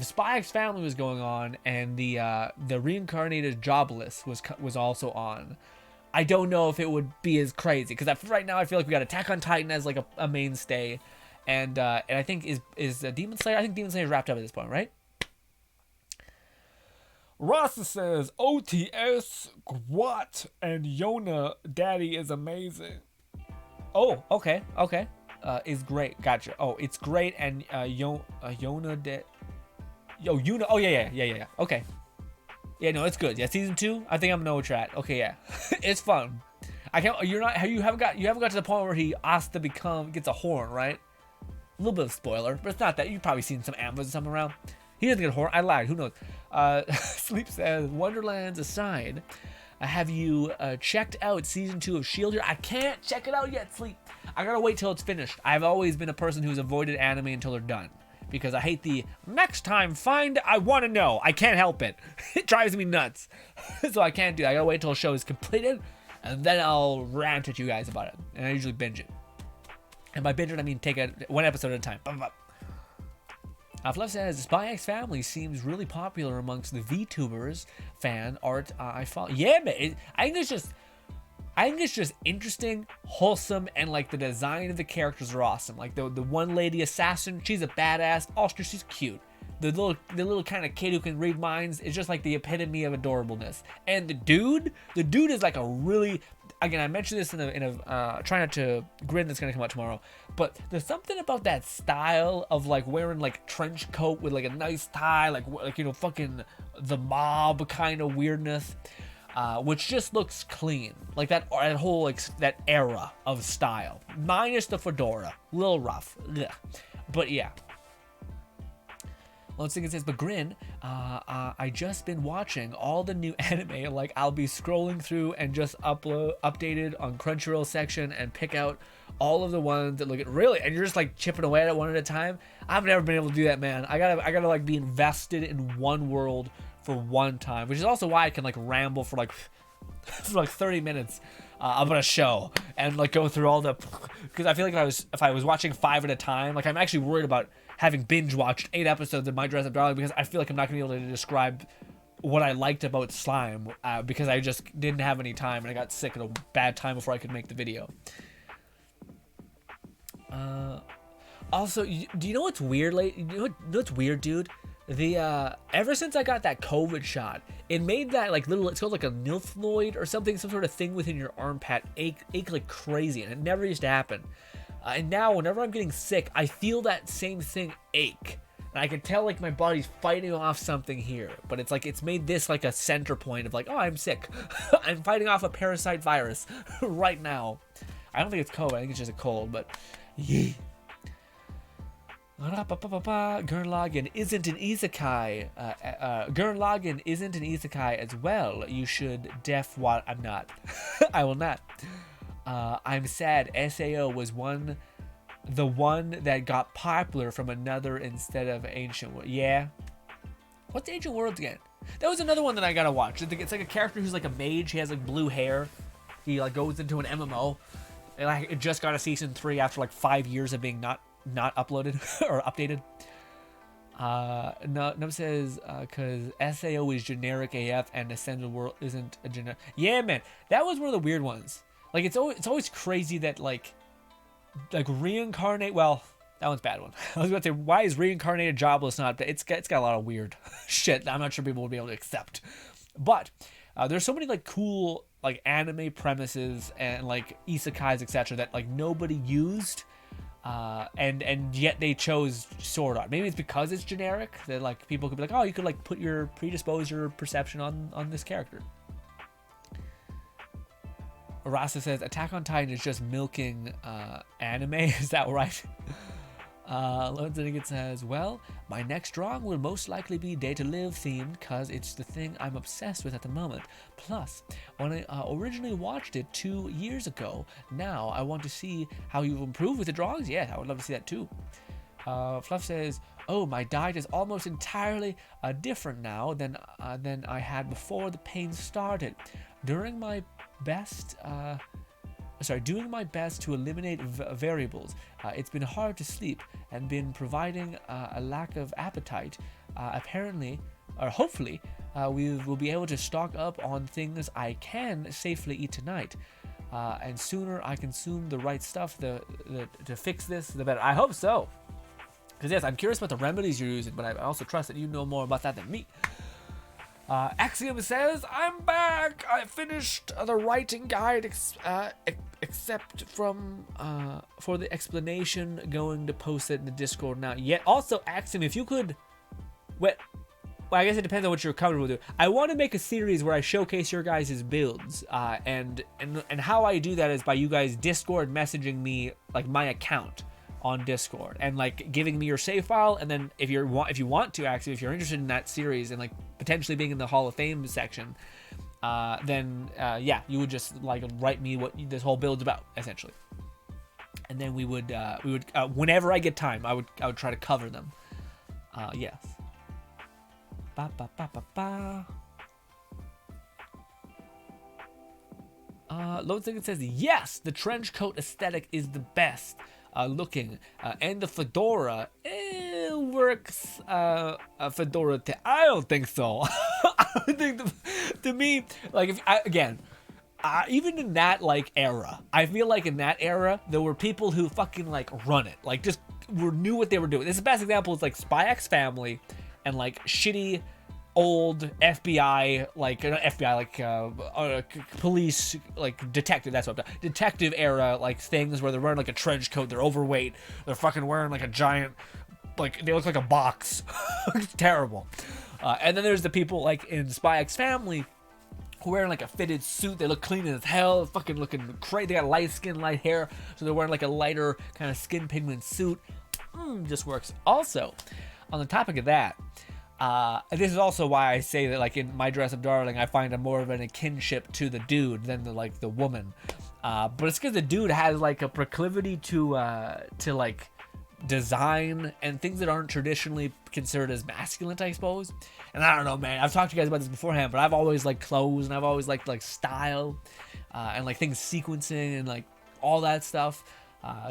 Spy X Family was going on and the reincarnated Jobless was also on, I don't know if it would be as crazy, because right now I feel like we got Attack on Titan as like a mainstay, and I think is Demon Slayer. I think Demon Slayer is wrapped up at this point, right? Rasa says OTS Gwat and Yona Daddy is amazing. Oh, okay. Is great. Gotcha. Oh, it's great, and Yona Yuna. Oh yeah. Okay. Yeah, no, it's good. Yeah, season 2. I think I'm no chat. Okay, yeah, it's fun. I can't. You haven't got to the point where he asks to gets a horn, right? A little bit of spoiler, but it's not that. You've probably seen some Ambos or something around. He doesn't get a horn. I lied. Who knows? Sleep says, Wonderlands aside, have you checked out season 2 of Shield here? I can't check it out yet, Sleep. I gotta wait till it's finished. I've always been a person who's avoided anime until they're done, because I hate the next time I want to know. I can't help it. It drives me nuts. So I can't do it. I gotta wait till the show is completed, and then I'll rant at you guys about it. And I usually binge it. And by binge it, I mean take it one episode at a time. Fluff says, Spy X Family seems really popular amongst the VTubers fan art I follow. Yeah, man. I think it's just interesting, wholesome, and like the design of the characters are awesome. Like the one lady assassin, she's a badass. Also, she's cute. The little kind of kid who can read minds is just like the epitome of adorableness. And the dude is like a really. Again, I mentioned this in a try not to GRINN that's gonna come out tomorrow. But there's something about that style of like wearing like trench coat with like a nice tie, like you know, fucking the mob kind of weirdness. Which just looks clean, like that whole like that era of style, minus the fedora, a little rough. Ugh. But yeah. Let's think it says, but GRINN, I just been watching all the new anime. Like I'll be scrolling through and just updated on Crunchyroll section and pick out all of the ones that look at really, and you're just like chipping away at it one at a time. I've never been able to do that, man. I gotta like be invested in one world for one time, which is also why I can like ramble for like 30 minutes about a show and like go through all the, because I feel like if I was watching 5 at a time, like I'm actually worried about having binge watched 8 episodes of My Dress Up Darling, because I feel like I'm not gonna be able to describe what I liked about slime because I just didn't have any time and I got sick at a bad time before I could make the video. Also, do you know what's weird? You know what's weird, dude? Ever since I got that COVID shot, it made that like little, it's called like a nilphoid or something, some sort of thing within your armpit ache like crazy, and it never used to happen. And now whenever I'm getting sick, I feel that same thing ache. And I can tell like my body's fighting off something here, but it's like it's made this like a center point of like, oh, I'm sick. I'm fighting off a parasite virus right now. I don't think it's COVID. I think it's just a cold, but yeah. Gurren Lagann isn't an isekai. Gurren Lagann isn't an isekai as well. You should what? I'm not. I will not. I'm sad. SAO was the one that got popular from another instead of Ancient World. Yeah. What's Ancient Worlds again? That was another one that I gotta watch. It's like a character who's like a mage. He has like blue hair. He like goes into an MMO. And I just got a season 3 after like 5 years of being not uploaded or updated. No says because SAO is generic AF and Ascended World isn't a generic. Yeah, man, that was one of the weird ones. Like it's always crazy that like reincarnate. Well, that one's a bad one. I was about to say, why is reincarnated jobless not? It's got a lot of weird shit that I'm not sure people would be able to accept. But there's so many like cool like anime premises and like isekais, etc. that like nobody used. And yet they chose Sword Art. Maybe it's because it's generic that like people could be like, oh, you could like predispose your perception on this character. Arasa says Attack on Titan is just milking anime. Is that right? It says, well, my next drawing will most likely be Day to Live themed because it's the thing I'm obsessed with at the moment. Plus, when I originally watched it 2 years ago, now I want to see how you've improved with the drawings. Yeah, I would love to see that too. Fluff says, oh, my diet is almost entirely different now than I had before the pain started. Doing my best to eliminate variables. It's been hard to sleep and been providing a lack of appetite. Hopefully, we will be able to stock up on things I can safely eat tonight. And sooner I consume the right stuff to fix this, the better. I hope so. Because yes, I'm curious about the remedies you're using, but I also trust that you know more about that than me. Axiom says, I'm back! I finished the writing guide except for the explanation, going to post it in the Discord now. Yet also, Axiom, if you could... Well, I guess it depends on what you're comfortable with. I want to make a series where I showcase your guys' builds, and how I do that is by you guys Discord messaging me, like, my account on Discord and like giving me your save file, and then if you want to actually, if you're interested in that series and like potentially being in the Hall of Fame section, then you would just like write me what this whole build's about essentially, and then we would whenever I get time, I would try to cover them. Yes. Lone Ticket says yes, the trench coat aesthetic is the best. Looking, and the fedora works. A fedora. I don't think so. I think to me, like even in that like era, I feel like in that era there were people who fucking like run it, like just knew what they were doing. This is the best example is like Spy X Family, and like shitty old FBI, like not FBI, like police, like detective. That's what I'm talking. Detective era, like things where they're wearing like a trench coat, they're overweight, they're fucking wearing like a giant, like they look like a box. It's terrible. And then there's the people like in Spy X Family who are wearing like a fitted suit. They look clean as hell, fucking looking crazy. They got light skin, light hair, so they're wearing like a lighter kind of skin pigment suit. Just works. Also, on the topic of that. This is also why I say that, like in My Dress Up Darling, I find more of a kinship to the dude than the woman. But it's because the dude has like a proclivity to like design and things that aren't traditionally considered as masculine, I suppose. And I don't know, man. I've talked to you guys about this beforehand, but I've always liked clothes and I've always liked like style and like things sequencing and like all that stuff.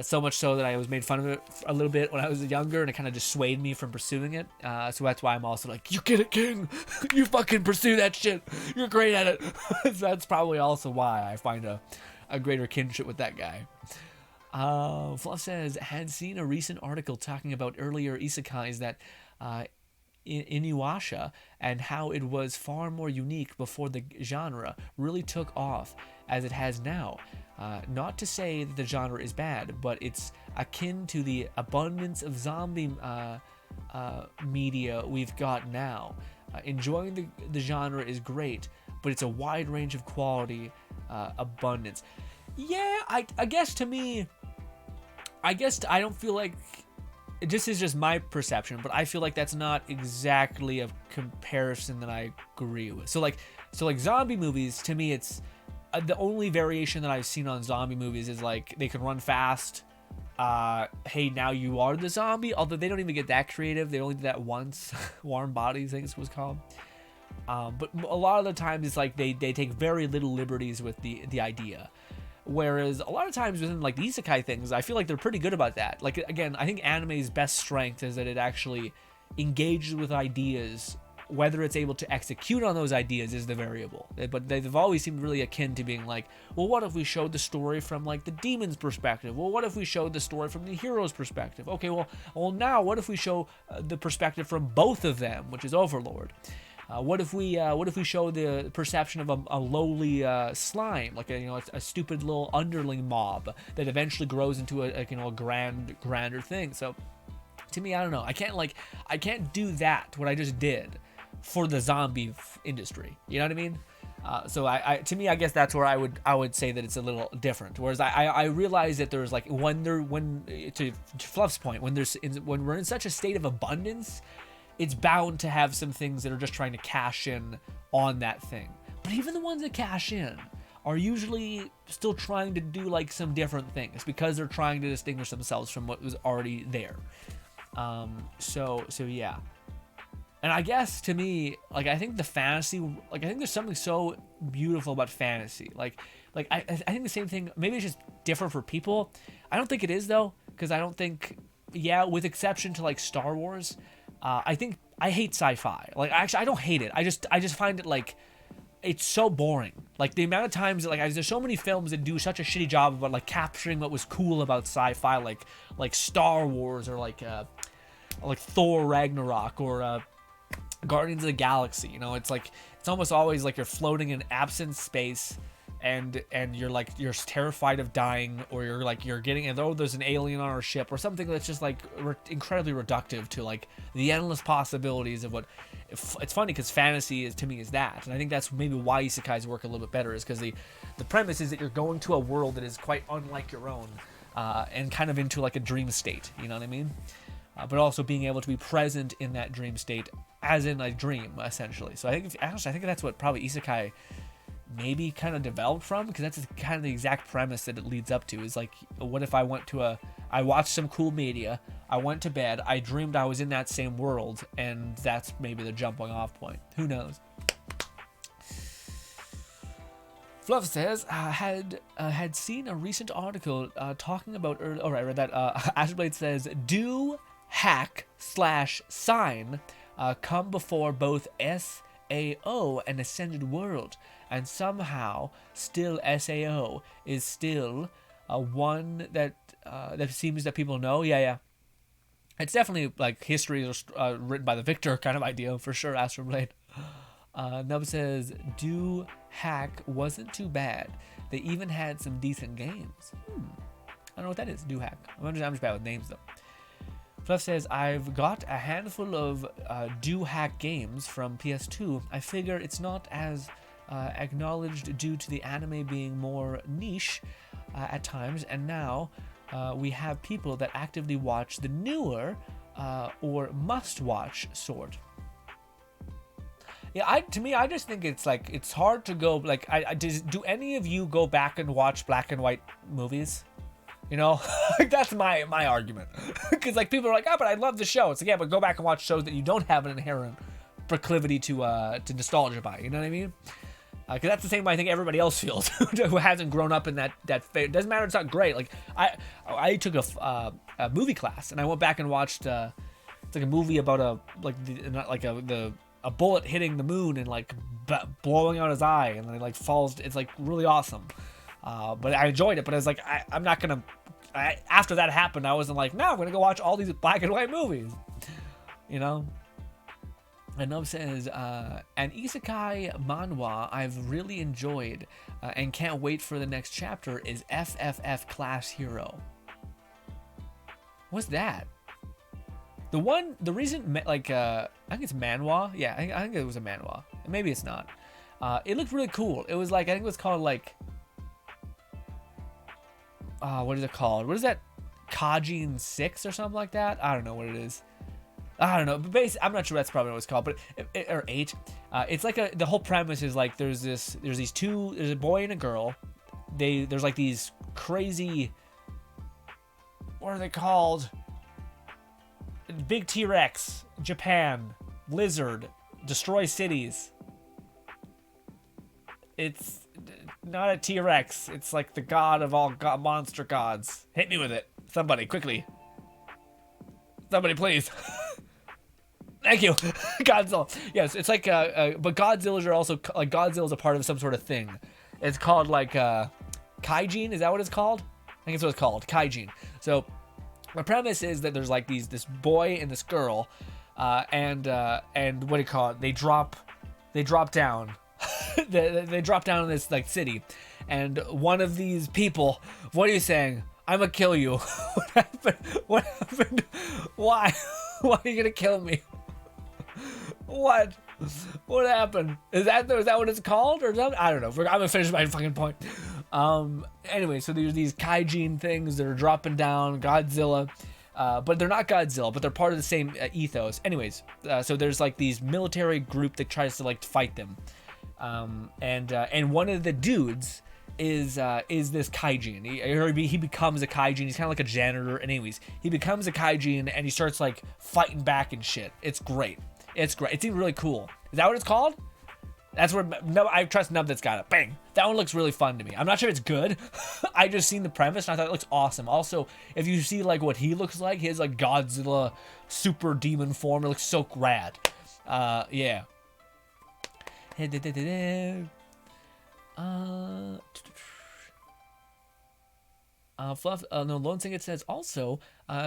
So much so that I was made fun of it a little bit when I was younger, and it kind of just swayed me from pursuing it. So that's why I'm also like, you get it, King. You fucking pursue that shit. You're great at it. So that's probably also why I find a greater kinship with that guy. Fluff says, had seen a recent article talking about earlier isekais that Inuyasha and how it was far more unique before the genre really took off as it has now. Not to say that the genre is bad, but it's akin to the abundance of zombie media we've got now. Enjoying the genre is great, but it's a wide range of quality abundance. Yeah, I guess to me, I don't feel like this is just my perception, but I feel like that's not exactly a comparison that I agree with. So like zombie movies, to me, it's the only variation that I've seen on zombie movies is like they can run fast. Hey, now you are the zombie. Although they don't even get that creative. They only did that once. Warm Bodies, I think it was called. But a lot of the times it's like they take very little liberties with the idea. Whereas a lot of times within like the isekai things, I feel like they're pretty good about that. Like, again, I think anime's best strength is that it actually engages with ideas. Whether it's able to execute on those ideas is the variable. But they've always seemed really akin to being like, well, what if we showed the story from like the demon's perspective? Well, what if we showed the story from the hero's perspective? Okay, well now what if we show the perspective from both of them, which is Overlord? What if we show the perception of a lowly slime, like a stupid little underling mob that eventually grows into a grander thing? So to me, I don't know. I can't do that what I just did for the zombie industry. You know what I mean? So to me, I guess that's where I would say that it's a little different. Whereas I realize that there's like when to Fluff's point, when we're in such a state of abundance, it's bound to have some things that are just trying to cash in on that thing. But even the ones that cash in are usually still trying to do like some different things because they're trying to distinguish themselves from what was already there. So yeah. And I guess to me, like, I think the fantasy, like, I think there's something so beautiful about fantasy. Like I think the same thing, maybe it's just different for people. I don't think it is though, because I don't think, with exception to like Star Wars, I think I hate sci-fi. Like, actually, I don't hate it. I just find it like it's so boring. Like the amount of times, like there's so many films that do such a shitty job about like capturing what was cool about sci-fi, like Star Wars or like Thor Ragnarok or Guardians of the Galaxy. It's like it's almost always like you're floating in absent space. And you're terrified of dying, or you're getting, and there's an alien on our ship or something that's just like incredibly reductive to like the endless possibilities of what. It's funny because fantasy is to me is that, and I think that's maybe why isekais work a little bit better, is because the premise is that you're going to a world that is quite unlike your own, and kind of into like a dream state. You know what I mean? But also being able to be present in that dream state as in a dream, essentially. So I think that's what probably isekai maybe kind of developed from, because that's kind of the exact premise that it leads up to, is like, what if I watched some cool media, I went to bed, I dreamed I was in that same world, and that's maybe the jumping off point. Who knows? Fluff says, had seen a recent article talking about, I read that, Ashblade says, do hack/sign come before both SAO and Ascended World, and somehow still SAO is still one that seems that people know. Yeah. It's definitely like history written by the victor kind of idea for sure, Astroblade. Nub says, do hack wasn't too bad. They even had some decent games. I don't know what that is, do hack. I'm just bad with names though. Fluff says, I've got a handful of do hack games from PS2. I figure it's not as acknowledged due to the anime being more niche at times, and now we have people that actively watch the newer or must-watch sort. Yeah, I just think it's like it's hard to go like do any of you go back and watch black and white movies? Like that's my argument, because like people are like, but I love the show. It's like, yeah, but go back and watch shows that you don't have an inherent proclivity to nostalgia by. You know what I mean? Because that's the same way I think everybody else feels who hasn't grown up in that it doesn't matter, it's not great. Like I took a movie class and I went back and watched it's like a movie about a bullet hitting the moon and like blowing out his eye, and then it like falls. It's like really awesome. But I enjoyed it, but I was like, I'm not gonna after that happened, I wasn't like, no, I'm gonna go watch all these black and white movies, And Nub says, an isekai manhwa I've really enjoyed and can't wait for the next chapter is FFF Class Hero. What's that? The reason, I think it's manhwa. Yeah, I think it was a manhwa. Maybe it's not. It looked really cool. It was like, I think it was called like, what is it called? What is that Kajin 6 or something like that. I don't know what it is. I don't know, but basically, I'm not sure that's probably what it's called, but or 8. It's like the whole premise is like there's a boy and a girl. There's like these crazy, what are they called? Big T-Rex, Japan, lizard, destroy cities. It's not a T-Rex. It's like the god of all monster gods. Hit me with it, somebody, quickly. Somebody, please. Thank you. Godzilla. Yes, it's like but Godzillas are also like Godzilla's a part of some sort of thing. It's called like Kaijin. Is that what it's called? I think it's what it's called. Kaijin. So the premise is that there's like this boy and this girl, and what do you call it? They drop down. they drop down in this like city, and one of these people. What are you saying? I'm gonna kill you. What happened? What happened? Why? Why are you gonna kill me? What happened? Is that what it's called or something? I don't know. I'm gonna finish my fucking point. Anyway, so there's these Kaijin things that are dropping down Godzilla, but they're not Godzilla, but they're part of the same ethos. Anyways, so there's like these military group that tries to like fight them, and one of the dudes is this Kaijin. He becomes a Kaijin. He's kind of like a janitor. And anyways, he becomes a Kaijin and he starts like fighting back and shit. It's great. It's great. It's even really cool. Is that what it's called? That's where I trust Nub that's got it. Bang. That one looks really fun to me. I'm not sure it's good. I just seen the premise and I thought it looks awesome. Also, if you see like what he looks like, his like Godzilla super demon form, it looks so rad. Yeah. Fluff, no, Lone Sing, it says also,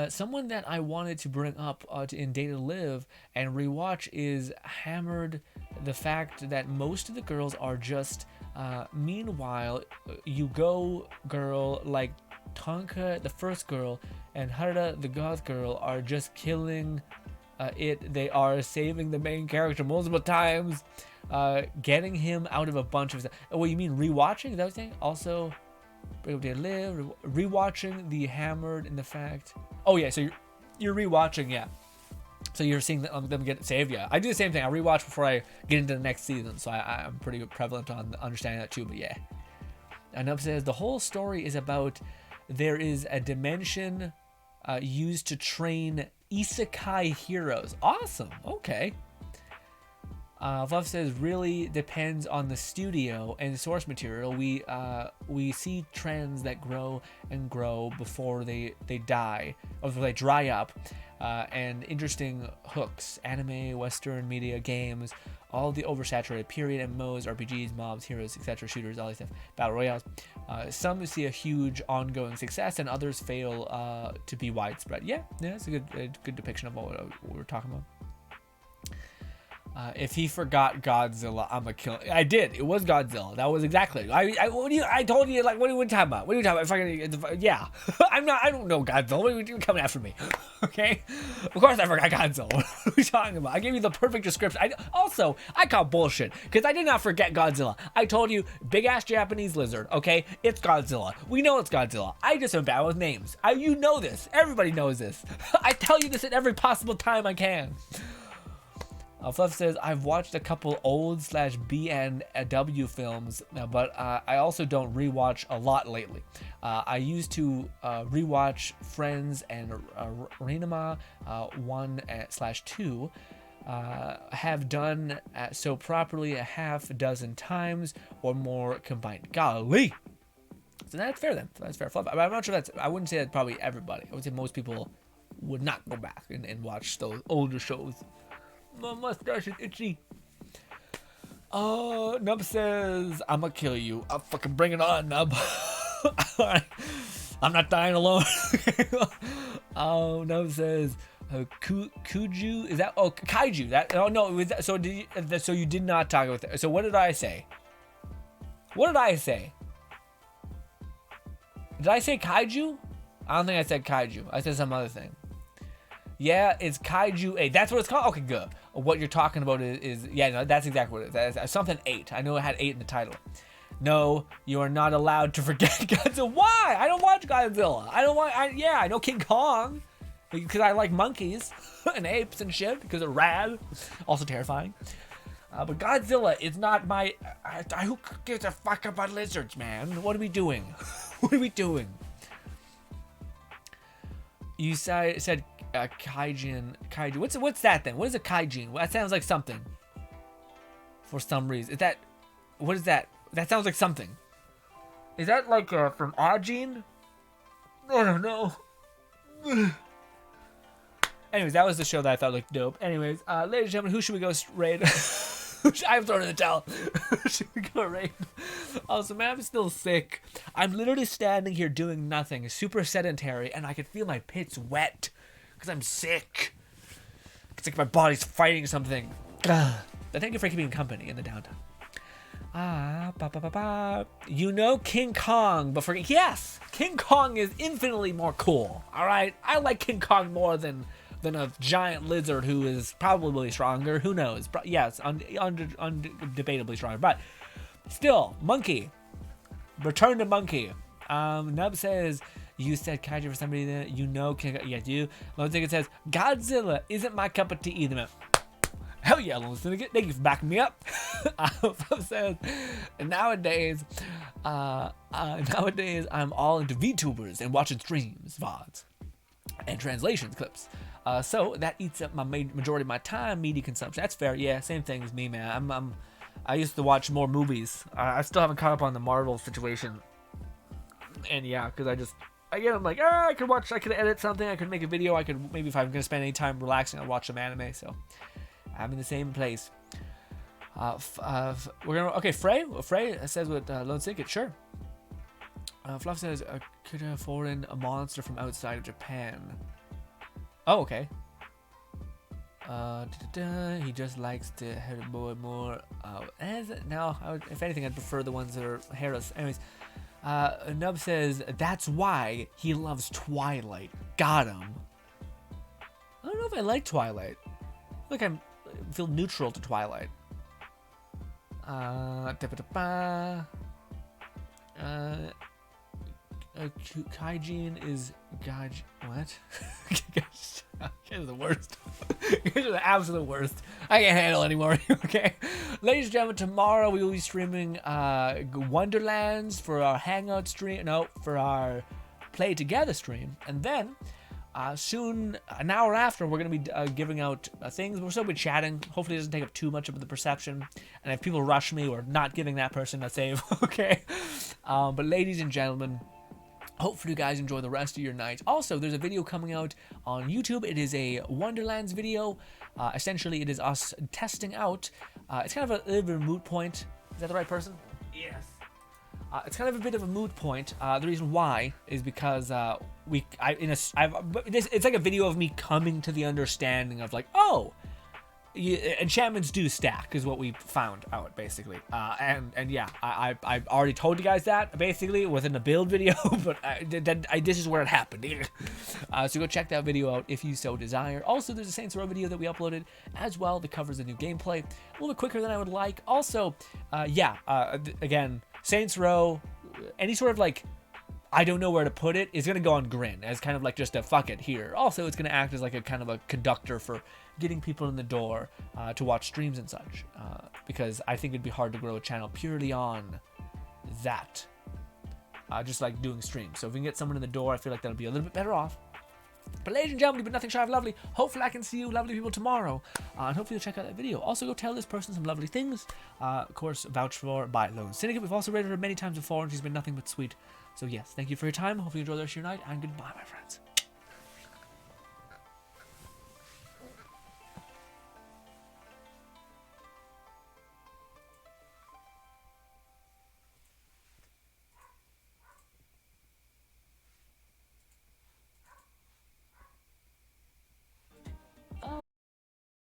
someone that I wanted to bring up in Day to Live and rewatch is hammered the fact that most of the girls are just, meanwhile, you go girl, like Tonka, the first girl, and Harada, the goth girl, are just killing it. They are saving the main character multiple times, getting him out of a bunch of stuff. Oh, what you mean rewatching? Is that what you're saying? Also, Day to Live, rewatching the hammered in the fact. Oh yeah, so you're rewatching, yeah. So you're seeing them get saved, yeah. I do the same thing. I rewatch before I get into the next season, so I'm pretty prevalent on understanding that too. But yeah, and Nub says the whole story is about there is a dimension used to train isekai heroes. Awesome. Okay. Fluff says really depends on the studio and source material. We see trends that grow and grow before they die or before they dry up, and interesting hooks, anime, Western media, games, all the oversaturated period MMOs, RPGs, mobs, heroes, etc., shooters, all that stuff, battle royales. Some see a huge ongoing success, and others fail to be widespread. Yeah, it's a good depiction of what we're talking about. If he forgot Godzilla, I'm a kill. I did. It was Godzilla. That was exactly. I told you, like, what are you talking about? What are you talking about? Yeah. I don't know Godzilla. What are you coming after me? Okay. Of course I forgot Godzilla. What are you talking about? I gave you the perfect description. I call bullshit because I did not forget Godzilla. I told you, big ass Japanese lizard. Okay. It's Godzilla. We know it's Godzilla. I just am bad with names. You know this. Everybody knows this. I tell you this at every possible time I can. Fluff says, I've watched a couple old /BNW films, but I also don't rewatch a lot lately. I used to rewatch Friends and Renama 1/2. Have done so properly a half dozen times or more combined. Golly! So that's fair then. That's fair. Fluff, I'm not sure I wouldn't say that's probably everybody. I would say most people would not go back and watch those older shows. My mustache is itchy. Nub says, I'ma kill you. I'll fucking bring it on, Nub. I'm not dying alone. Nub says, Kuju, is that, Kaiju, that, oh no, was that, so you did not talk about that. So what did I say? Did I say Kaiju? I don't think I said Kaiju. I said some other thing. Yeah, it's Kaiju 8. That's what it's called? Okay, good. What you're talking about is yeah, no, that's exactly what it is. That's something 8. I know it had 8 in the title. No, you are not allowed to forget Godzilla. Why? I don't watch Godzilla. Yeah, I know King Kong because I like monkeys and apes and shit because they're rad. Also terrifying. But Godzilla is not my. Who gives a fuck about lizards, man? What are we doing? What are we doing? You said kaijin. What's that then? What is a kaijin? That sounds like something. For some reason, what is that? That sounds like something. Is that like from Ajin? I don't know. Anyways, that was the show that I thought looked dope. Anyways, ladies and gentlemen, who should we go raid? I'm throwing in the towel. Who should we go raid? Also, man, I'm still sick. I'm literally standing here doing nothing, super sedentary, and I can feel my pits wet because I'm sick. It's like my body's fighting something. But thank you for keeping company in the downtime. You know King Kong, but yes, King Kong is infinitely more cool. All right, I like King Kong more than a giant lizard who is probably stronger. Who knows? Yes, undebatably stronger, but still, monkey. Return to monkey. Nub says you said kaiju for somebody that you know. Yeah, you. Lone Syndicate says Godzilla isn't my cup of tea either, man. Hell yeah, Lone Syndicate. Thank you for backing me up. Says, nowadays I'm all into VTubers and watching streams, VODs, and translations clips. So that eats up my majority of my time media consumption. That's fair. Yeah, same thing as me, man. I used to watch more movies. I still haven't caught up on the Marvel situation. And yeah, because I'm like, I could edit something, I could make a video, maybe if I'm gonna spend any time relaxing, I'll watch some anime. So I'm in the same place. Frey says with Lone Syndicate, sure. Fluff says, could afford a monster from outside of Japan. Oh, okay. He just likes to hit a boy more. If anything, I'd prefer the ones that are hairless. Anyways, Nub says, that's why he loves Twilight. Got him. I don't know if I like Twilight. I feel neutral to Twilight. Kaijin is Gaj. What? Guys are the worst. Guys are the absolute worst. I can't handle anymore. Okay, ladies and gentlemen, tomorrow we will be streaming Wonderlands for our Hangout stream. No, for our Play Together stream, and then soon, an hour after, we're going to be giving out things. We'll still be chatting. Hopefully it doesn't take up too much of the perception. And if people rush me, we're not giving that person a save. Okay. But ladies and gentlemen, hopefully you guys enjoy the rest of your night. Also, there's a video coming out on YouTube. It is a Wonderlands video. Essentially, it is us testing out. It's kind of a little bit of a moot point. Is that the right person? Yes. It's kind of a bit of a moot point. The reason why is because it's like a video of me coming to the understanding of like, oh, enchantments do stack is what we found out basically. And yeah, I already told you guys that basically within the build video, but this is where it happened. So go check that video out if you so desire. Also, there's a Saints Row video that we uploaded as well that covers the new gameplay a little bit quicker than I would like. Also, again, Saints Row, any sort of like, I don't know where to put it, is going to go on GRINN as kind of like just a fuck it here. Also, it's going to act as like a kind of a conductor for getting people in the door to watch streams and such. Because I think it'd be hard to grow a channel purely on that. Just like doing streams. So if we can get someone in the door, I feel like that'll be a little bit better off. But ladies and gentlemen, you've been nothing shy of lovely. Hopefully I can see you lovely people tomorrow. And hopefully you'll check out that video. Also go tell this person some lovely things. Of course, vouched for by Lone Syndicate. We've also rated her many times before and she's been nothing but sweet. So yes, thank you for your time. Hopefully you enjoy the rest of your night. And goodbye, my friends.